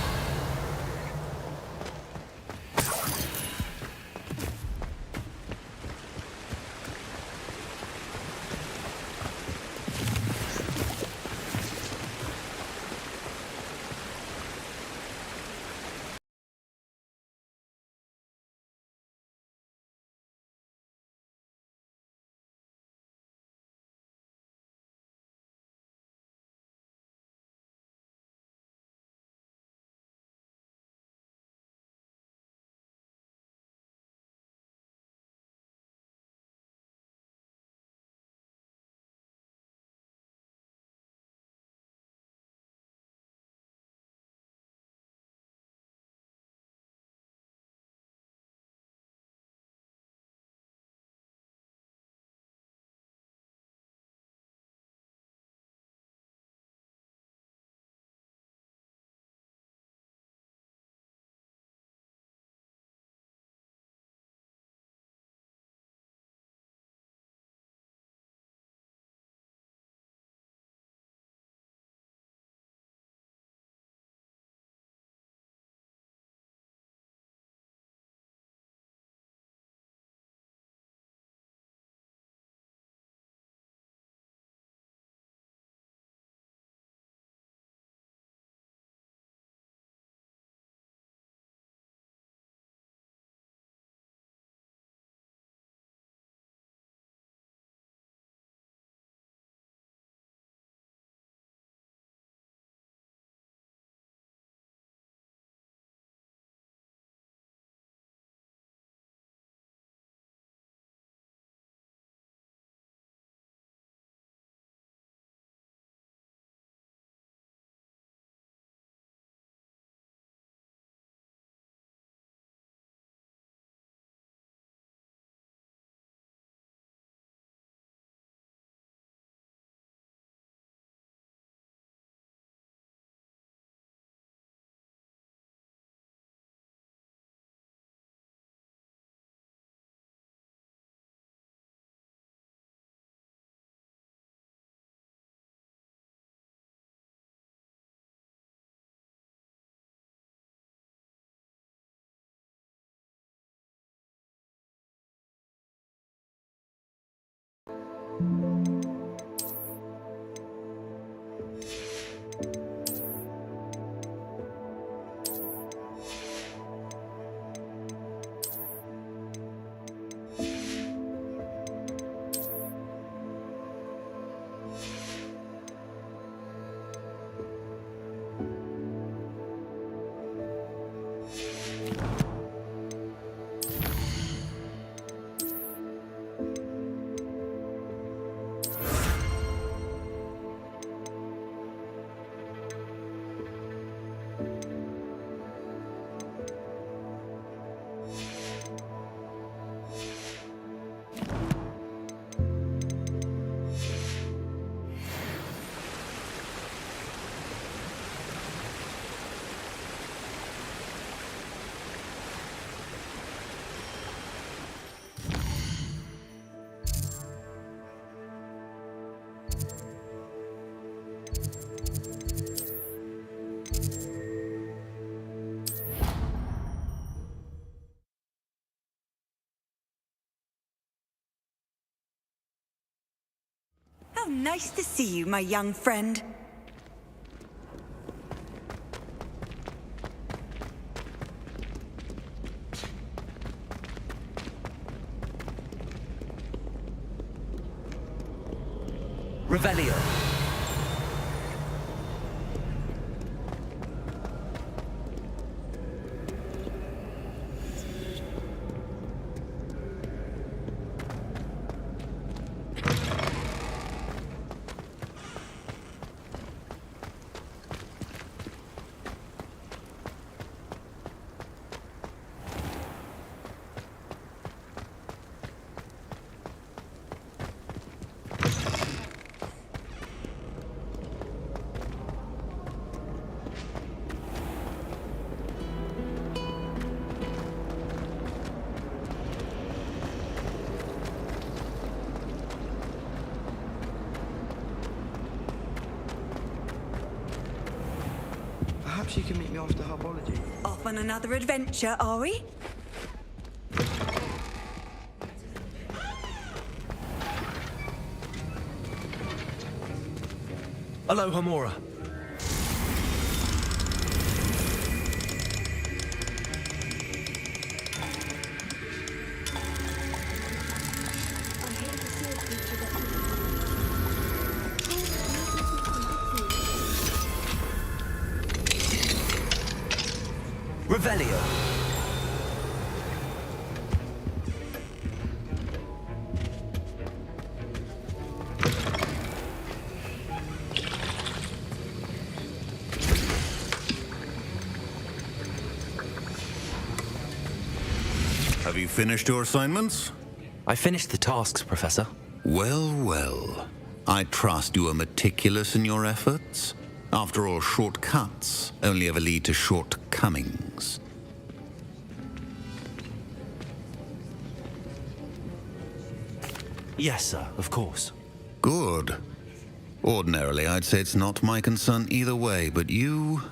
How nice to see you, my young friend. Revelio. Perhaps you can meet me after herbology. Off on another adventure, are we? Hello, Hamura. Revelio. Have you finished your assignments? I finished the tasks, Professor. Well, well. I trust you are meticulous in your efforts. After all, shortcuts only ever lead to shortcomings. Yes, sir, of course. Good. Ordinarily, I'd say it's not my concern either way, but you...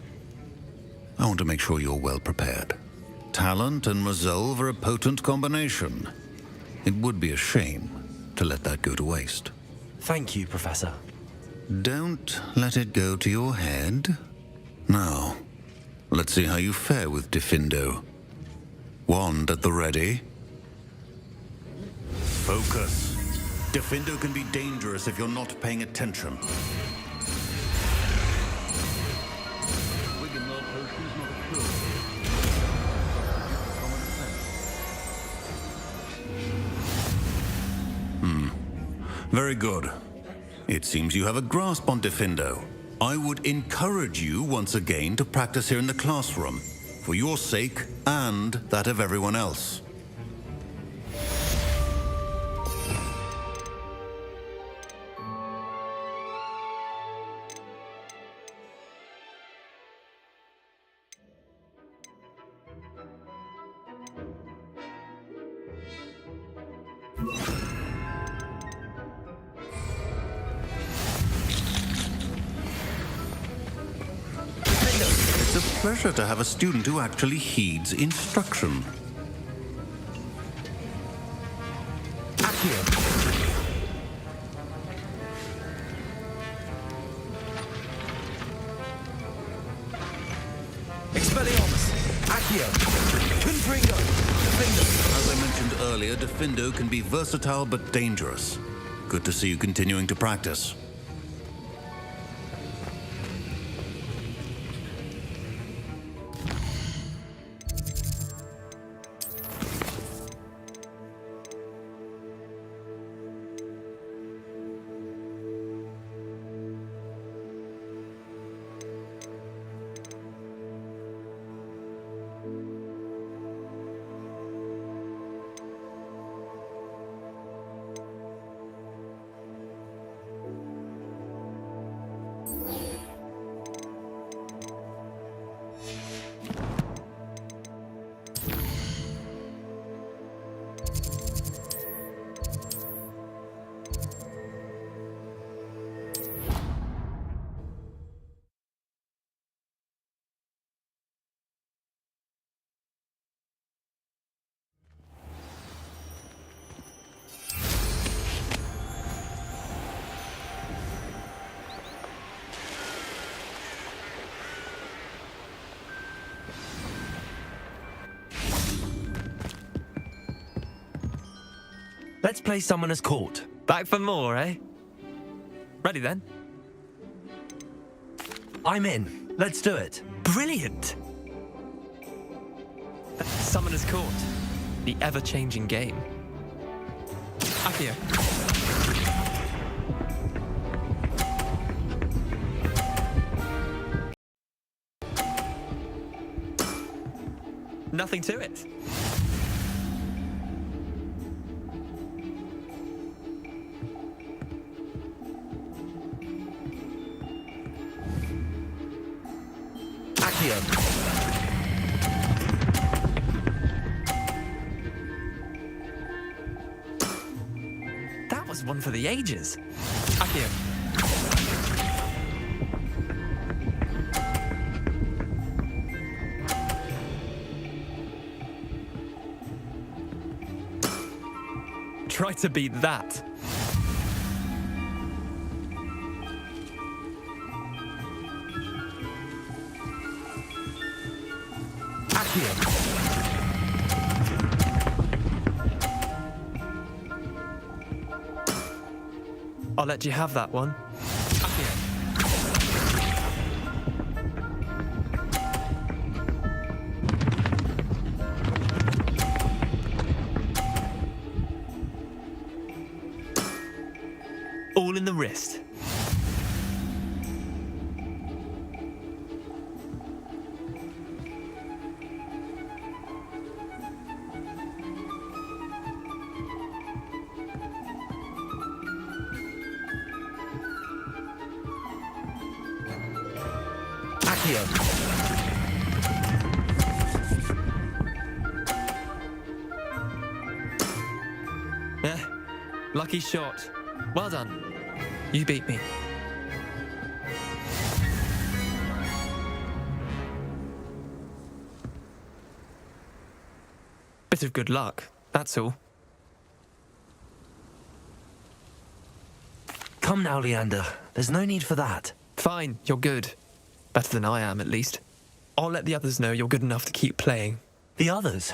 I want to make sure you're well prepared. Talent and resolve are a potent combination. It would be a shame to let that go to waste. Thank you, Professor. Don't let it go to your head. Now, let's see how you fare with Defindo. Wand at the ready. Focus. Defindo can be dangerous if you're not paying attention. Very good. It seems you have a grasp on Defindo. I would encourage you once again to practice here in the classroom, for your sake and that of everyone else. It's a pleasure to have a student who actually heeds instruction. Accio. Expelliarmus. Accio. Confringo. Defindo. As I mentioned earlier, Defindo can be versatile but dangerous. Good to see you continuing to practice. Let's play Summoner's Court. Back for more, eh? Ready then? I'm in. Let's do it. Brilliant! Summoner's Court. The ever-changing game. Accio. Nothing to it. That was one for the ages. Accio. try to beat that. I'll let you have that one. All in the wrist. Lucky shot. Well done. You beat me. Bit of good luck, that's all. Come now, Leander. There's no need for that. Fine, you're good. Better than I am, at least. I'll let the others know you're good enough to keep playing. The others?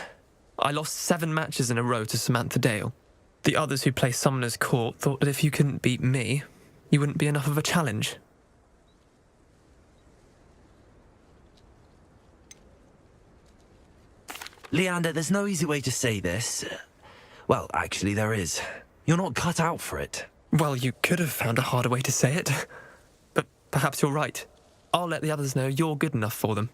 I lost 7 matches in a row to Samantha Dale. The others who play Summoner's Court thought that if you couldn't beat me, you wouldn't be enough of a challenge. Leander, there's no easy way to say this. Well, actually, there is. You're not cut out for it. Well, you could have found a harder way to say it. But perhaps you're right. I'll let the others know you're good enough for them.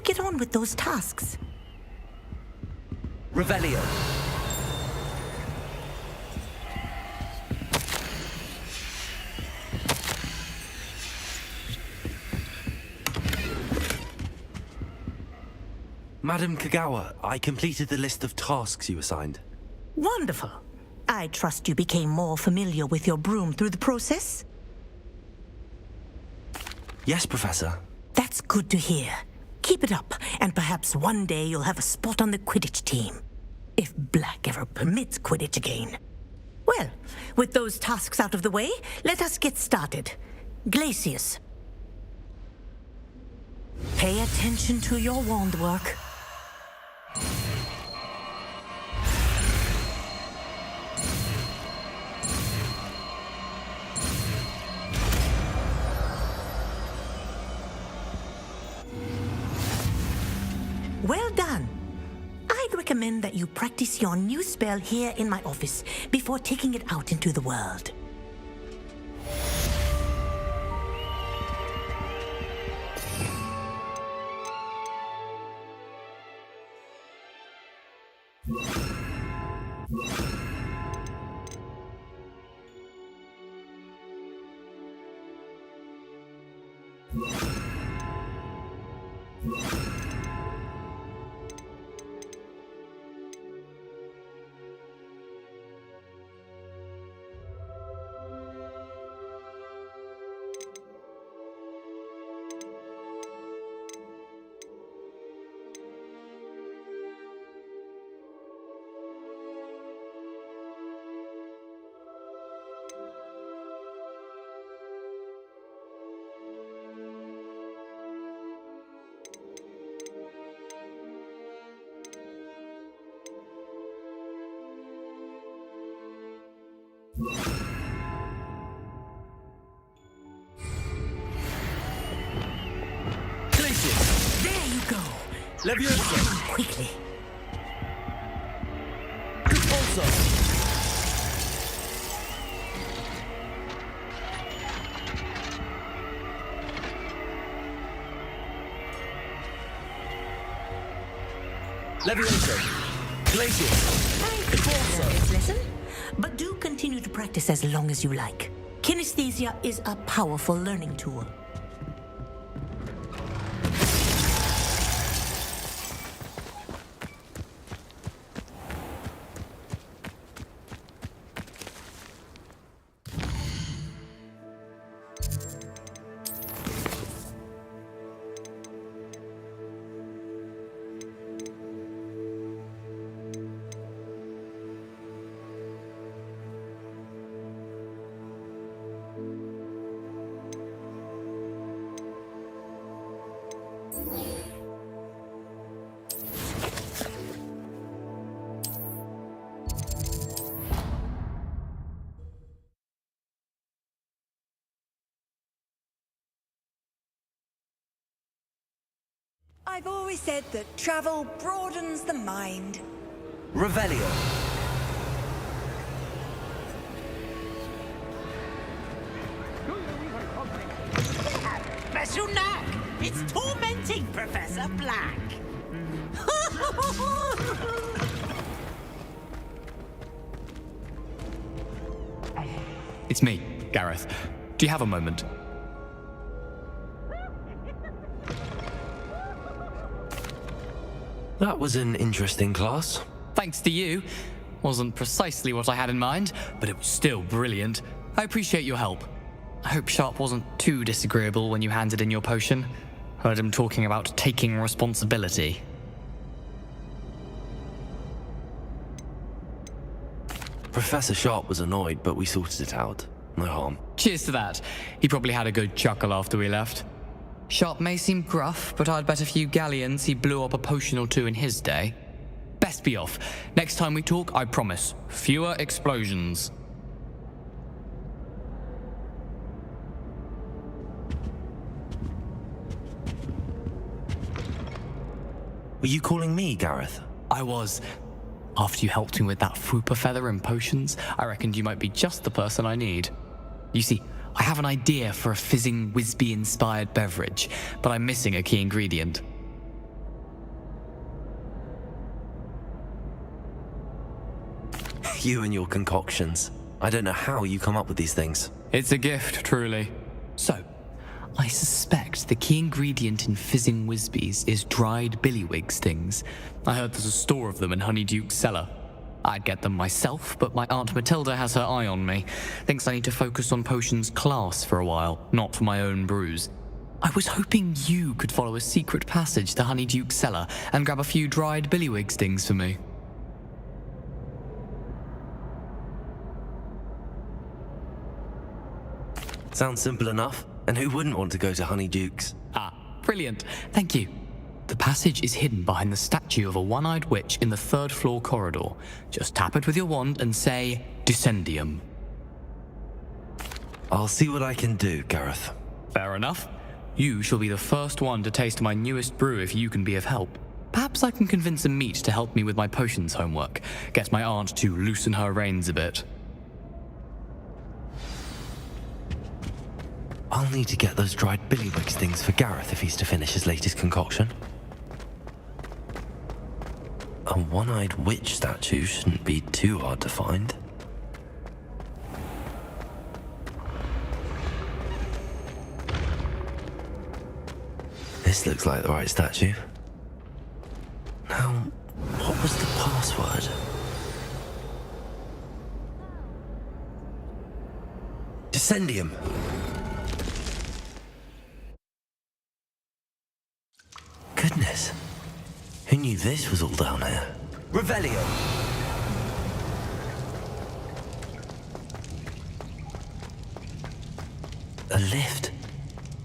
Get on with those tasks. Revelio. Madam Kagawa, I completed the list of tasks you assigned. Wonderful. I trust you became more familiar with your broom through the process? Yes, Professor. That's good to hear. Keep it up, and perhaps one day you'll have a spot on the Quidditch team. If Black ever permits Quidditch again. Well, with those tasks out of the way, let us get started. Glacius. Pay attention to your wand work. Well done. I'd recommend that you practice your new spell here in my office before taking it out into the world. There you go. Leviosa. Quickly. Repulsor. Levioso. Thank you, this lesson. But do continue to practice as long as you like. Kinesthesia is a powerful learning tool. I've always said that travel broadens the mind. Revelio. Special knack! It's tormenting Professor Black! It's me, Gareth. Do you have a moment? That was an interesting class. Thanks to you. Wasn't precisely what I had in mind, but it was still brilliant. I appreciate your help. I hope Sharp wasn't too disagreeable when you handed in your potion. Heard him talking about taking responsibility. Professor Sharp was annoyed, but we sorted it out. No harm. Cheers to that. He probably had a good chuckle after we left. Sharp may seem gruff, but I'd bet a few galleons he blew up a potion or two in his day. Best be off. Next time we talk, I promise, fewer explosions. Were you calling me, Gareth? I was. After you helped me with that Fupa feather and potions, I reckoned you might be just the person I need. You see, I have an idea for a fizzing Whizbee-inspired beverage, but I'm missing a key ingredient. You and your concoctions. I don't know how you come up with these things. It's a gift, truly. So, I suspect the key ingredient in fizzing Whizbees is dried billywig stings. I heard there's a store of them in Honeyduke's cellar. I'd get them myself, but my Aunt Matilda has her eye on me. Thinks I need to focus on potions class for a while, not for my own brews. I was hoping you could follow a secret passage to Honeyduke's cellar and grab a few dried billywig stings for me. Sounds simple enough. And who wouldn't want to go to Honeyduke's? Ah, brilliant. Thank you. The passage is hidden behind the statue of a one-eyed witch in the third floor corridor. Just tap it with your wand and say, Descendium. I'll see what I can do, Gareth. Fair enough. You shall be the first one to taste my newest brew if you can be of help. Perhaps I can convince a meat to help me with my potions homework. Get my aunt to loosen her reins a bit. I'll need to get those dried billywig stings for Gareth if he's to finish his latest concoction. A one-eyed witch statue shouldn't be too hard to find. This looks like the right statue. Now, what was the password? Descendium! Goodness. Who knew this was all down here? Revelio! A lift.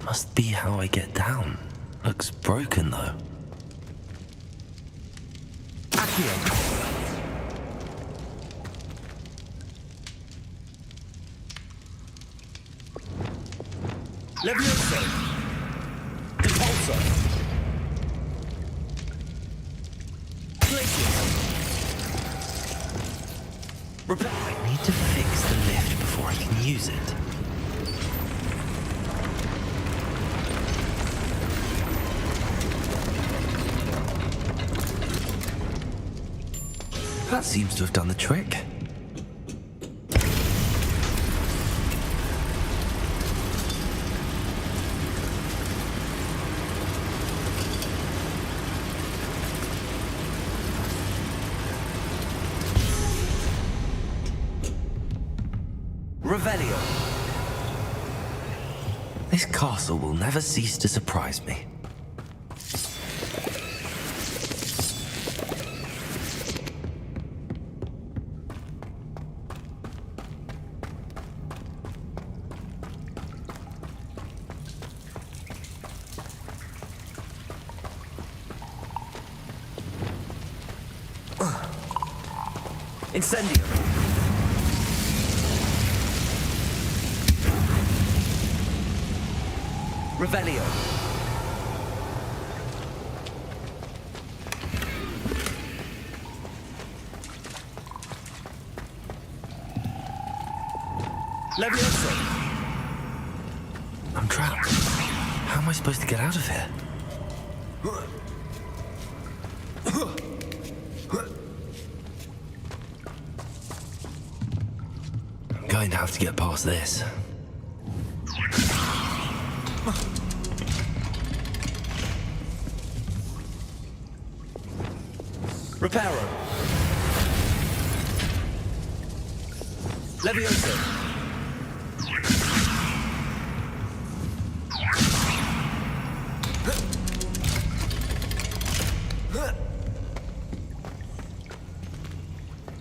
Must be how I get down. Looks broken, though. Accio! Levioso! Impulsor! I need to fix the lift before I can use it. That seems to have done the trick. Revelio. This castle will never cease to surprise me. Incendio. Revelio. Levioso. I'm trapped. How am I supposed to get out of here? I'm going to have to get past this. Reparo. Levioso.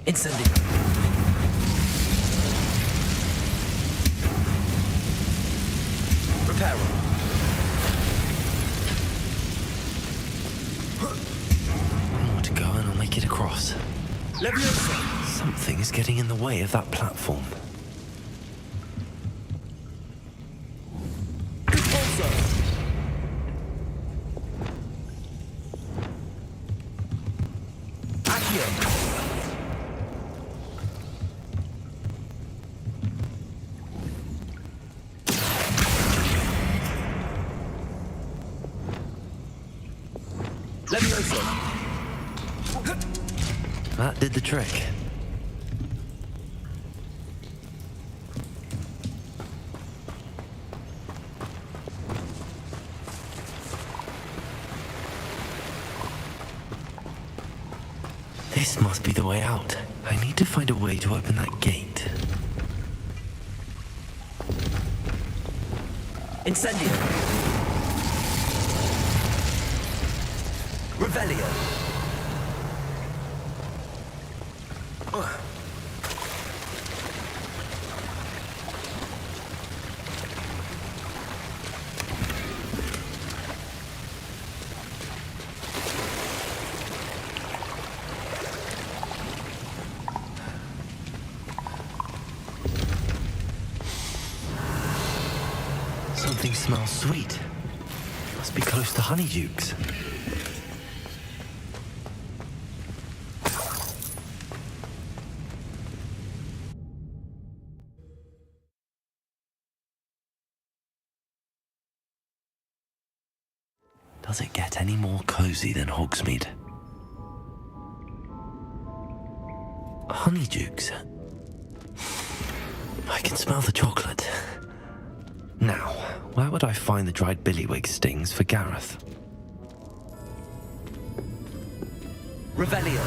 Incendio. Reparo. More to go and I'll make it across. Leviosa! Something is getting in the way of that platform. Repulsor! Accio! Leviosa! That did the trick. This must be the way out. I need to find a way to open that gate. Incendio! Revelio! Something smells sweet. Must be close to Honeydukes. Does it get any more cozy than Hogsmeade? Honeydukes. I can smell the chocolate. Now, where would I find the dried billywig stings for Gareth? Revelio.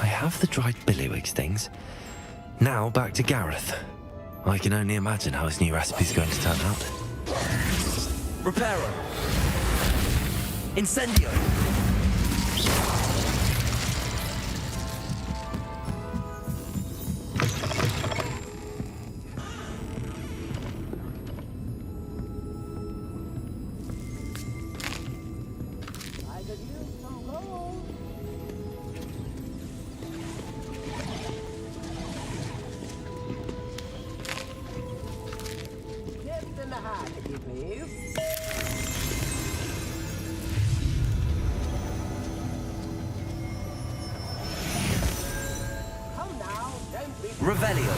I have the dried billywig stings. Now back to Gareth. I can only imagine how his new recipe's going to turn out. Reparo. Incendio! Revelio.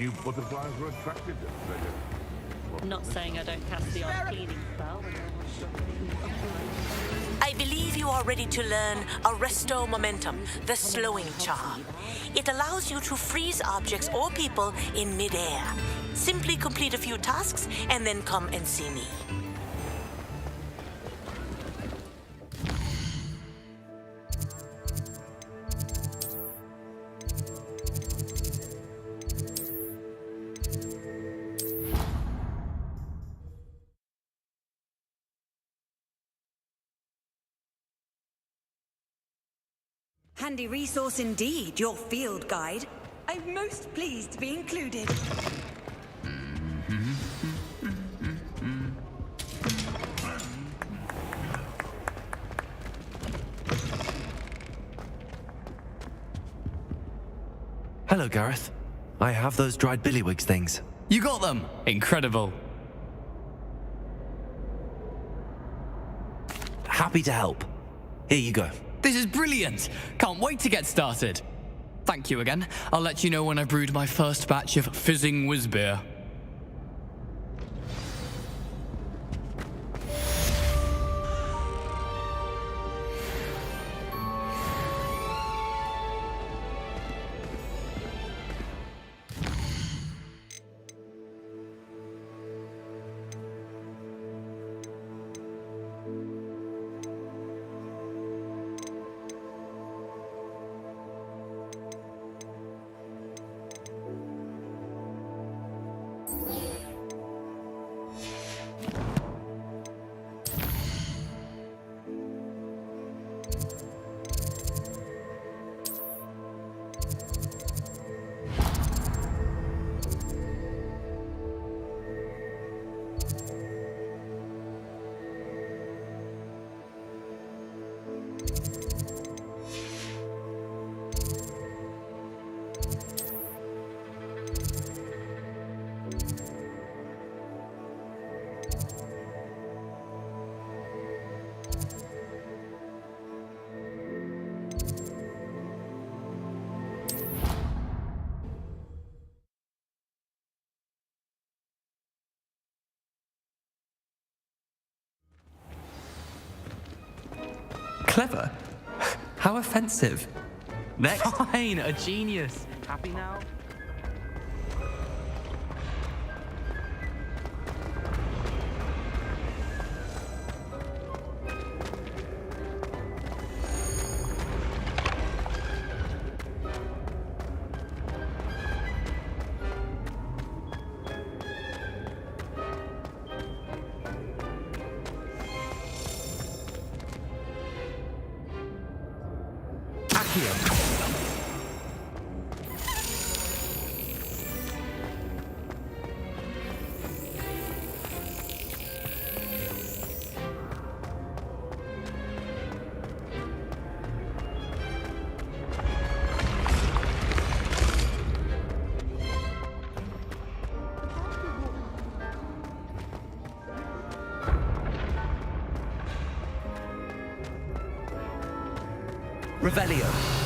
knew butterflies were attracted to Not saying I don't cast the odd cleaning spell. I believe you are ready to learn Arresto Momentum, the slowing charm. It allows you to freeze objects or people in midair. Simply complete a few tasks and then come and see me. Handy resource indeed, your field guide. I'm most pleased to be included. Hello, Gareth. I have those dried billywigs things. You got them! Incredible. Happy to help. Here you go. This is brilliant! Can't wait to get started. Thank you again. I'll let you know when I've brewed my first batch of fizzing whiz-beer. Clever? How offensive. Next. Fine, a genius. Happy now? Revelio.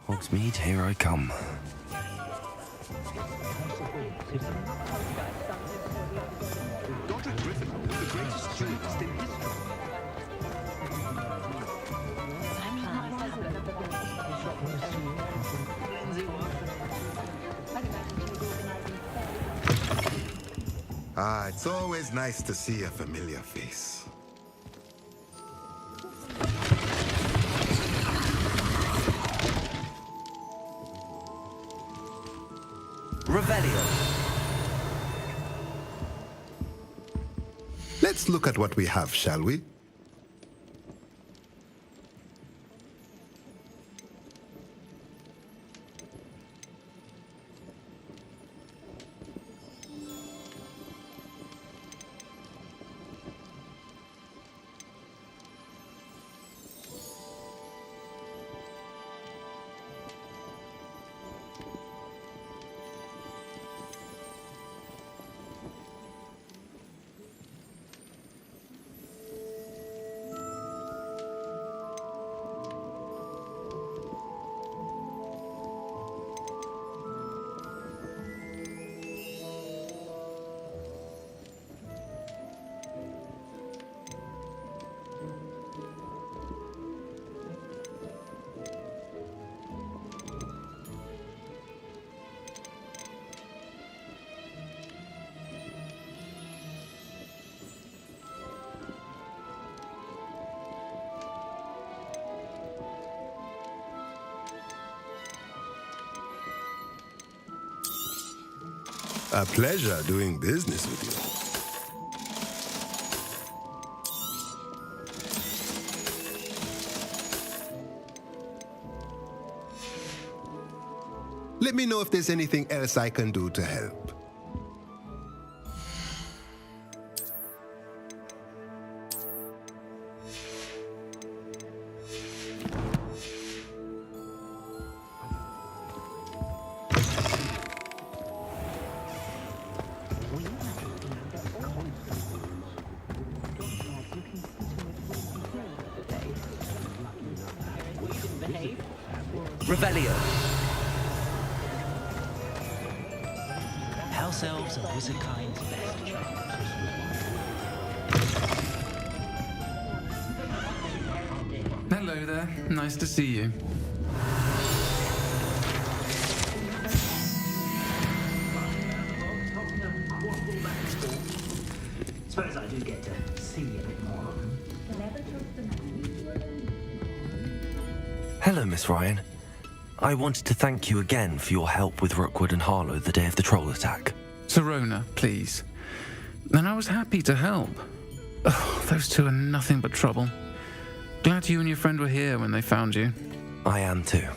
Hogsmeade, here I come. Dr. Griffin was the greatest duelist in history. Ah, it's always nice to see a familiar face. Revelio. Let's look at what we have, shall we? A pleasure doing business with you. Let me know if there's anything else I can do to help. Revelio. House elves are wizard kind's best friends. Hello there. Nice to see you. Suppose I do get to see you a bit more. Hello, Miss Ryan. I wanted to thank you again for your help with Rookwood and Harlow the day of the troll attack. Sirona, please. And I was happy to help. Oh, those two are nothing but trouble. Glad you and your friend were here when they found you. I am too.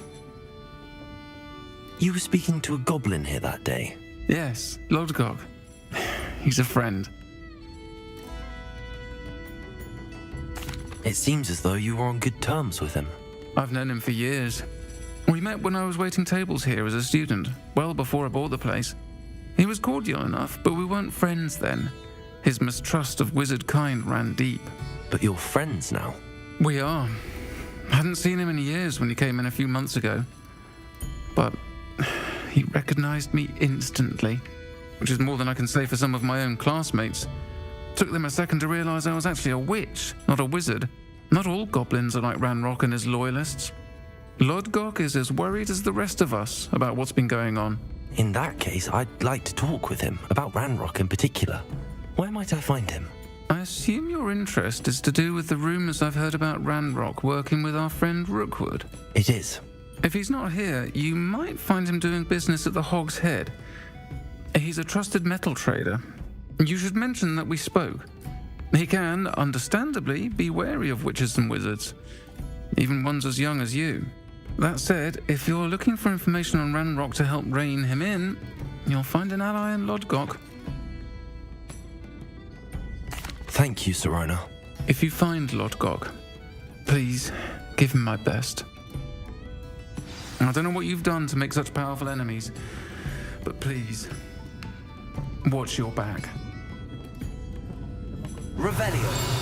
You were speaking to a goblin here that day? Yes, Lodgok. He's a friend. It seems as though you were on good terms with him. I've known him for years. We met when I was waiting tables here as a student, well before I bought the place. He was cordial enough, but we weren't friends then. His mistrust of wizard kind ran deep. But you're friends now? We are. Hadn't seen him in years when he came in a few months ago. But he recognized me instantly, which is more than I can say for some of my own classmates. Took them a second to realize I was actually a witch, not a wizard. Not all goblins are like Ranrock and his loyalists. Lodgok is as worried as the rest of us about what's been going on. In that case, I'd like to talk with him, about Ranrock in particular. Where might I find him? I assume your interest is to do with the rumors I've heard about Ranrock working with our friend Rookwood. It is. If he's not here, you might find him doing business at the Hog's Head. He's a trusted metal trader. You should mention that we spoke. He can, understandably, be wary of witches and wizards, even ones as young as you. That said, if you're looking for information on Ranrock to help rein him in, you'll find an ally in Lodgok. Thank you, Sirona. If you find Lodgok, please give him my best. I don't know what you've done to make such powerful enemies, but please, watch your back. Revelio.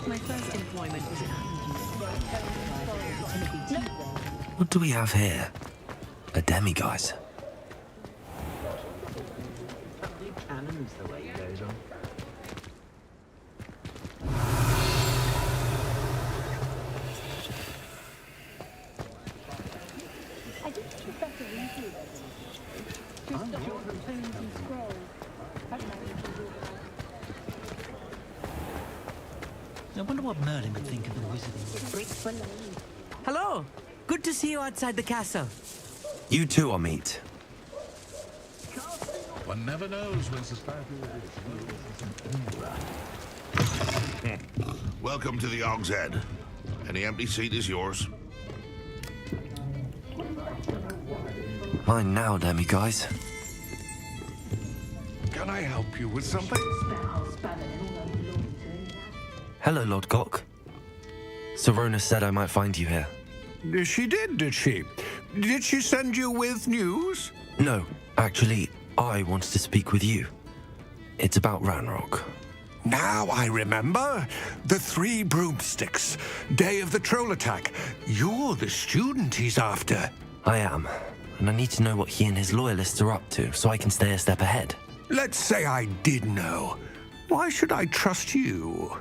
My first employment was at What do we have here? A demiguise. Cannon's the way it goes on. I wonder what Merlin would think of the wizarding. Hello. Good to see you outside the castle. You too, Amit. One never knows when society is. Welcome to the Og's Head. Any empty seat is yours. Mine now, Demi, guys. Can I help you with something? Hello, Lord Gok. Serona said I might find you here. She did she? Did she send you with news? No, actually, I wanted to speak with you. It's about Ranrock. Now I remember. The 3 broomsticks. Day of the troll attack. You're the student he's after. I am, and I need to know what he and his loyalists are up to so I can stay a step ahead. Let's say I did know. Why should I trust you?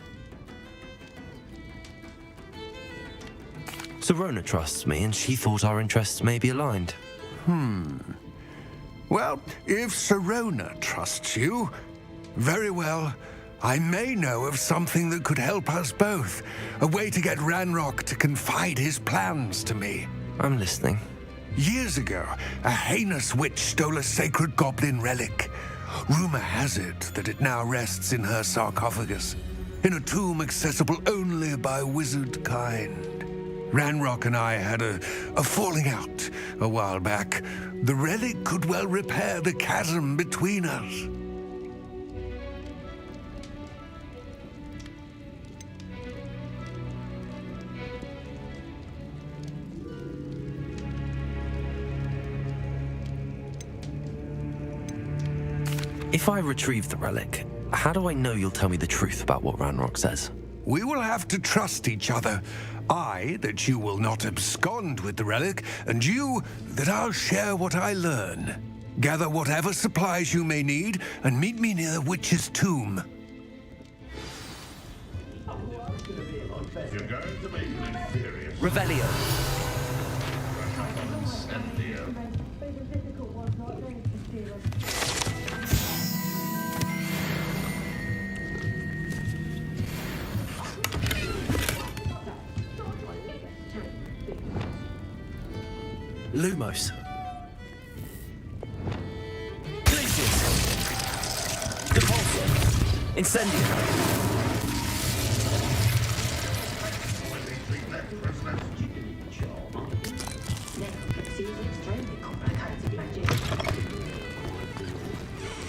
Serona trusts me, and she thought our interests may be aligned. Well, if Serona trusts you, very well. I may know of something that could help us both. A way to get Ranrock to confide his plans to me. I'm listening. Years ago, a heinous witch stole a sacred goblin relic. Rumor has it that it now rests in her sarcophagus, in a tomb accessible only by wizard kind. Ranrock and I had a falling out a while back. The relic could well repair the chasm between us. If I retrieve the relic, how do I know you'll tell me the truth about what Ranrock says? We will have to trust each other. I, that you will not abscond with the relic, and you, that I'll share what I learn. Gather whatever supplies you may need, and meet me near the witch's tomb. You're going to make me furious. Revelio. Lumos. Glacius. Depulso. Incendio.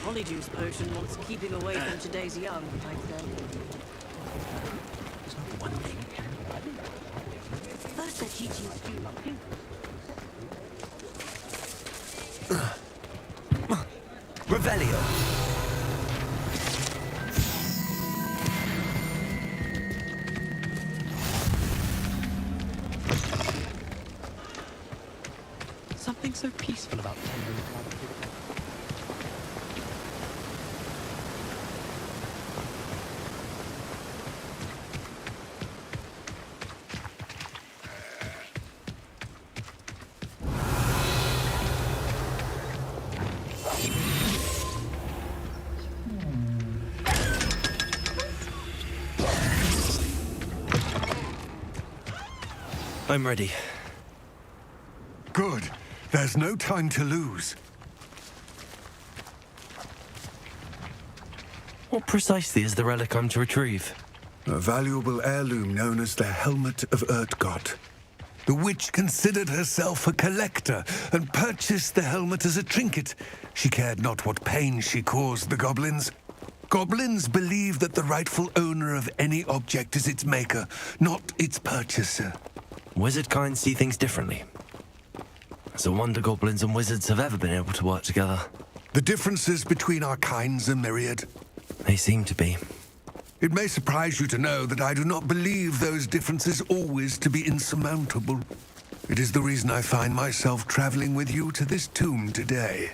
Polyjuice potion wants keeping away from today's young, I think. There's not one thing. First, that GG. Revelio. Something so peaceful about tendering a plant. I'm ready. Good. There's no time to lose. What precisely is the relic I'm to retrieve? A valuable heirloom known as the Helmet of Urtgott. The witch considered herself a collector and purchased the helmet as a trinket. She cared not what pain she caused the goblins. Goblins believe that the rightful owner of any object is its maker, not its purchaser. Wizard kind see things differently. It's a wonder goblins and wizards have ever been able to work together. The differences between our kinds are myriad. They seem to be. It may surprise you to know that I do not believe those differences always to be insurmountable. It is the reason I find myself traveling with you to this tomb today.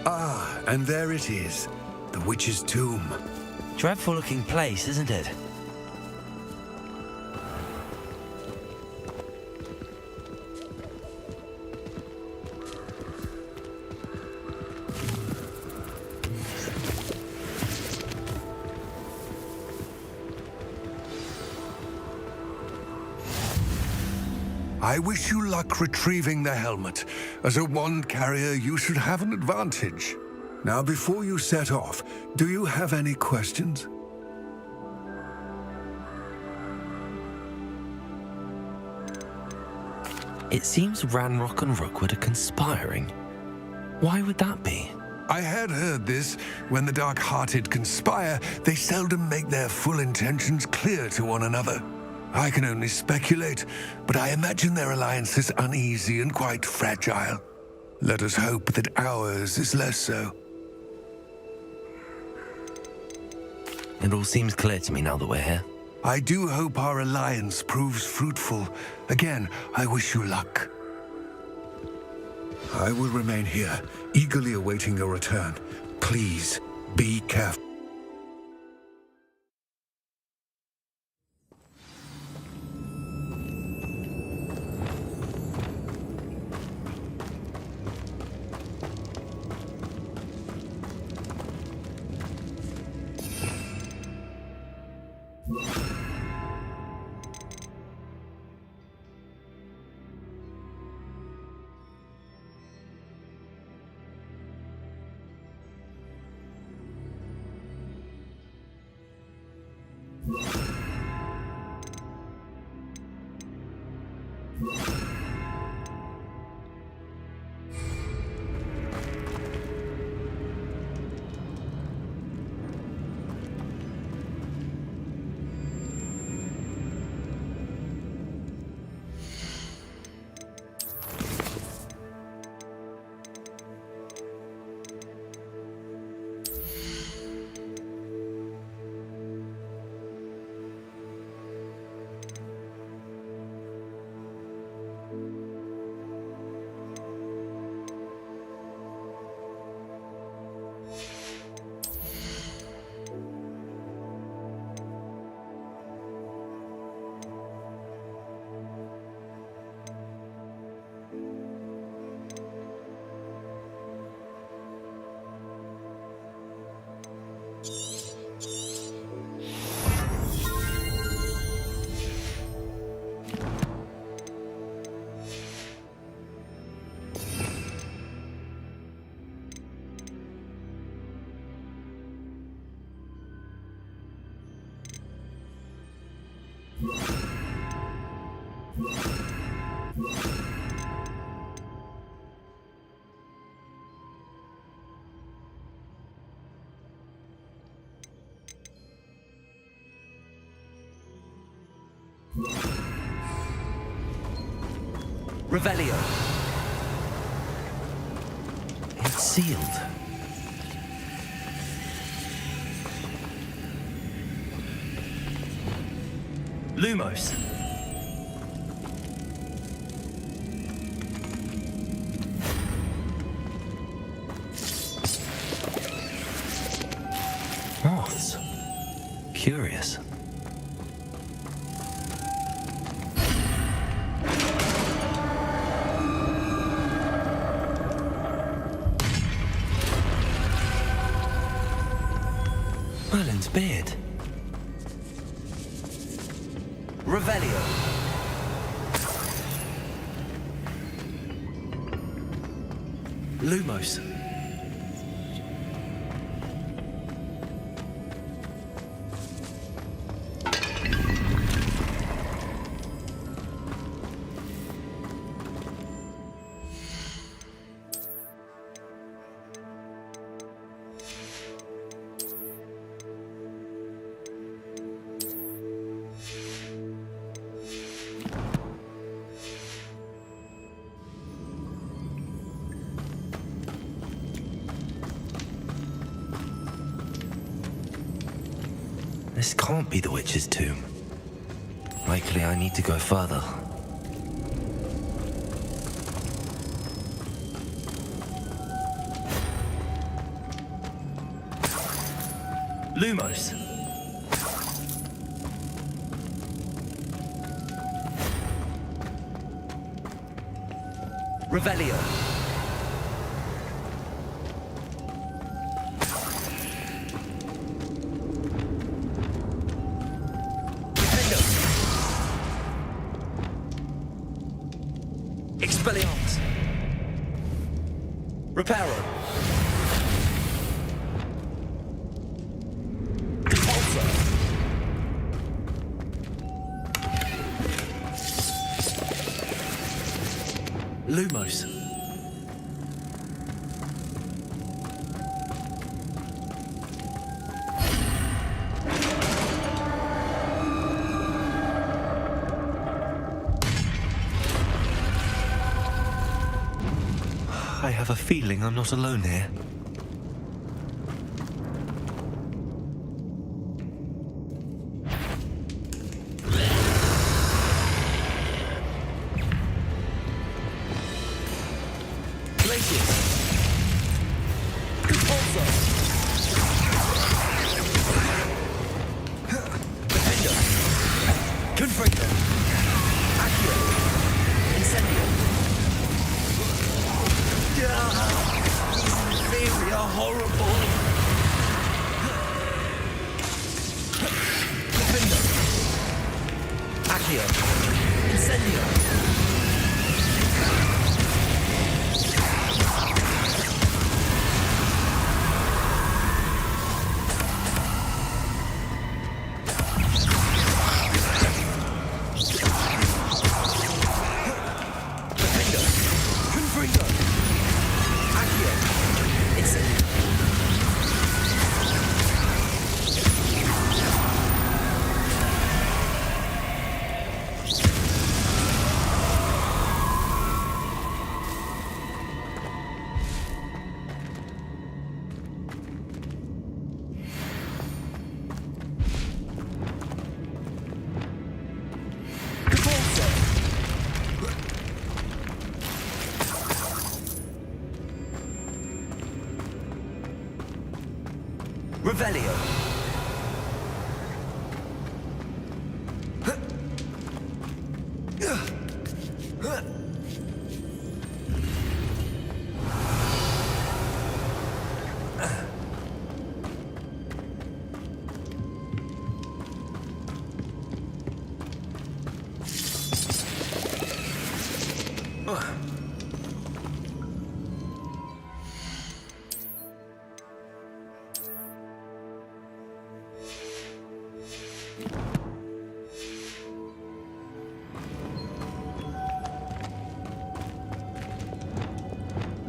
Ah, and there it is. The witch's tomb. Dreadful looking place, isn't it? I wish you luck retrieving the helmet. As a wand carrier, you should have an advantage. Now, before you set off, do you have any questions? It seems Ranrock and Rookwood are conspiring. Why would that be? I had heard this. When the dark-hearted conspire, they seldom make their full intentions clear to one another. I can only speculate, but I imagine their alliance is uneasy and quite fragile. Let us hope that ours is less so. It all seems clear to me now that we're here. I do hope our alliance proves fruitful. Again, I wish you luck. I will remain here, eagerly awaiting your return. Please, be careful. Revelio. It's sealed. Lumos. Moths. Curious. Merlin's beard. Revelio. Lumos. This can't be the witch's tomb. Likely I need to go further. Lumos. Revelio. Defendo. Expelliarmus. Reparo. Repulsor. Lumos. I have a feeling I'm not alone here. Revelio.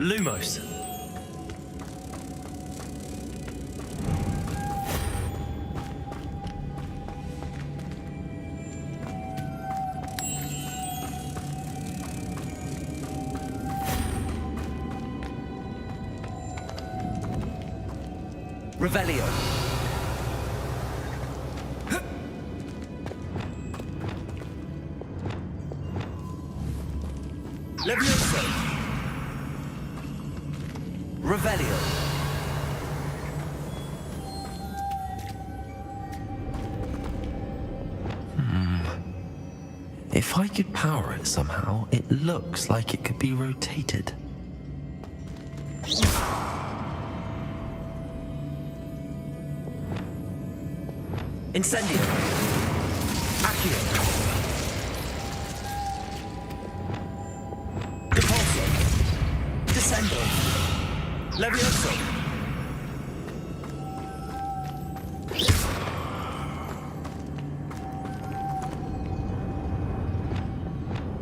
Lumos. Revelio. Levioso. Revelio. If I could power it somehow, it looks like it could be rotated. Incendio. Accio. Depulso. Descendo. Levioso.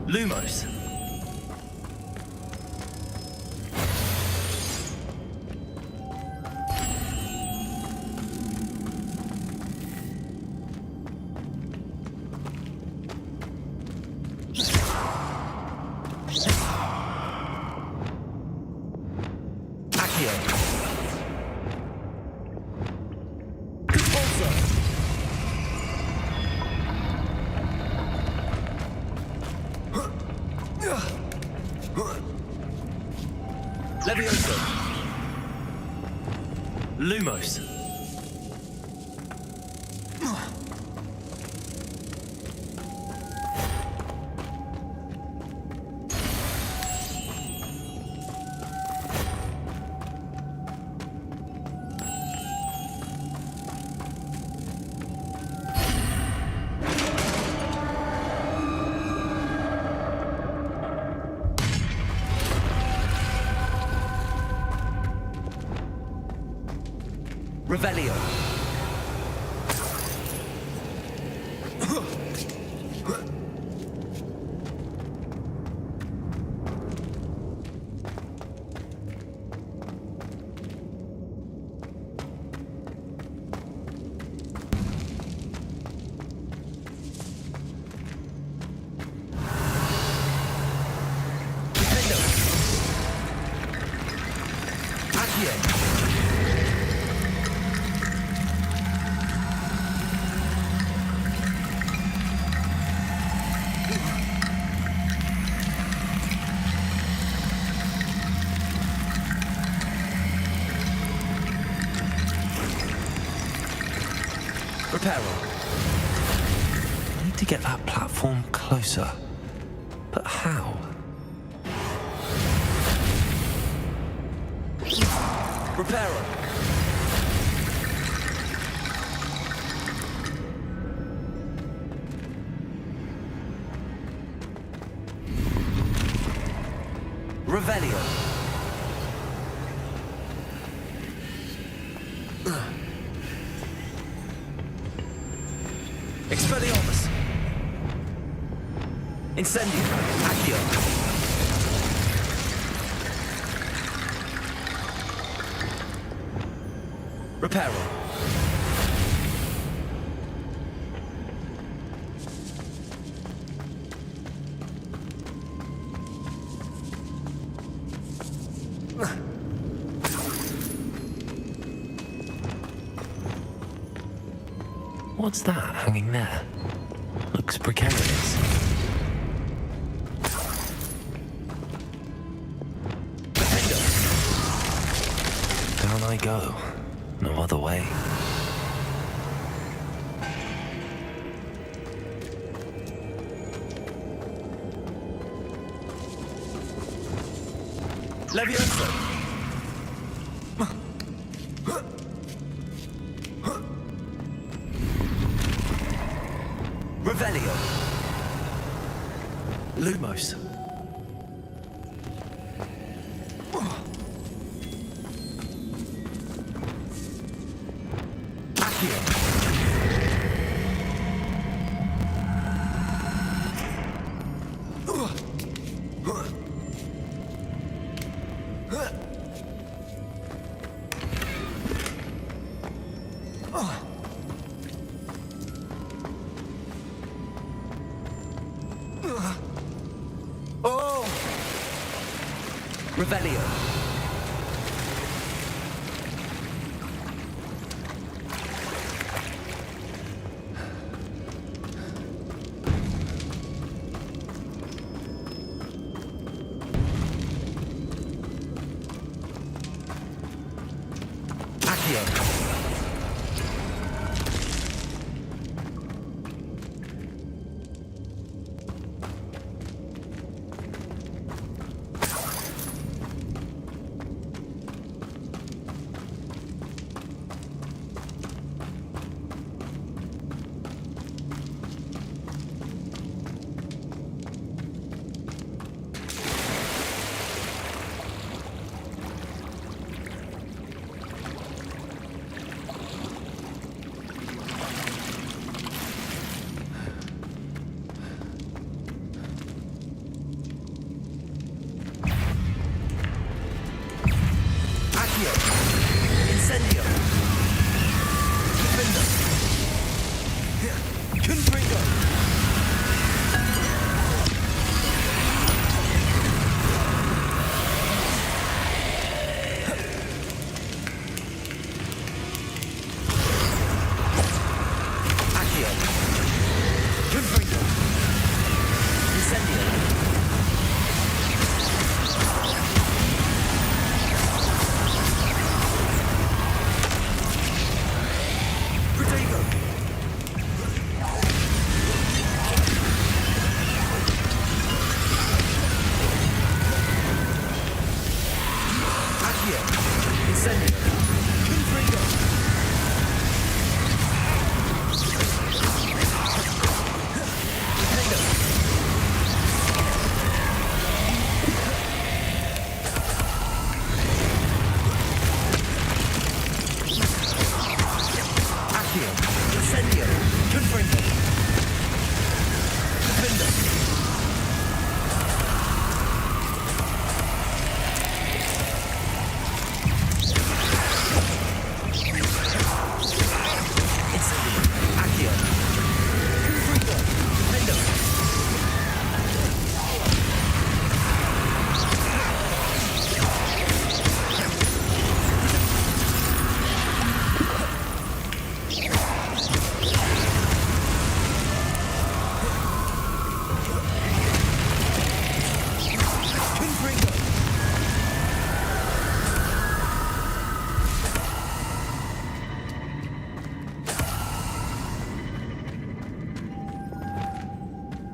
Lumos. Levioso. Lumos. Revelio. Reparo. I need to get that platform closer. But how? Reparo. Revelio. Expelliarmus! Incendio! Accio! Reparo! What's that hanging there? Looks precarious. Down I go. No other way. Levioso! Revelio. Lumos. Accio. Revelio. Accio.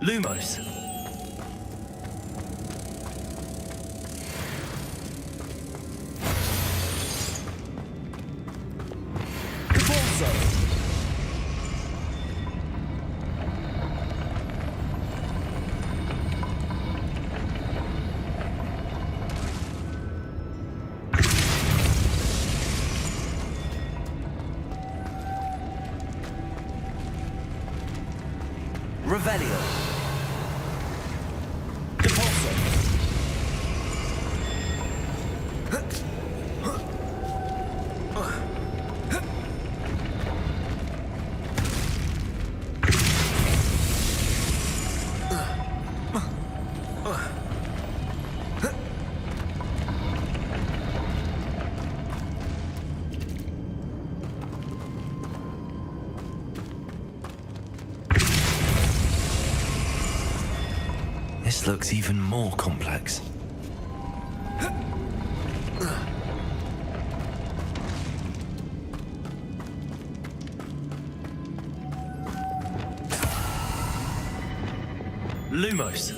Lumos. Revelio. Depulso. This looks even more complex. Lumos.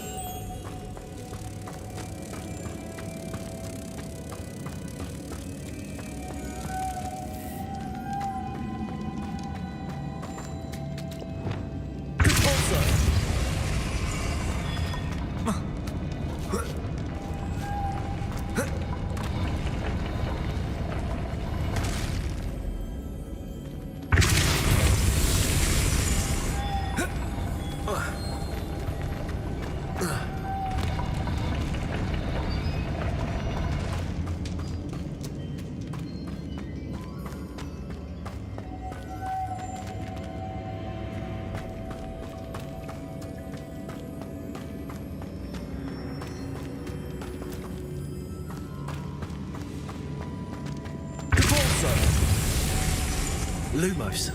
Lumos.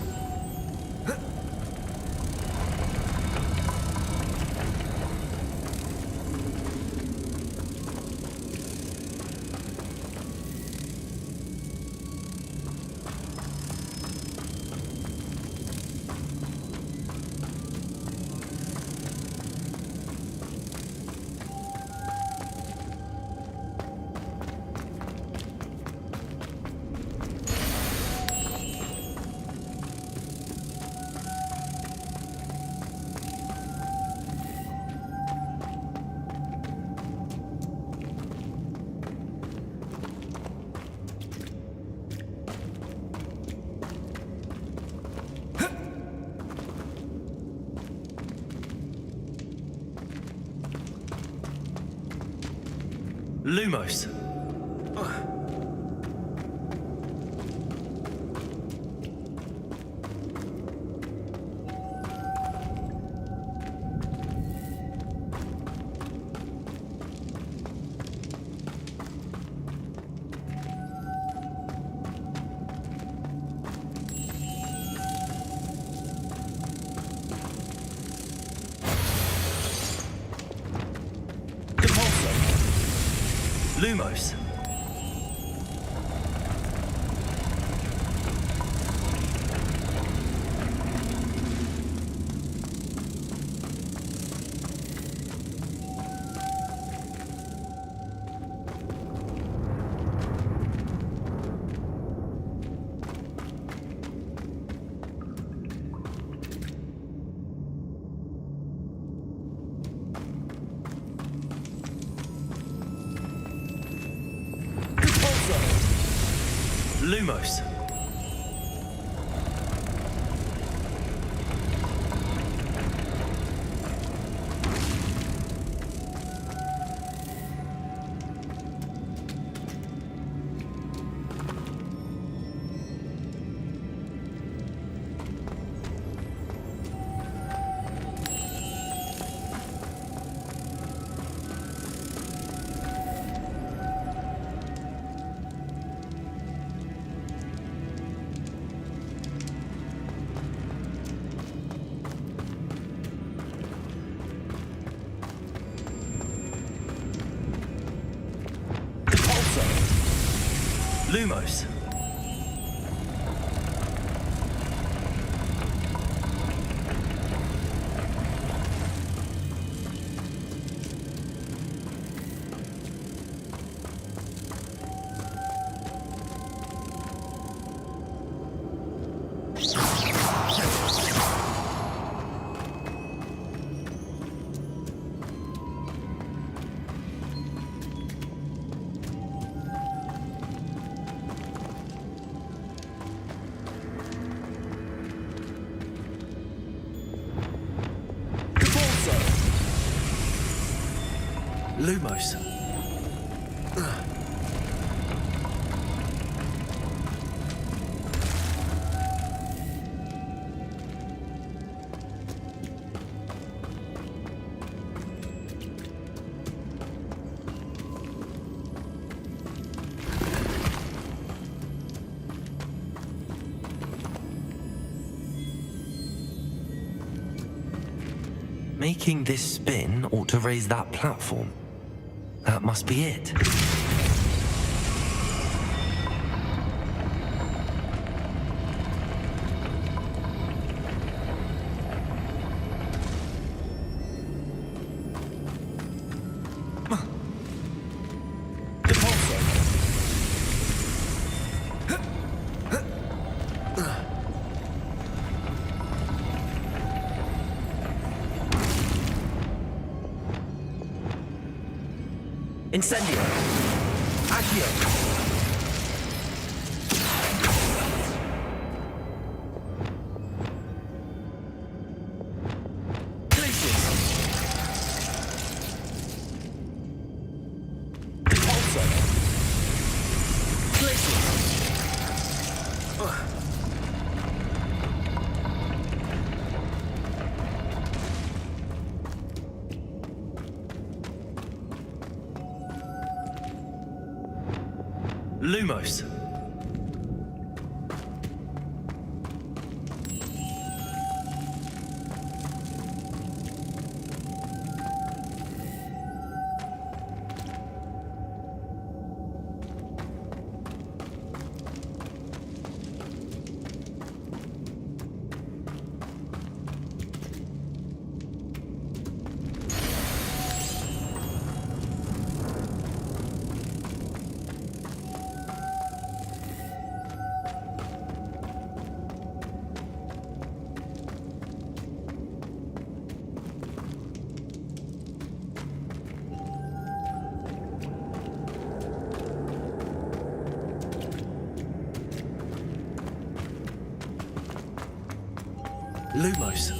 Lumos. Lumos. Lumos. Lumos. Lumos. Making this spin ought to raise that platform. That must be it. Incendio! Accio! Glacius! Repulsor! Glacius! Lumos. Lumos.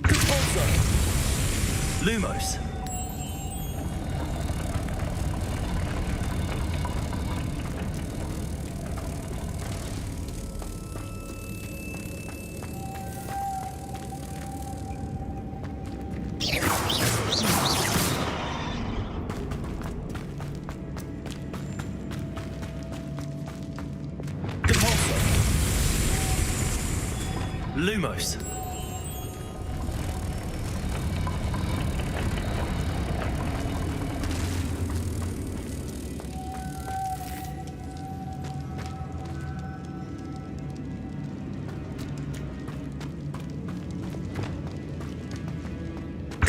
Repulsor. Lumos. Lumos.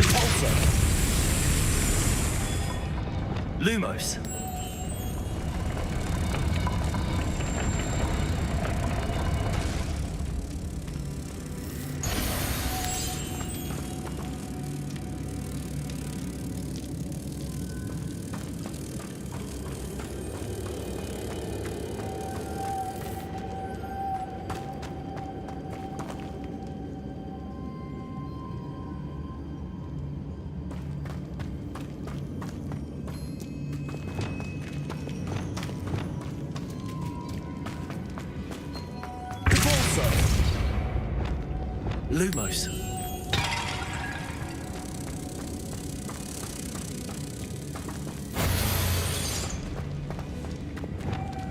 Repulsor. Lumos. Lumos.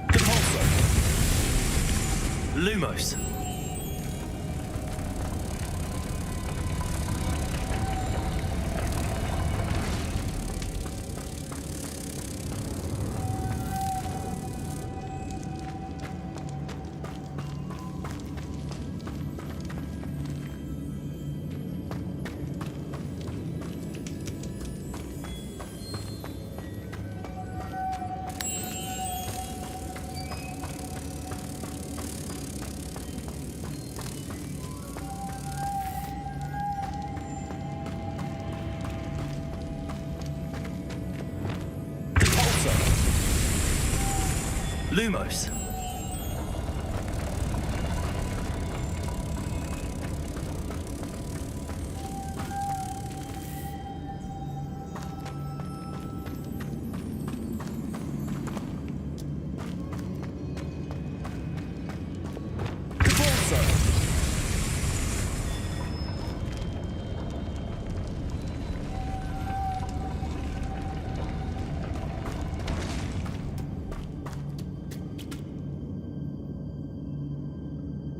Repulsor. Lumos. Lumos.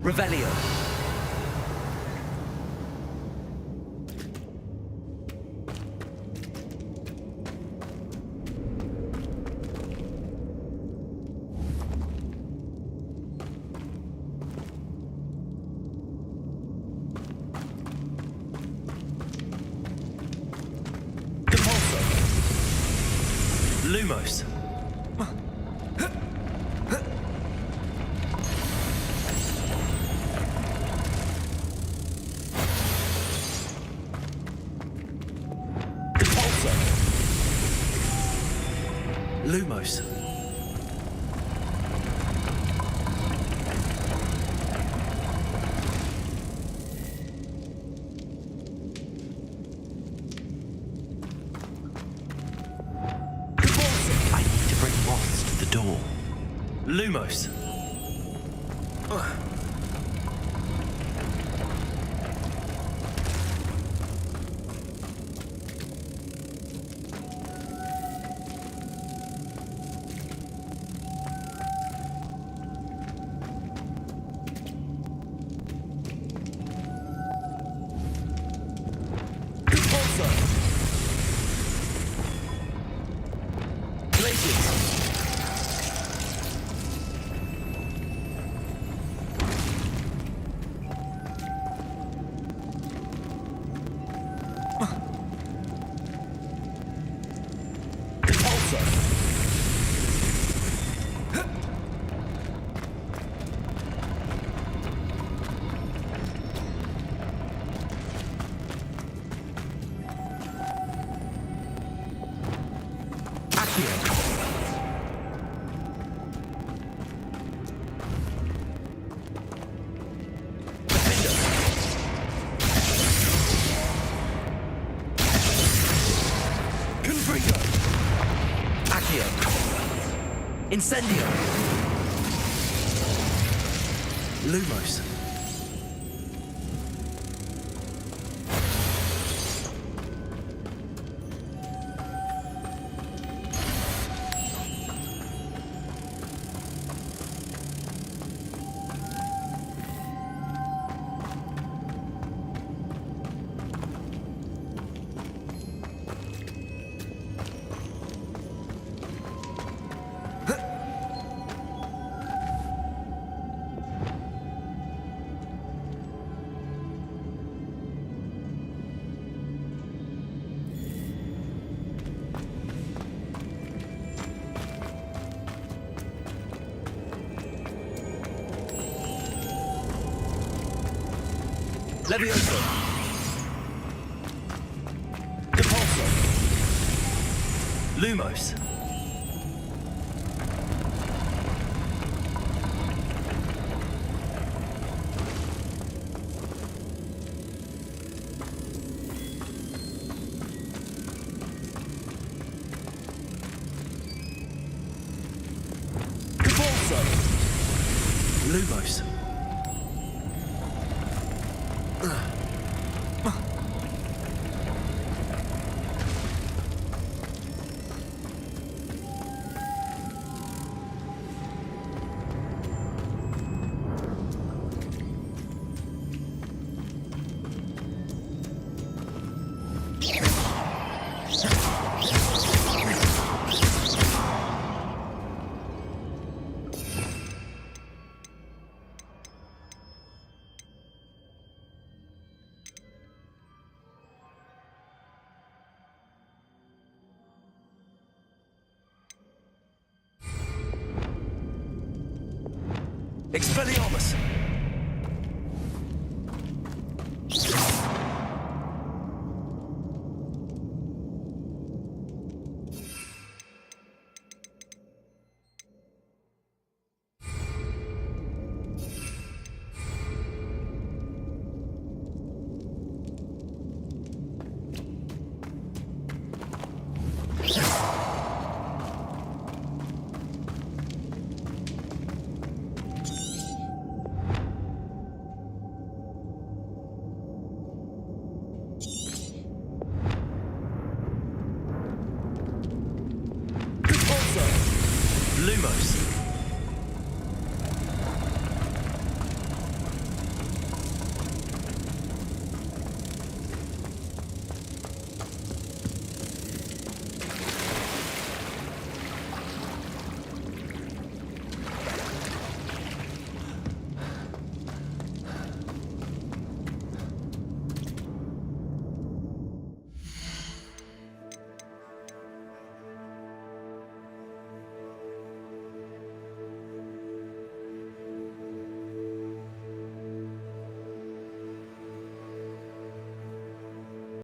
Revelio. Lumos. Lumos. I need to bring moths to the door. Lumos. Incendio! Lumos. Levioso. Depulso. Lumos. Depulso. Lumos. Expelliarmus!